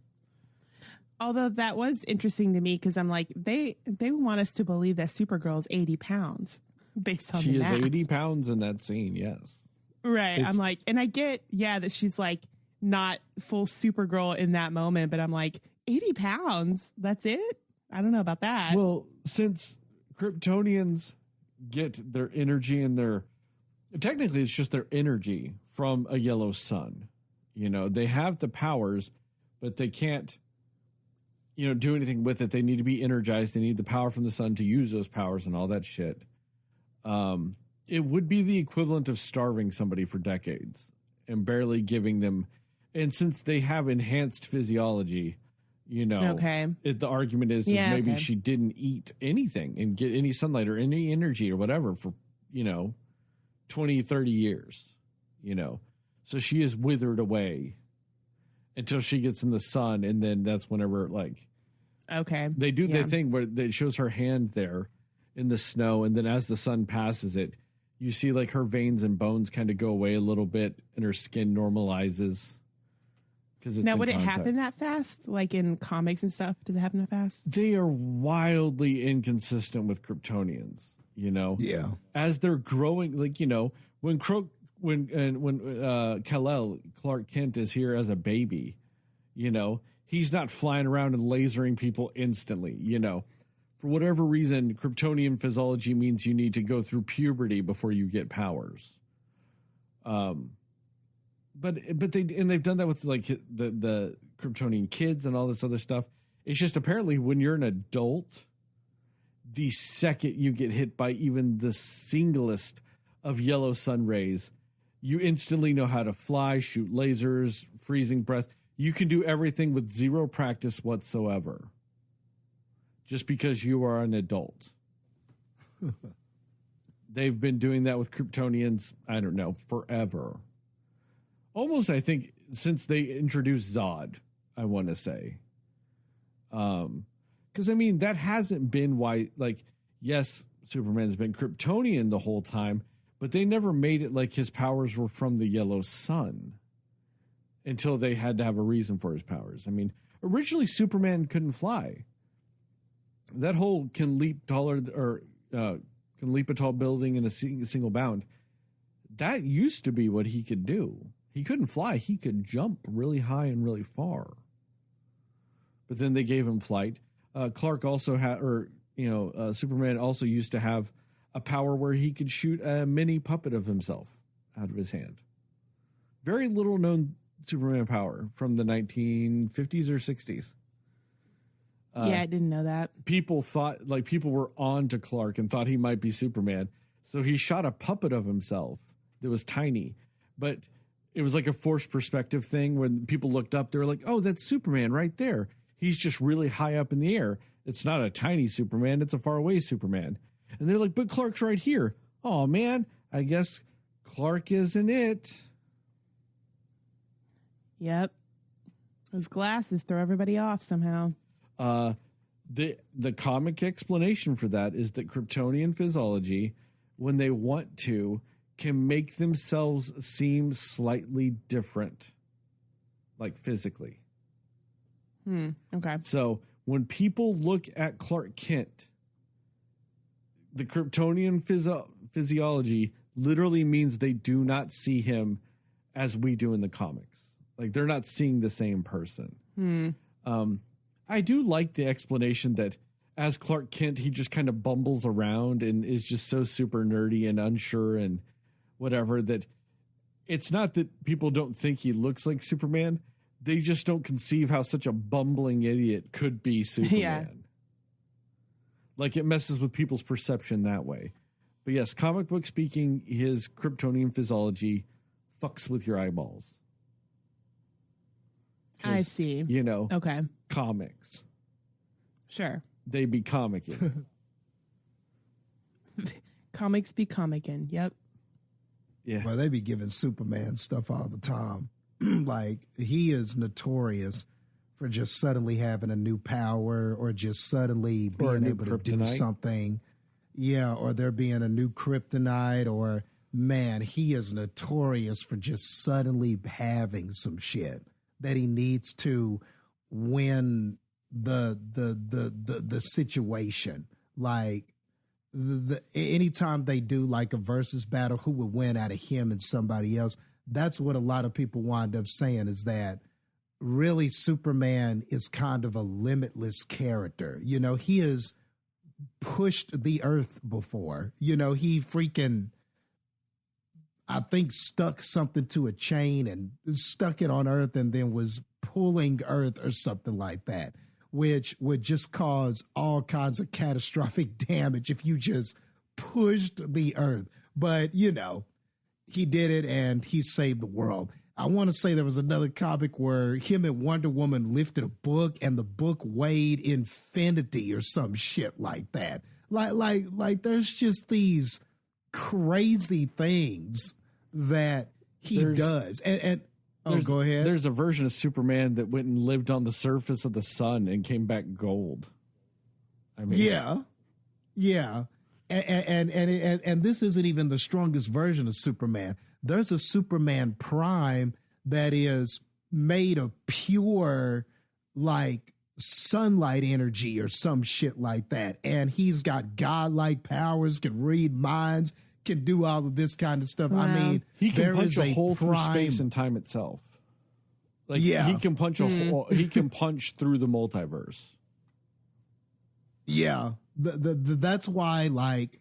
Although that was interesting to me because I'm like, they want us to believe that Supergirl's 80 pounds based on She the is math. 80 pounds in that scene, yes. Right. I'm like, and I get, that she's like not full Supergirl in that moment, but I'm like, 80 pounds? That's it? I don't know about that. Well, since Kryptonians get their energy and technically it's just their energy from a yellow sun. You know, they have the powers, but they can't, do anything with it. They need to be energized. They need the power from the sun to use those powers and all that shit. It would be the equivalent of starving somebody for decades and barely giving them. And since they have enhanced physiology, okay. The argument is maybe she didn't eat anything and get any sunlight or any energy or whatever for, 20, 30 years, So she is withered away until she gets in the sun. And then that's whenever, they do the thing where it shows her hand there in the snow. And then as the sun passes it, you see her veins and bones kind of go away a little bit and her skin normalizes. Now, would it happen that fast? Like in comics and stuff? Does it happen that fast? They are wildly inconsistent with Kryptonians, Yeah. As they're growing, when Kal-El, Clark Kent, is here as a baby, he's not flying around and lasering people instantly, For whatever reason, Kryptonian physiology means you need to go through puberty before you get powers. But they've done that with the Kryptonian kids and all this other stuff. It's just apparently when you're an adult, the second you get hit by even the singlest of yellow sun rays, you instantly know how to fly, shoot lasers, freezing breath. You can do everything with zero practice whatsoever. Just because you are an adult. They've been doing that with Kryptonians, I don't know, forever. Almost, I think, since they introduced Zod, I want to say. Because, that hasn't been why, yes, Superman's been Kryptonian the whole time, but they never made it like his powers were from the yellow sun until they had to have a reason for his powers. Originally, Superman couldn't fly. That whole can leap taller or can leap a tall building in a single bound. That used to be what he could do. He couldn't fly. He could jump really high and really far. But then they gave him flight. Clark also had, Superman also used to have a power where he could shoot a mini puppet of himself out of his hand. Very little known Superman power from the 1950s or 60s. I didn't know that. People were on to Clark and thought he might be Superman. So he shot a puppet of himself that was tiny. But it was like a forced perspective thing. When people looked up, they were like, oh, that's Superman right there. He's just really high up in the air. It's not a tiny Superman. It's a faraway Superman. And they're like, but Clark's right here. Oh, man, I guess Clark isn't it. Yep. Those glasses throw everybody off somehow. The comic explanation for that is that Kryptonian physiology, when they want to, can make themselves seem slightly different, physically. Okay. So when people look at Clark Kent, the Kryptonian physiology literally means they do not see him as we do in the comics. They're not seeing the same person. I do like the explanation that as Clark Kent, he just kind of bumbles around and is just so super nerdy and unsure and whatever, that it's not that people don't think he looks like Superman. They just don't conceive how such a bumbling idiot could be Superman. Yeah. It messes with people's perception that way. But yes, comic book speaking, his Kryptonian physiology fucks with your eyeballs. I see. Okay. Comics. Sure. They be comicking. Comics be comicking. Yep. Yeah. Well, they be giving Superman stuff all the time. He is notorious for just suddenly having a new power or just suddenly being able to do something. Yeah. Or there being a new kryptonite or man, he is notorious for just suddenly having some shit that he needs to win the situation. Like anytime they do like a versus battle, who would win out of him and somebody else? That's what a lot of people wind up saying, is that really Superman is kind of a limitless character. You know, he has pushed the earth before. You know, he freaking, I think, stuck something to a chain and stuck it on earth and then was pulling earth or something like that, which would just cause all kinds of catastrophic damage if you just pushed the earth. But, you know, he did it and he saved the world. I want to say there was another comic where him and Wonder Woman lifted a book and the book weighed infinity or some shit like that. Like there's just these crazy things that he does. And go ahead. There's a version of Superman that went and lived on the surface of the sun and came back gold. I mean, yeah. And this isn't even the strongest version of Superman. There's a Superman Prime that is made of pure, like, sunlight energy or some shit like that. And he's got godlike powers, can read minds, can do all of this kind of stuff. Wow. I mean, he can punch a hole through space and time itself. Like, he can punch a hole. He can punch through the multiverse. Yeah, that's why, like,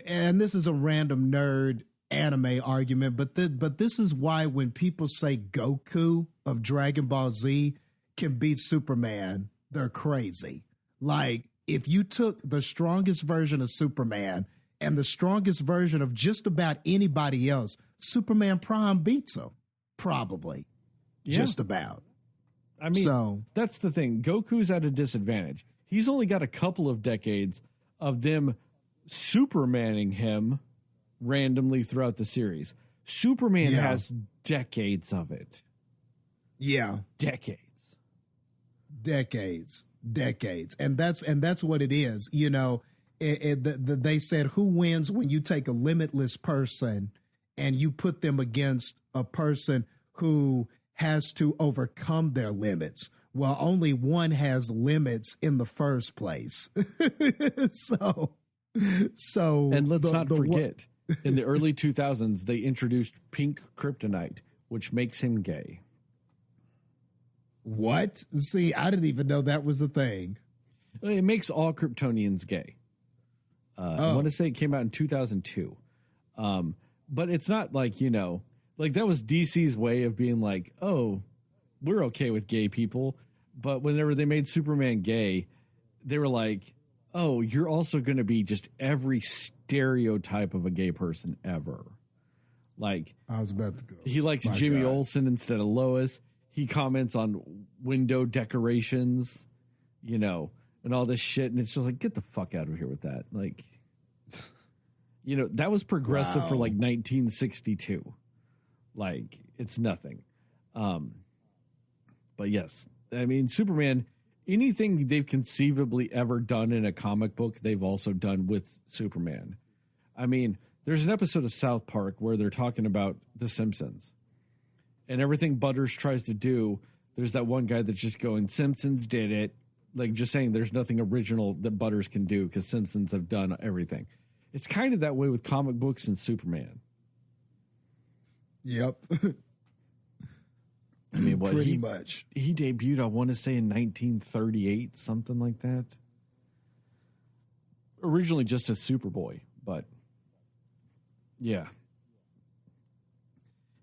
and this is a random nerd anime argument, but this is why when people say Goku of Dragon Ball Z can beat Superman, they're crazy. Like, if you took the strongest version of Superman and the strongest version of just about anybody else, Superman Prime beats him, probably. Yeah. Just about. I mean, that's the thing. Goku's at a disadvantage. He's only got a couple of decades of them Supermaning him randomly throughout the series. Superman has decades of it. Yeah. Decades. And that's what it is. You know, they said, who wins when you take a limitless person and you put them against a person who has to overcome their limits? Well, only one has limits in the first place. So, and let's not forget, in the early 2000s, they introduced pink kryptonite, which makes him gay. What? See, I didn't even know that was a thing. It makes all Kryptonians gay. I want to say it came out in 2002. But it's not like, you know, like that was DC's way of being like, oh, we're okay with gay people. But whenever they made Superman gay, they were like, oh, you're also going to be just every stereotype of a gay person ever. Like, I was about to go. He likes Jimmy Olsen instead of Lois. He comments on window decorations, you know, and all this shit. And it's just like, get the fuck out of here with that. Like, you know, that was progressive for like 1962. Like, it's nothing. But yes, I mean, Superman, anything they've conceivably ever done in a comic book, they've also done with Superman. I mean, there's an episode of South Park where they're talking about The Simpsons. And everything Butters tries to do, there's that one guy that's just going, Simpsons did it. Like, just saying there's nothing original that Butters can do because Simpsons have done everything. It's kind of that way with comic books and Superman. Yep. I mean, what, pretty much. He debuted, I want to say, in 1938, something like that. Originally just as Superboy, but yeah.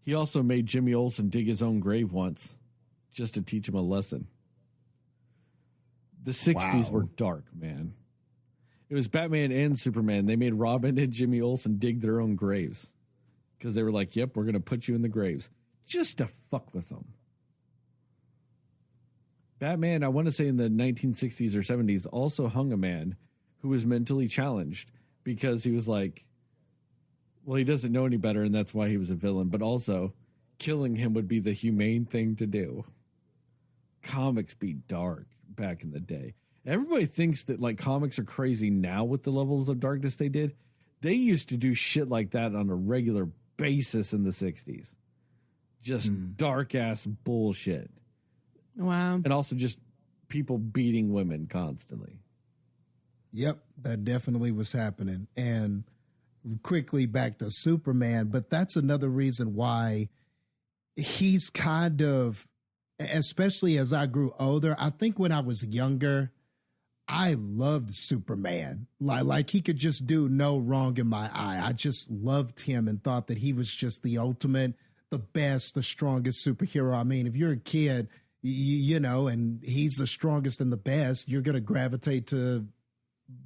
He also made Jimmy Olsen dig his own grave once just to teach him a lesson. The 60s were dark, man. It was Batman and Superman. They made Robin and Jimmy Olsen dig their own graves because they were like, yep, we're going to put you in the graves just to fuck with them. Batman, I want to say in the 1960s or 70s, also hung a man who was mentally challenged because he was like, well, he doesn't know any better, and that's why he was a villain. But also, killing him would be the humane thing to do. Comics be dark back in the day. Everybody thinks that like comics are crazy now with the levels of darkness they did. They used to do shit like that on a regular basis in the 60s. Just dark ass bullshit. Wow. And also just people beating women constantly. Yep, that definitely was happening. And quickly back to Superman, but that's another reason why he's kind of, especially as I grew older, I think when I was younger, I loved Superman. Like he could just do no wrong in my eye. I just loved him and thought that he was just the ultimate, the best, the strongest superhero. I mean, if you're a kid, you know, and he's the strongest and the best, you're going to gravitate to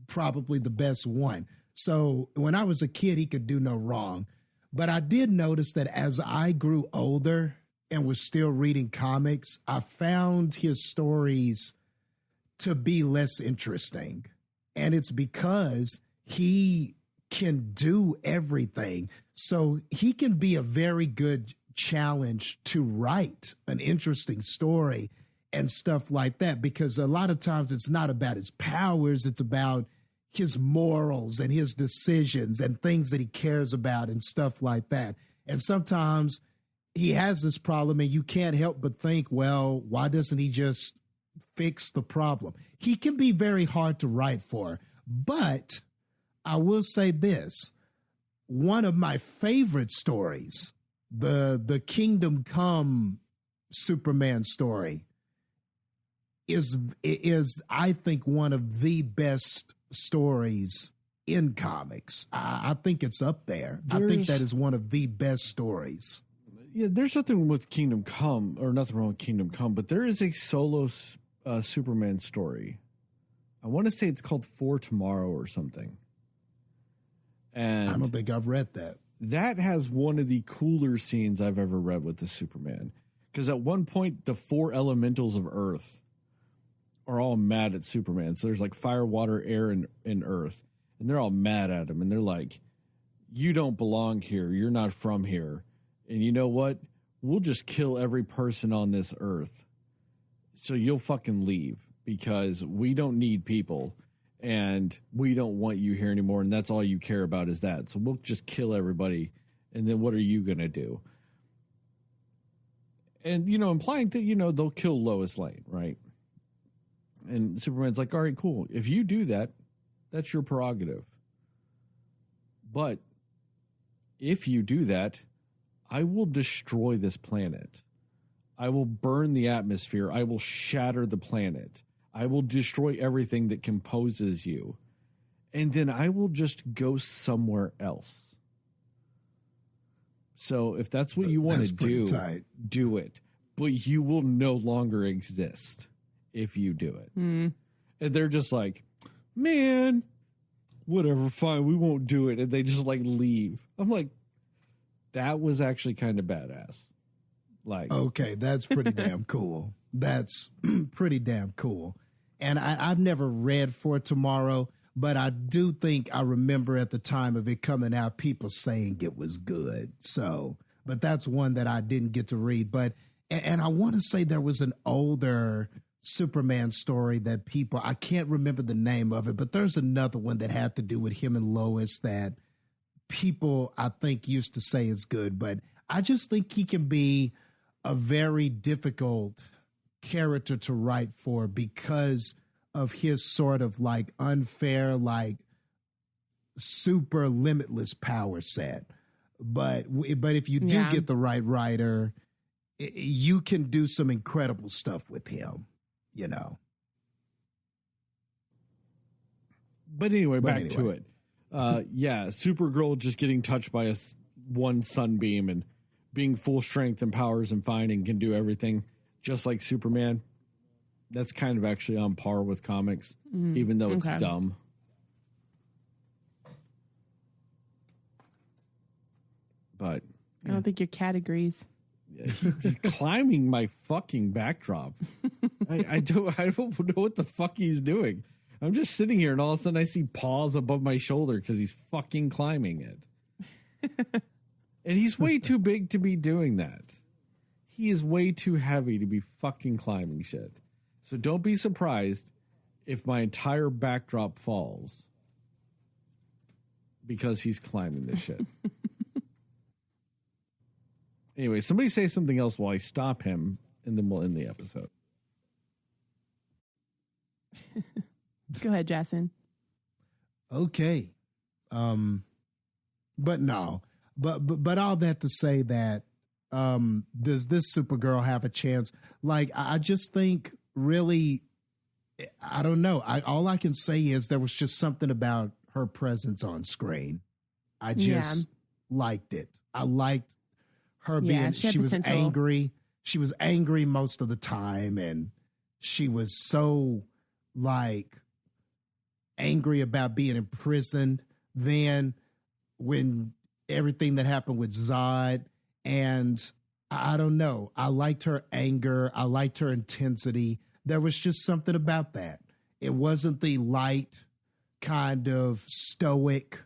probably the best one. So when I was a kid, he could do no wrong. But I did notice that as I grew older and was still reading comics, I found his stories to be less interesting. And it's because he can do everything. So he can be a very good challenge to write an interesting story and stuff like that, because a lot of times it's not about his powers, it's about his morals and his decisions and things that he cares about and stuff like that. And sometimes he has this problem and you can't help but think, well, why doesn't he just fix the problem? He can be very hard to write for, but I will say this. One of my favorite stories, the Kingdom Come Superman story, is I think one of the best stories in comics. I think it's up there. I think that is one of the best stories. Yeah, there's nothing with Kingdom Come, or nothing wrong with Kingdom Come, but there is a solo Superman story. I want to say it's called For Tomorrow or something. And I don't think I've read that. That has one of the cooler scenes I've ever read with the Superman. Because at one point, the 4 elementals of Earth are all mad at Superman. So there's like fire, water, air, and earth. And they're all mad at him. And they're like, you don't belong here. You're not from here. And you know what? We'll just kill every person on this earth. So you'll fucking leave, because we don't need people and we don't want you here anymore. And that's all you care about is that. So we'll just kill everybody. And then what are you going to do? And, you know, implying that, you know, they'll kill Lois Lane, right? And Superman's like, all right, cool. If you do that, that's your prerogative. But if you do that, I will destroy this planet. I will burn the atmosphere. I will shatter the planet. I will destroy everything that composes you. And then I will just go somewhere else. So if that's what you want to do, do it. But you will no longer exist if you do it. And they're just like, man, whatever, fine, we won't do it. And they just like leave. I'm like, that was actually kind of badass. Like, okay, that's pretty damn cool. That's pretty damn cool. And I've never read For Tomorrow, but I do think I remember at the time of it coming out, people saying it was good. So, but that's one that I didn't get to read. But, and I want to say there was an older Superman story that people, I can't remember the name of it, but there's another one that had to do with him and Lois that people, I think, used to say is good. But I just think he can be a very difficult character to write for because of his sort of like unfair, like super limitless power set. But if you do get the right writer, you can do some incredible stuff with him, you know. But anyway, back to it. Yeah, Supergirl just getting touched by one sunbeam and being full strength and powers and fine and can do everything just like Superman. That's kind of actually on par with comics, even though it's dumb. But I don't think your cat agrees. He's climbing my fucking backdrop. I don't know what the fuck he's doing. I'm just sitting here and all of a sudden I see paws above my shoulder because he's fucking climbing it. And he's way too big to be doing that. He is way too heavy to be fucking climbing shit. So don't be surprised if my entire backdrop falls. because he's climbing this shit. Anyway, somebody say something else while I stop him, and then we'll end the episode. Go ahead, Jastin. Okay. But no, but all that to say that, does this Supergirl have a chance? Like, I just think really, I don't know. All I can say is there was just something about her presence on screen. I just liked it. I liked her being, she was angry. She was angry most of the time. And she was so like angry about being imprisoned. Then when everything that happened with Zod, and I don't know, I liked her anger. I liked her intensity. There was just something about that. It wasn't the light kind of stoic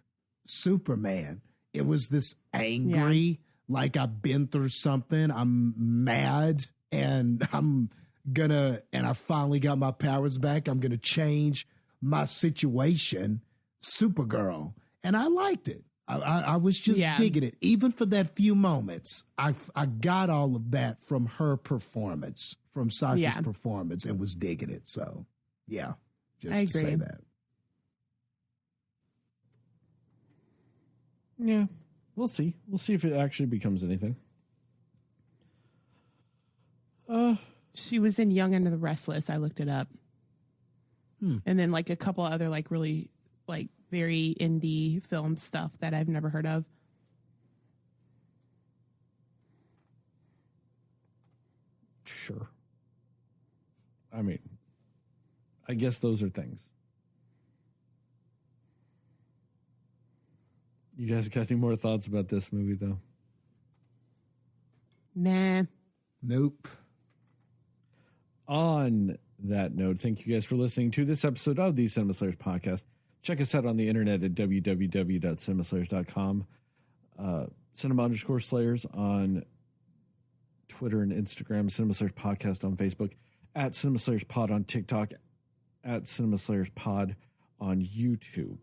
Superman. It was this angry, like I've been through something. I'm mad and I finally got my powers back. I'm going to change my situation. Supergirl. And I liked it. I was just digging it. Even for that few moments, I got all of that from her performance, from Sasha's performance, and was digging it. So, yeah, just to say that. Yeah, we'll see. We'll see if it actually becomes anything. She was in Young and the Restless. I looked it up. And then like a couple other like really like very indie film stuff that I've never heard of. Sure. I mean, I guess those are things. You guys got any more thoughts about this movie, though? Nah. Nope. On that note, thank you guys for listening to this episode of the Cinema Slayers podcast. Check us out on the internet at www.cinemaslayers.com. Cinema_Slayers on Twitter and Instagram. Cinema Slayers podcast on Facebook. At Cinema Slayers pod on TikTok. At Cinema Slayers pod on YouTube.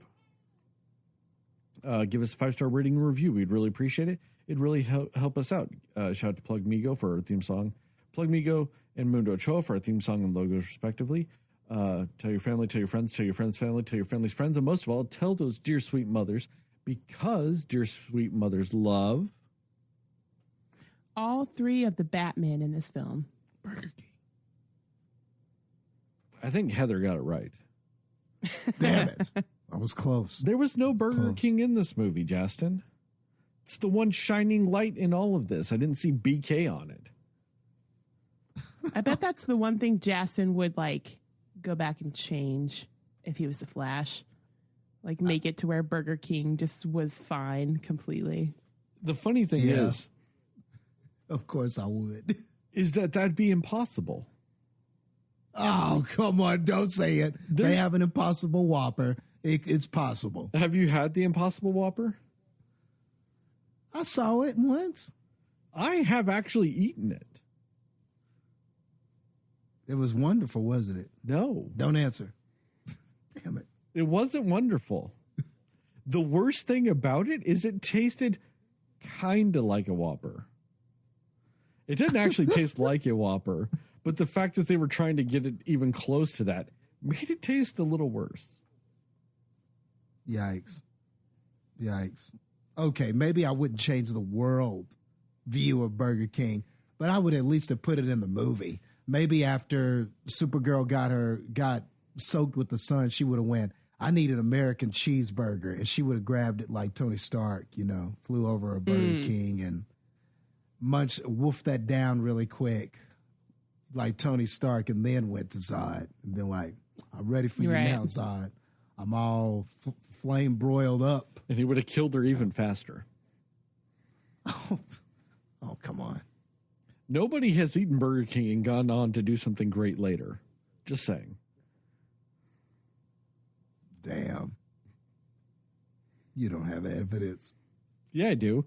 Give us a 5-star rating and review. We'd really appreciate it. It'd really help us out. Shout out to Plug Migo for our theme song. Plug Migo and Mundo Ochoa for our theme song and logos, respectively. Tell your family, tell your friends, tell your friends' family, tell your family's friends, and most of all, tell those dear sweet mothers, because dear sweet mothers love all three of the Batman in this film. Burger King. I think Heather got it right. Damn it. I was close. There was no Burger King in this movie, Jastin. It's the one shining light in all of this. I didn't see BK on it. I bet that's the one thing Jastin would like go back and change if he was the Flash. Like make it to where Burger King just was fine completely. The funny thing is, of course I would, is that'd be impossible. Oh, come on. Don't say it. They have an Impossible Whopper. It's possible. Have you had the Impossible Whopper? I saw it once. I have actually eaten it. It was wonderful, wasn't it? No. Don't answer. Damn it. It wasn't wonderful. The worst thing about it is it tasted kind of like a Whopper. It didn't actually taste like a Whopper, but the fact that they were trying to get it even close to that made it taste a little worse. Yikes. Okay, maybe I wouldn't change the world view of Burger King, but I would at least have put it in the movie. Maybe after Supergirl got soaked with the sun, she would have went, I need an American cheeseburger. And she would have grabbed it like Tony Stark, flew over a Burger King and woofed that down really quick like Tony Stark, and then went to Zod and been like, I'm ready for you now, Zod. I'm all flame broiled up. And he would have killed her even faster. Oh, come on. Nobody has eaten Burger King and gone on to do something great later. Just saying. Damn. You don't have evidence. Yeah, I do.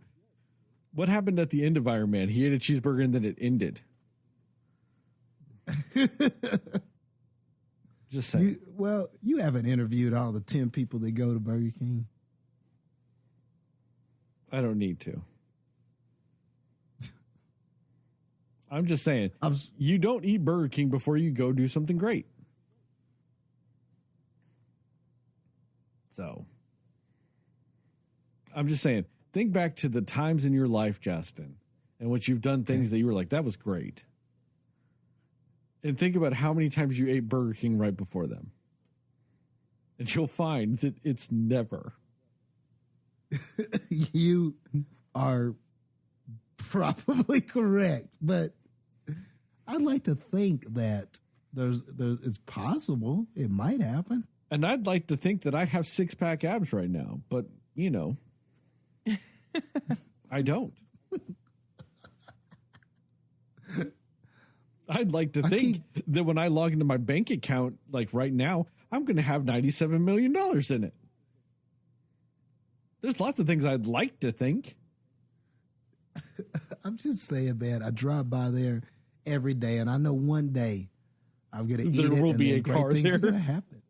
What happened at the end of Iron Man? He ate a cheeseburger and then it ended. Just saying. You haven't interviewed all the 10 people that go to Burger King. I don't need to. I'm just saying, you don't eat Burger King before you go do something great. So, I'm just saying, think back to the times in your life, Jastin, and what you've done things that you were like, that was great. And think about how many times you ate Burger King right before them. And you'll find that it's never. You are probably correct, but I'd like to think that it's possible. It might happen. And I'd like to think that I have 6-pack abs right now, but you know, I don't. I'd like to think that when I log into my bank account, like right now, I'm going to have $97 million in it. There's lots of things I'd like to think. I'm just saying, man, I drive by there every day, and I know one day I'm going to eat it. There will be a car there. Things are going to happen.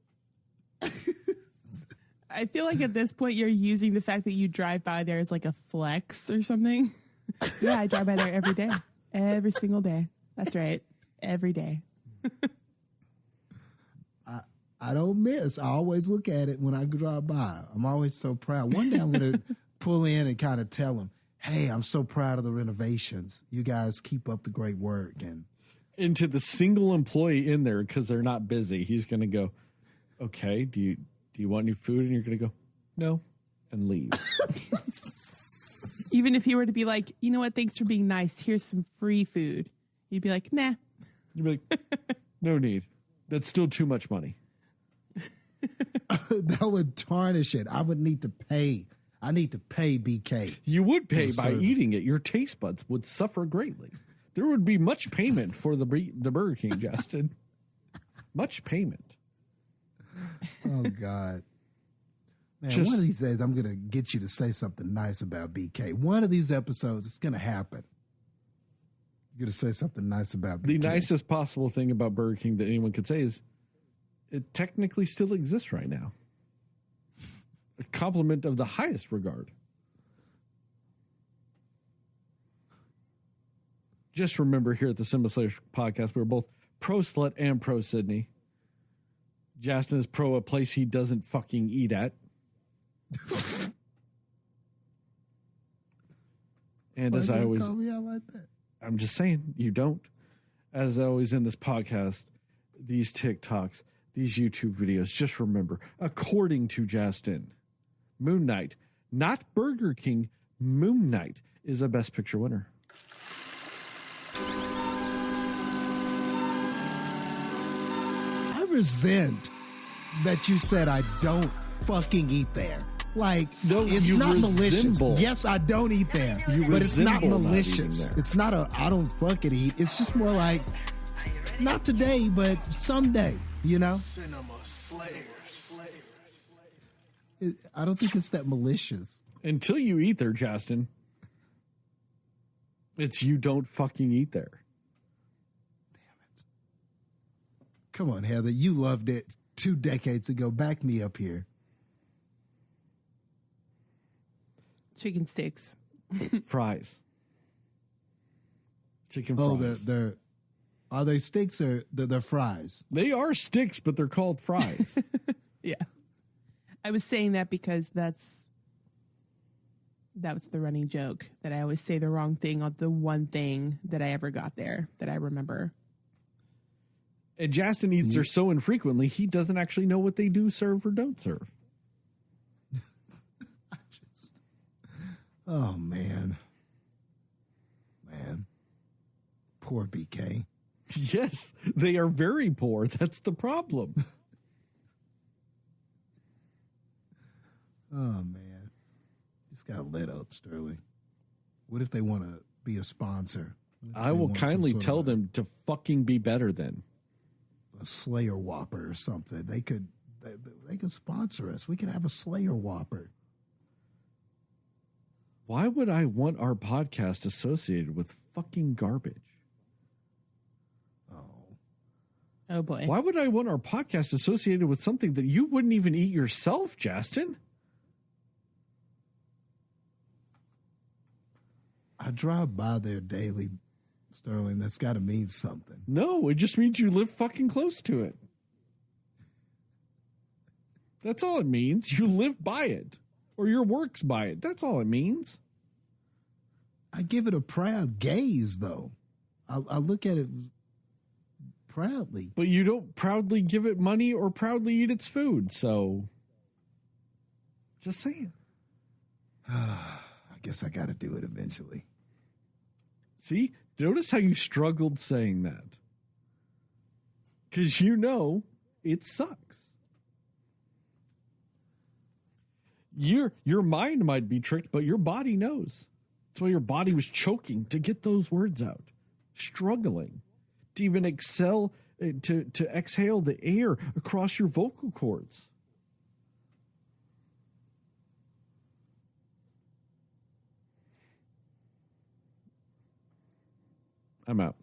I feel like at this point you're using the fact that you drive by there as like a flex or something. Yeah, I drive by there every day. Every single day. That's right. Every day. I don't miss. I always look at it when I drive by. I'm always so proud. One day I'm going to pull in and kind of tell them, hey, I'm so proud of the renovations. You guys keep up the great work. And to the single employee in there, because they're not busy, he's going to go, okay, do you want any food? And you're going to go, no, and leave. Even if he were to be like, you know what, thanks for being nice. Here's some free food. You'd be like, nah. You'd be like, no need. That's still too much money. That would tarnish it. I would need to pay. I need to pay BK. You would pay by eating it. Your taste buds would suffer greatly. There would be much payment for the Burger King, Jastin. Much payment. Oh, God. Man, one of these days I'm going to get you to say something nice about BK. One of these episodes, it's going to happen. You're going to say something nice about BK. The nicest possible thing about Burger King that anyone could say is it technically still exists right now. A compliment of the highest regard. Just remember here at the Simba Slayer podcast, we're both pro slut and pro Sydney. Jastin is pro a place he doesn't fucking eat at. And as I always, call me out like that? I'm just saying, you don't. As always in this podcast, these TikToks, these YouTube videos, just remember, according to Jastin, Moon Knight, not Burger King, Moon Knight is a Best Picture winner. I resent that you said I don't fucking eat there. Like, no, it's not malicious. resemble. Yes, I don't eat there, but it's not malicious. It's not a I don't fucking eat. It's just more like, not today, but someday, you know? Cinema Slayers. I don't think it's that malicious. Until you eat there, Jastin, it's you don't fucking eat there. Come on, Heather. You loved it 2 decades ago. Back me up here. Chicken sticks. Fries. Chicken fries. They're are they sticks or they're fries? They are sticks, but they're called fries. Yeah. I was saying that because that was the running joke, that I always say the wrong thing on the one thing that I ever got there that I remember. And Jastin eats there so infrequently, he doesn't actually know what they do serve or don't serve. Oh, man. Poor BK. Yes, they are very poor. That's the problem. Oh, man. Just got to let up, Sterling. What if they want to be a sponsor? I will kindly tell them to fucking be better then. A Slayer Whopper or something. They could sponsor us. We could have a Slayer Whopper. Why would I want our podcast associated with fucking garbage? Oh, boy. Why would I want our podcast associated with something that you wouldn't even eat yourself, Jastin? I drive by there daily, Sterling. That's got to mean something. No, it just means you live fucking close to it. That's all it means. You live by it. Or your work's by it. That's all it means. I give it a proud gaze, though. I look at it proudly. But you don't proudly give it money or proudly eat its food. So, just saying. I guess I got to do it eventually. See? Notice how you struggled saying that. Because you know it sucks. Your mind might be tricked, but your body knows. That's why your body was choking to get those words out. Struggling to even exhale the air across your vocal cords. I'm out.